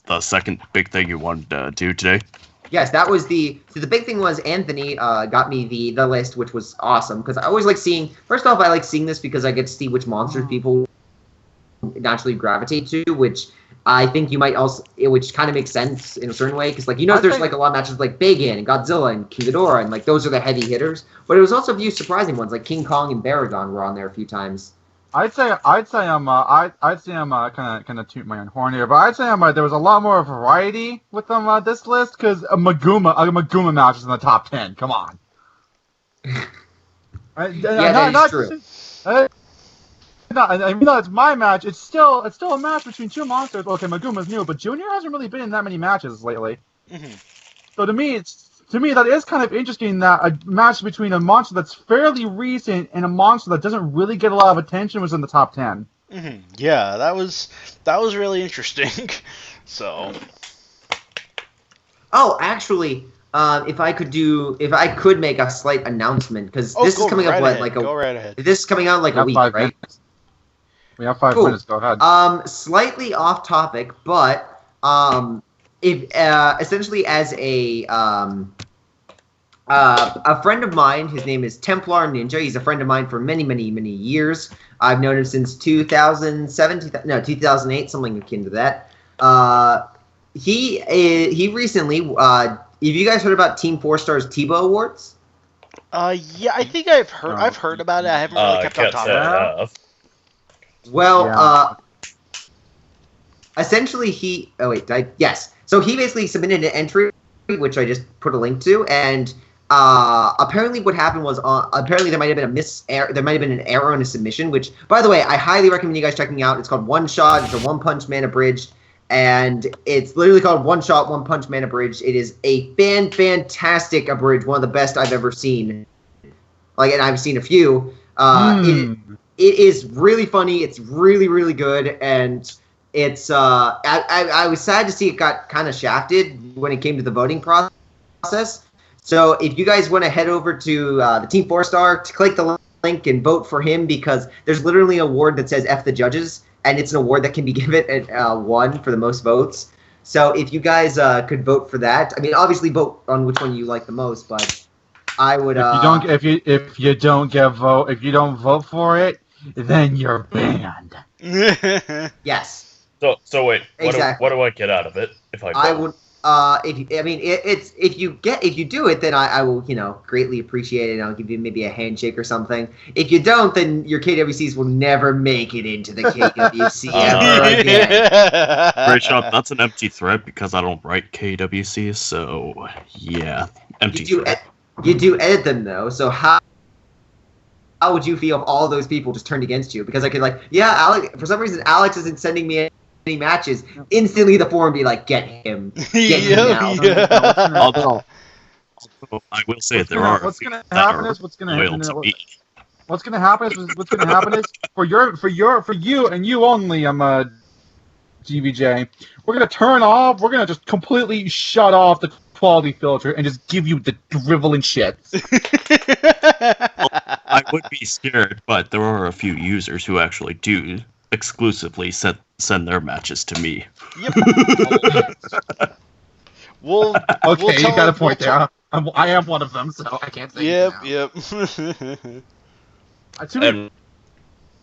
the second big thing you wanted to do today? Yes, that was the big thing was Anthony got me the list, which was awesome, because I always like seeing, first off, I like seeing this because I get to see which monsters people naturally gravitate to, which I think you might also, which kind of makes sense in a certain way, because, like, there's like a lot of matches like Bagan and Godzilla and King Ghidorah, and like those are the heavy hitters, but it was also a few surprising ones, like King Kong and Baragon were on there a few times. I'd say I'm kind of toot my own horn here, but I'd say there was a lot more variety with this list, because a Maguma match is in the top 10. Come on. That is true. Even though it's my match, it's still a match between two monsters. Okay, Maguma's new, but Junior hasn't really been in that many matches lately. Mm-hmm. So to me, that is kind of interesting, that a match between a monster that's fairly recent and a monster that doesn't really get a lot of attention was in the top 10. Mm-hmm. Yeah, that was really interesting. So. Oh, actually, if I could make a slight announcement, because this is coming up go right ahead. This is coming out like a week, right? We have 5 minutes. Go ahead. Slightly off topic, but if essentially as a friend of mine, his name is Templar Ninja. He's a friend of mine for many, many, many years. I've known him since 2008, something akin to that. He recently. Have you guys heard about Team 4-Star's Tebow Awards? Yeah, I think I've heard about it. I haven't really kept on top of it. Well, essentially yes. So he basically submitted an entry, which I just put a link to, and apparently what happened was apparently there might have been there might have been an error in his submission, which, by the way, I highly recommend you guys checking out. It's called One Shot. It's a One Punch Man abridged, and it's literally called One Shot, One Punch Man abridged. It is a fantastic abridged, one of the best I've ever seen. And I've seen a few. It is really funny. It's really, really good, and it's. I was sad to see it got kind of shafted when it came to the voting process. So if you guys want to head over to the Team 4-Star, to click the link and vote for him, because there's literally an award that says F the judges, and it's an award that can be given at 1 for the most votes. So if you guys could vote for that, I mean, obviously vote on which one you like the most, but I would. If you don't vote for it, then you're banned. Yes. So wait. Exactly. What do I get out of it if I vote? I would. If you do it, then I will, greatly appreciate it, and I'll give you maybe a handshake or something. If you don't, then your KWCs will never make it into the KWC ever again. Great shot. That's an empty threat because I don't write KWCs, so yeah, empty threat. You do edit them though, so how would you feel if all those people just turned against you? Because I could Alex, for some reason Alex isn't sending me any matches. Instantly the forum be like, get him now. Although I will say there are. What's gonna happen is for you and you only, GVJ, we're gonna turn off. We're gonna just completely shut off the quality filter and just give you the driveling shit. I would be scared, but there are a few users who actually do exclusively send their matches to me. Yep. You got a point there. I am one of them, so I can't say. Yep.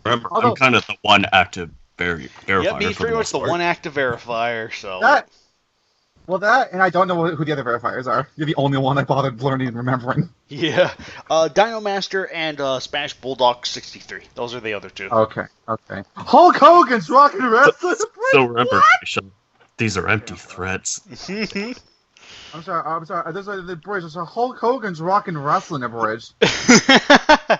Remember, I'm kind of the one active verifier. Yep, he's pretty much the one active verifier. So. And I don't know who the other verifiers are. You're the only one I bothered learning and remembering. Yeah. Dino Master and Spanish Bulldog 63. Those are the other two. Okay. Hulk Hogan's Rockin' Wrestling. So remember, these are empty threats. I'm sorry. There's the bridge. There's a Hulk Hogan's Rockin' Wrestling abridged. But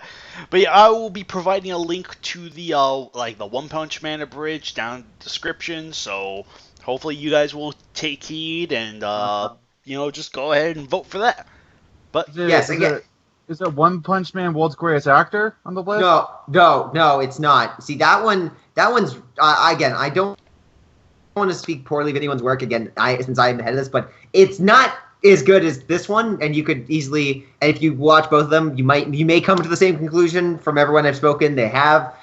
yeah, I will be providing a link to the the One Punch Man abridged down in the description. So hopefully you guys will take heed and just go ahead and vote for that. But is it One Punch Man World's Greatest Actor on the list? No, it's not. See, that one's again, I don't want to speak poorly of anyone's work again, since I am the head of this, but it's not as good as this one, and you could easily, and if you watch both of them, you may come to the same conclusion from everyone I've spoken. They have,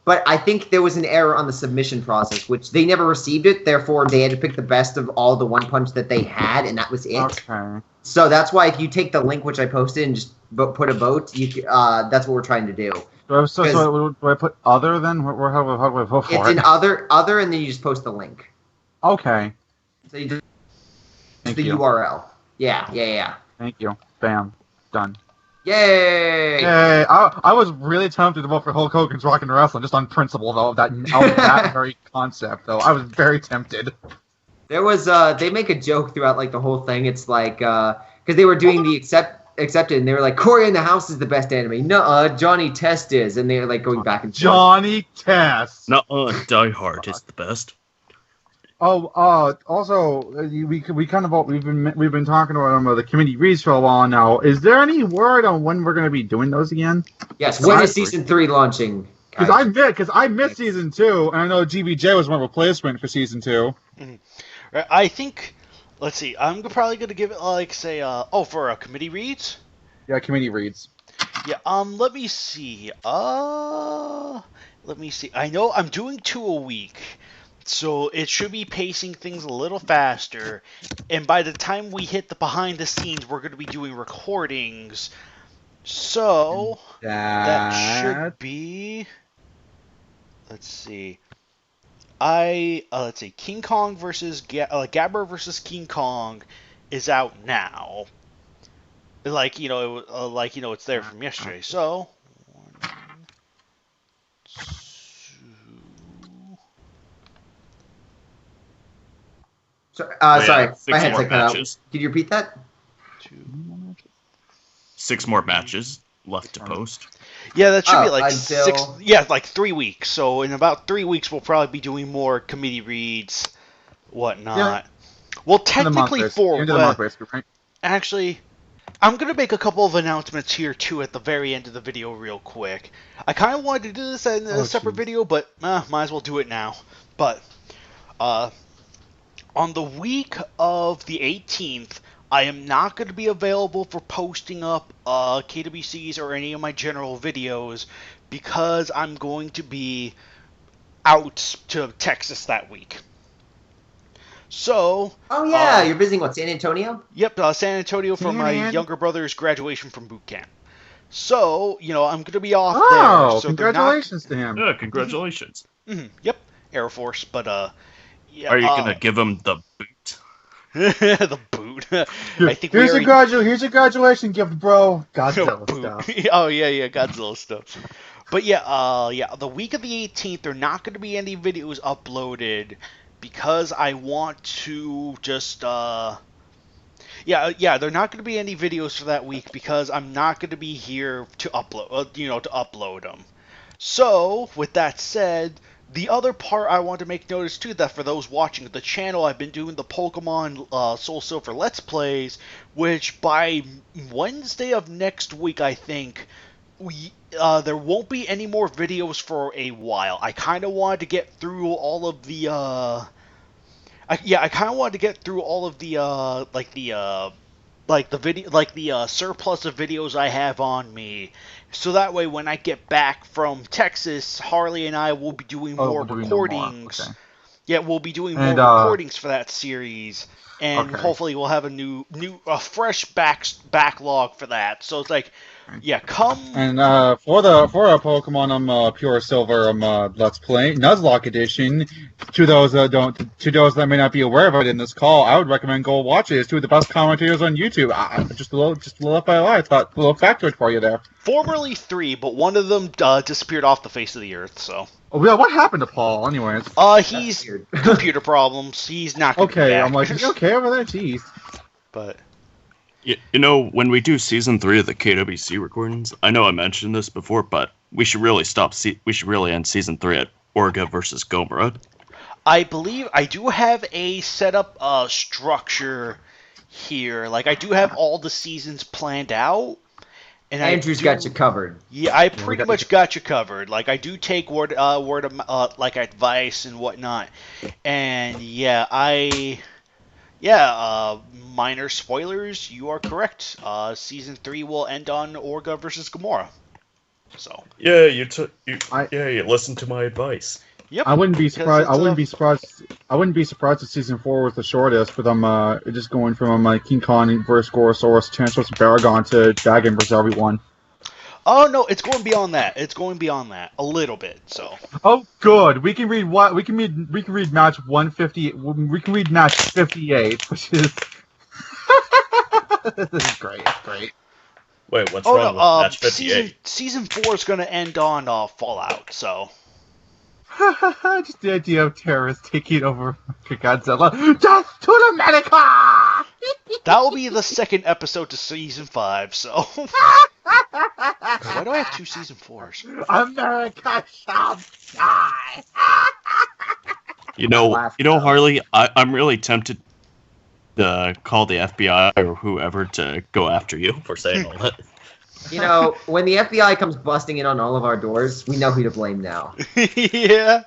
but I think there was an error on the submission process, which they never received it. Therefore, they had to pick the best of all the One Punch that they had, and that was it. Okay. So that's why if you take the link which I posted and just put a vote, that's what we're trying to do. So do I put other then? How do I vote for it? It's an other, and then you just post the link. Okay. So you just Thank the you. URL. Yeah. Thank you. Bam. Done. Yay! I was really tempted to vote for Hulk Hogan's Rockin' Wrestling, just on principle, though, of that very concept, though. I was very tempted. There was, they make a joke throughout, the whole thing. It's because they were doing the accepted, and they were like, Corey in the House is the best anime. Nuh-uh, Johnny Test is. And they're, going back and forth. Johnny Test! Nuh-uh, Die Hard is the best. Also, we've been talking about the committee reads for a while now. Is there any word on when we're going to be doing those again? Yes, when is season 3 launching? Because I missed season 2, and I know GBJ was my replacement for season 2. Mm-hmm. Right, I think, let's see, I'm probably going to give it, for committee reads? Yeah, committee reads. Yeah, let me see. let me see. I know I'm doing 2 a week, so it should be pacing things a little faster. And by the time we hit the behind the scenes, we're going to be doing recordings. So that should be. Let's see. Let's see. King Kong versus Gabber versus King Kong is out now. Like it's there from yesterday. So 1, 2. Sorry, my headset cut out. Did you repeat that? 2. 6 more matches left to post. Yeah, that should be like 6. Yeah, like 3 weeks. So in about 3 weeks, we'll probably be doing more committee reads, whatnot. Yeah. Well, technically 4. Actually, I'm gonna make a couple of announcements here too at the very end of the video, real quick. I kind of wanted to do this in a separate video, but might as well do it now. But on the week of the 18th. I am not going to be available for posting up KWCs or any of my general videos because I'm going to be out to Texas that week. So... Oh, yeah, you're visiting, San Antonio? Yep, San Antonio for my younger brother's graduation from boot camp. So, I'm going to be off there. So congratulations to him. Yeah, congratulations. Yep, Air Force, but... yeah, are you going to give him the boot? The boot. I think here's your graduation gift, bro. Godzilla stuff. Oh yeah, Godzilla stuff. But yeah, the week of the 18th, there are not going to be any videos uploaded because I want to just they're not going to be any videos for that week because I'm not going to be here to upload them. So with that said. The other part I want to make notice too, that for those watching the channel, I've been doing the Pokemon Soul Silver Let's Plays, which by Wednesday of next week, I think, there won't be any more videos for a while. I kind of wanted to get through all of the, surplus of videos I have on me. So that way, when I get back from Texas, Harley and I will be doing more recordings. Okay. Yeah, we'll be doing more recordings for that series, and hopefully we'll have a fresh backlog for that. So it's like, come. And for a Pokemon Pure Silver Let's Play Nuzlocke Edition, to those that may not be aware of it in this call, I would recommend go watch it. It's 2 of the best commentators on YouTube. Just a little up by a lie. I thought a little factoid for you there. Formerly 3, but one of them disappeared off the face of the earth. So. Oh yeah, what happened to Paul? Anyways. He's computer problems. He's not gonna be back. I'm like, is he okay over there? Jeez. But. When we do season 3 of the KWC recordings, I know I mentioned this before, but we should really we should really end season 3 at Orga versus Gomorrah. I believe I do have a setup structure here. Like I do have all the seasons planned out. And Andrew's got you covered. Yeah, I pretty much got you covered. Like I do take word of like advice and whatnot. And minor spoilers. You are correct. Season 3 will end on Orga versus Gomorrah. So. Yeah, you listened to my advice. Yep. I wouldn't be surprised. I wouldn't be surprised if season 4 was the shortest, but I'm just going from King Kong versus Gorosaurus, Chancellor Baragon to Dragon versus everyone. Oh no, it's going beyond that. It's going beyond that a little bit. So. Oh, good. We can read match 150. We can read match 58, which is. This is great. Great. Wait, what's wrong with match 58? Season 4 is going to end on Fallout. So. Just the idea of terrorists taking over Godzilla. Death to America! That will be the second episode to season 5, so. Why do I have 2 season 4s? America shall die! You know, Harley, I'm really tempted to call the FBI or whoever to go after you for saying all that. When the FBI comes busting in on all of our doors, we know who to blame now. Yeah.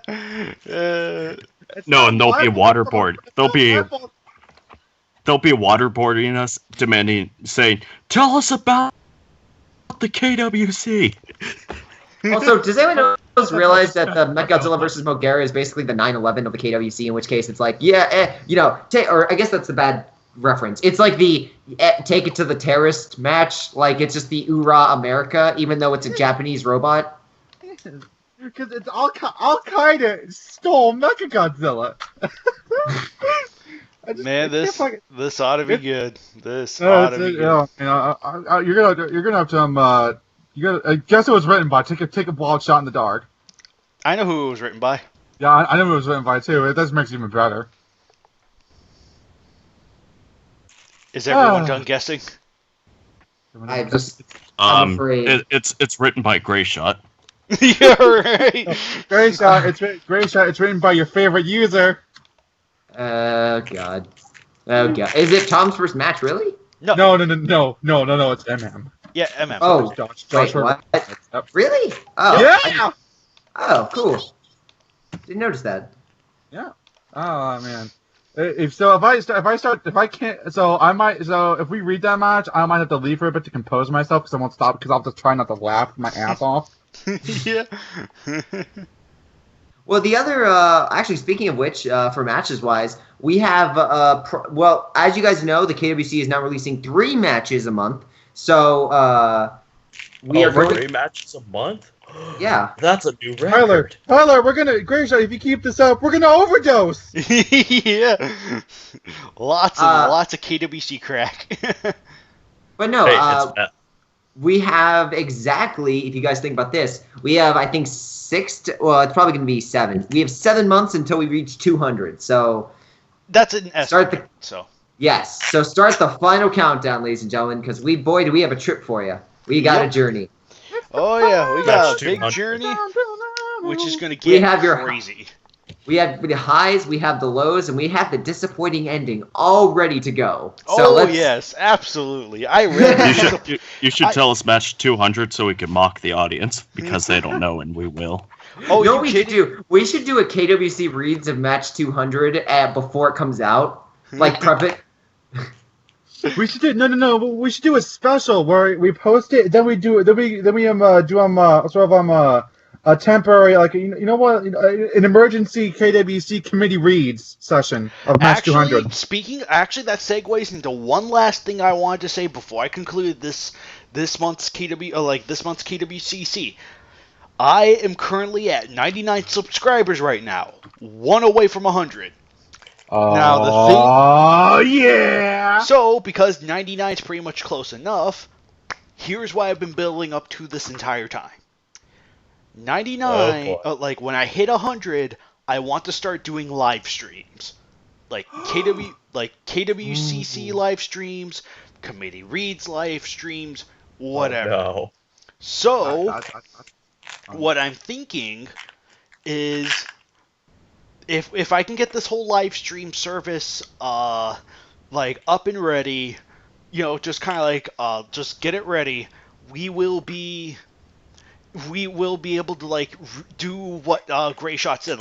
No, and they'll be waterboard. They'll be waterboarding us, saying, "Tell us about the KWC." Also, does anyone know realize that the Mechagodzilla versus Mogera is basically the 9/11 of the KWC, in which case it's like, or I guess that's the bad reference. It's like the take it to the terrorist match, like it's just the Ura America, even though it's a Japanese robot. Because it's Al-Qaeda stole Mechagodzilla. Man, this ought to be good. This ought to be good. You're gonna have to I guess it was written by. Take a wild shot in the dark. I know who it was written by. Yeah, I know who it was written by too. It does make it even better. Is everyone done guessing? I'm afraid. It's written by Greyshot. Yeah, right. Greyshot. It's written by your favorite user. Oh god. Is it Tom's first match? Really? No. It's MM. Yeah, MM. Oh, Josh what? Really? Oh, yeah. Oh, cool. Didn't notice that. Yeah. Oh man. If we read that match, I might have to leave for a bit to compose myself because I won't stop because I'll just try not to laugh my ass off. Yeah. Well, the other, actually, speaking of which, for matches-wise, we have, as you guys know, the KWC is now releasing 3 matches a month. So, we are going 3 matches a month? Yeah. That's a new record. Tyler, Greyshot, if you keep this up, we're gonna overdose. Yeah. Lots of KWC crack. But no, we have exactly, if you guys think about this, we have, I think, it's probably going to be 7. We have 7 months until we reach 200. So that's an estimate. Yes. So start the final countdown, ladies and gentlemen, because do we have a trip for you. We got a journey. Oh yeah, we got a big journey, which is going to get crazy. We have the highs, we have the lows, and we have the disappointing ending all ready to go. Yes, absolutely. I really you should tell us match 200 so we can mock the audience because they don't know and we will. Oh, no, we should do a KWC reads of match 200 before it comes out, like prep it. We should do we should do a special where we post it, then we do a temporary, like an emergency KWC committee reads session of match 200. Actually, that segues into one last thing I wanted to say before I conclude this month's KWCC. I am currently at 99 subscribers right now, 1 away from 100. Yeah! So, because 99 is pretty much close enough, here's why I've been building up to this entire time. 99, when I hit 100, I want to start doing live streams. Like KWCC live streams, committee reads live streams, whatever. Oh, no. So, what I'm thinking is if I can get this whole live stream service up and ready, just kind of just get it ready, we will be able to do what Greyshot said,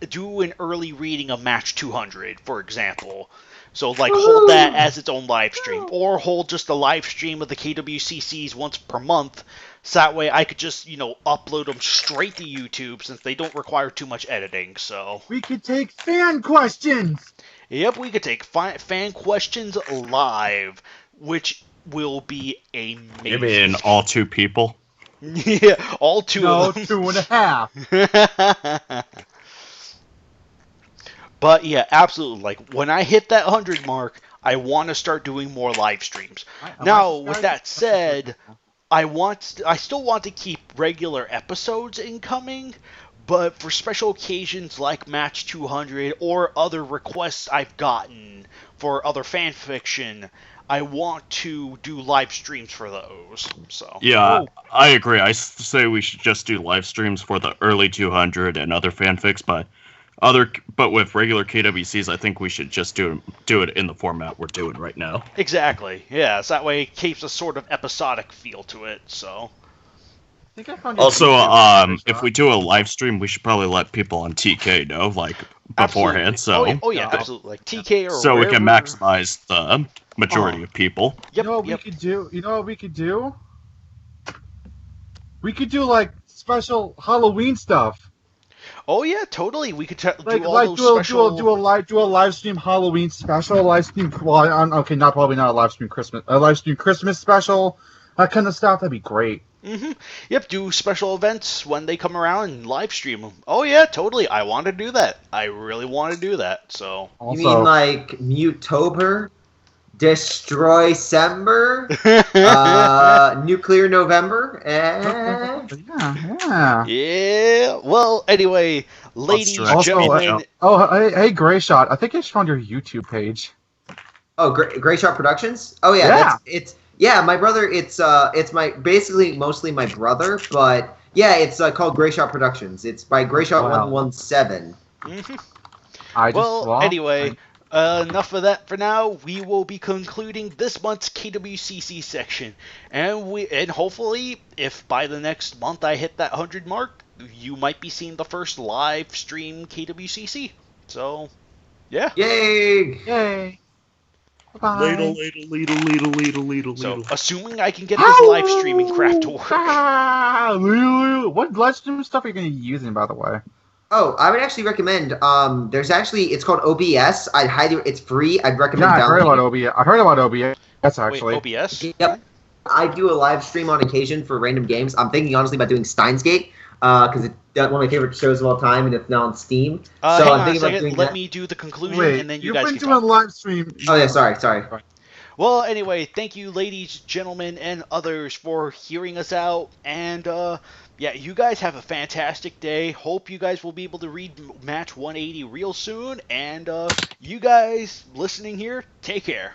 do an early reading of match 200, for example. So hold that as its own live stream, or hold just a live stream of the KWCCs once per month. So that way I could just upload them straight to YouTube since they don't require too much editing. So we could take fan questions. Yep, we could take fan questions live, which will be amazing. You mean all 2 people? Yeah, all 2 of them. 2.5. But yeah, absolutely. When I hit that 100 mark, I want to start doing more live streams. Now, with that said, I still want to keep regular episodes incoming, but for special occasions like Match 200 or other requests I've gotten for other fan fiction, I want to do live streams for those. So yeah, I agree. I say we should just do live streams for the early 200 and other fanfics, but with regular KWCs, I think we should just do it in the format we're doing right now. Exactly. Yeah, so that way it keeps a sort of episodic feel to it. So. Also, if we do a live stream, we should probably let people on TK know, beforehand. Absolutely. So. Oh yeah, absolutely. TK or so wherever. We can maximize the majority of people. Yep. You know what we could do? We could do special Halloween stuff. Oh yeah, totally. We could do all like those special. Do a live stream Halloween special, live stream. Well, okay, not a live stream Christmas, a live stream Christmas special, that kind of stuff. That'd be great. Yep, do special events when they come around and live stream them. Oh yeah, totally. I want to do that. I really want to do that. So. You mean like Muttober, Destroy December, Nuclear November? Yeah. Well, anyway, ladies, gentlemen. Hey, Gray Shot. I think I just found your YouTube page. Oh, Gray Shot Productions. Oh yeah. Yeah, my brother. It's mostly my brother, but yeah, it's called Gray Shot Productions. It's by Gray Shot 117. Anyway, enough of that for now. We will be concluding this month's KWCC section, and hopefully, if by the next month I hit that 100 mark, you might be seeing the first live stream KWCC. So, yeah. Yay! Ladle. So, assuming I can get this live streaming crap to work. What live stream stuff are you going to be using, by the way? Oh, I would actually recommend. It's called OBS. It's free. I'd recommend. Yeah, I heard about OBS. That's actually. Wait, OBS. Yep. I do a live stream on occasion for random games. I'm thinking honestly about doing Steins Gate because it's one of my favorite shows of all time, and it's now on Steam. So I'm thinking about doing Let me do the conclusion, and then you guys can talk. You've been doing live stream. Oh yeah, sorry. Well, anyway, thank you, ladies, gentlemen, and others for hearing us out, and yeah, you guys have a fantastic day. Hope you guys will be able to read Match 180 real soon, and you guys listening here, take care.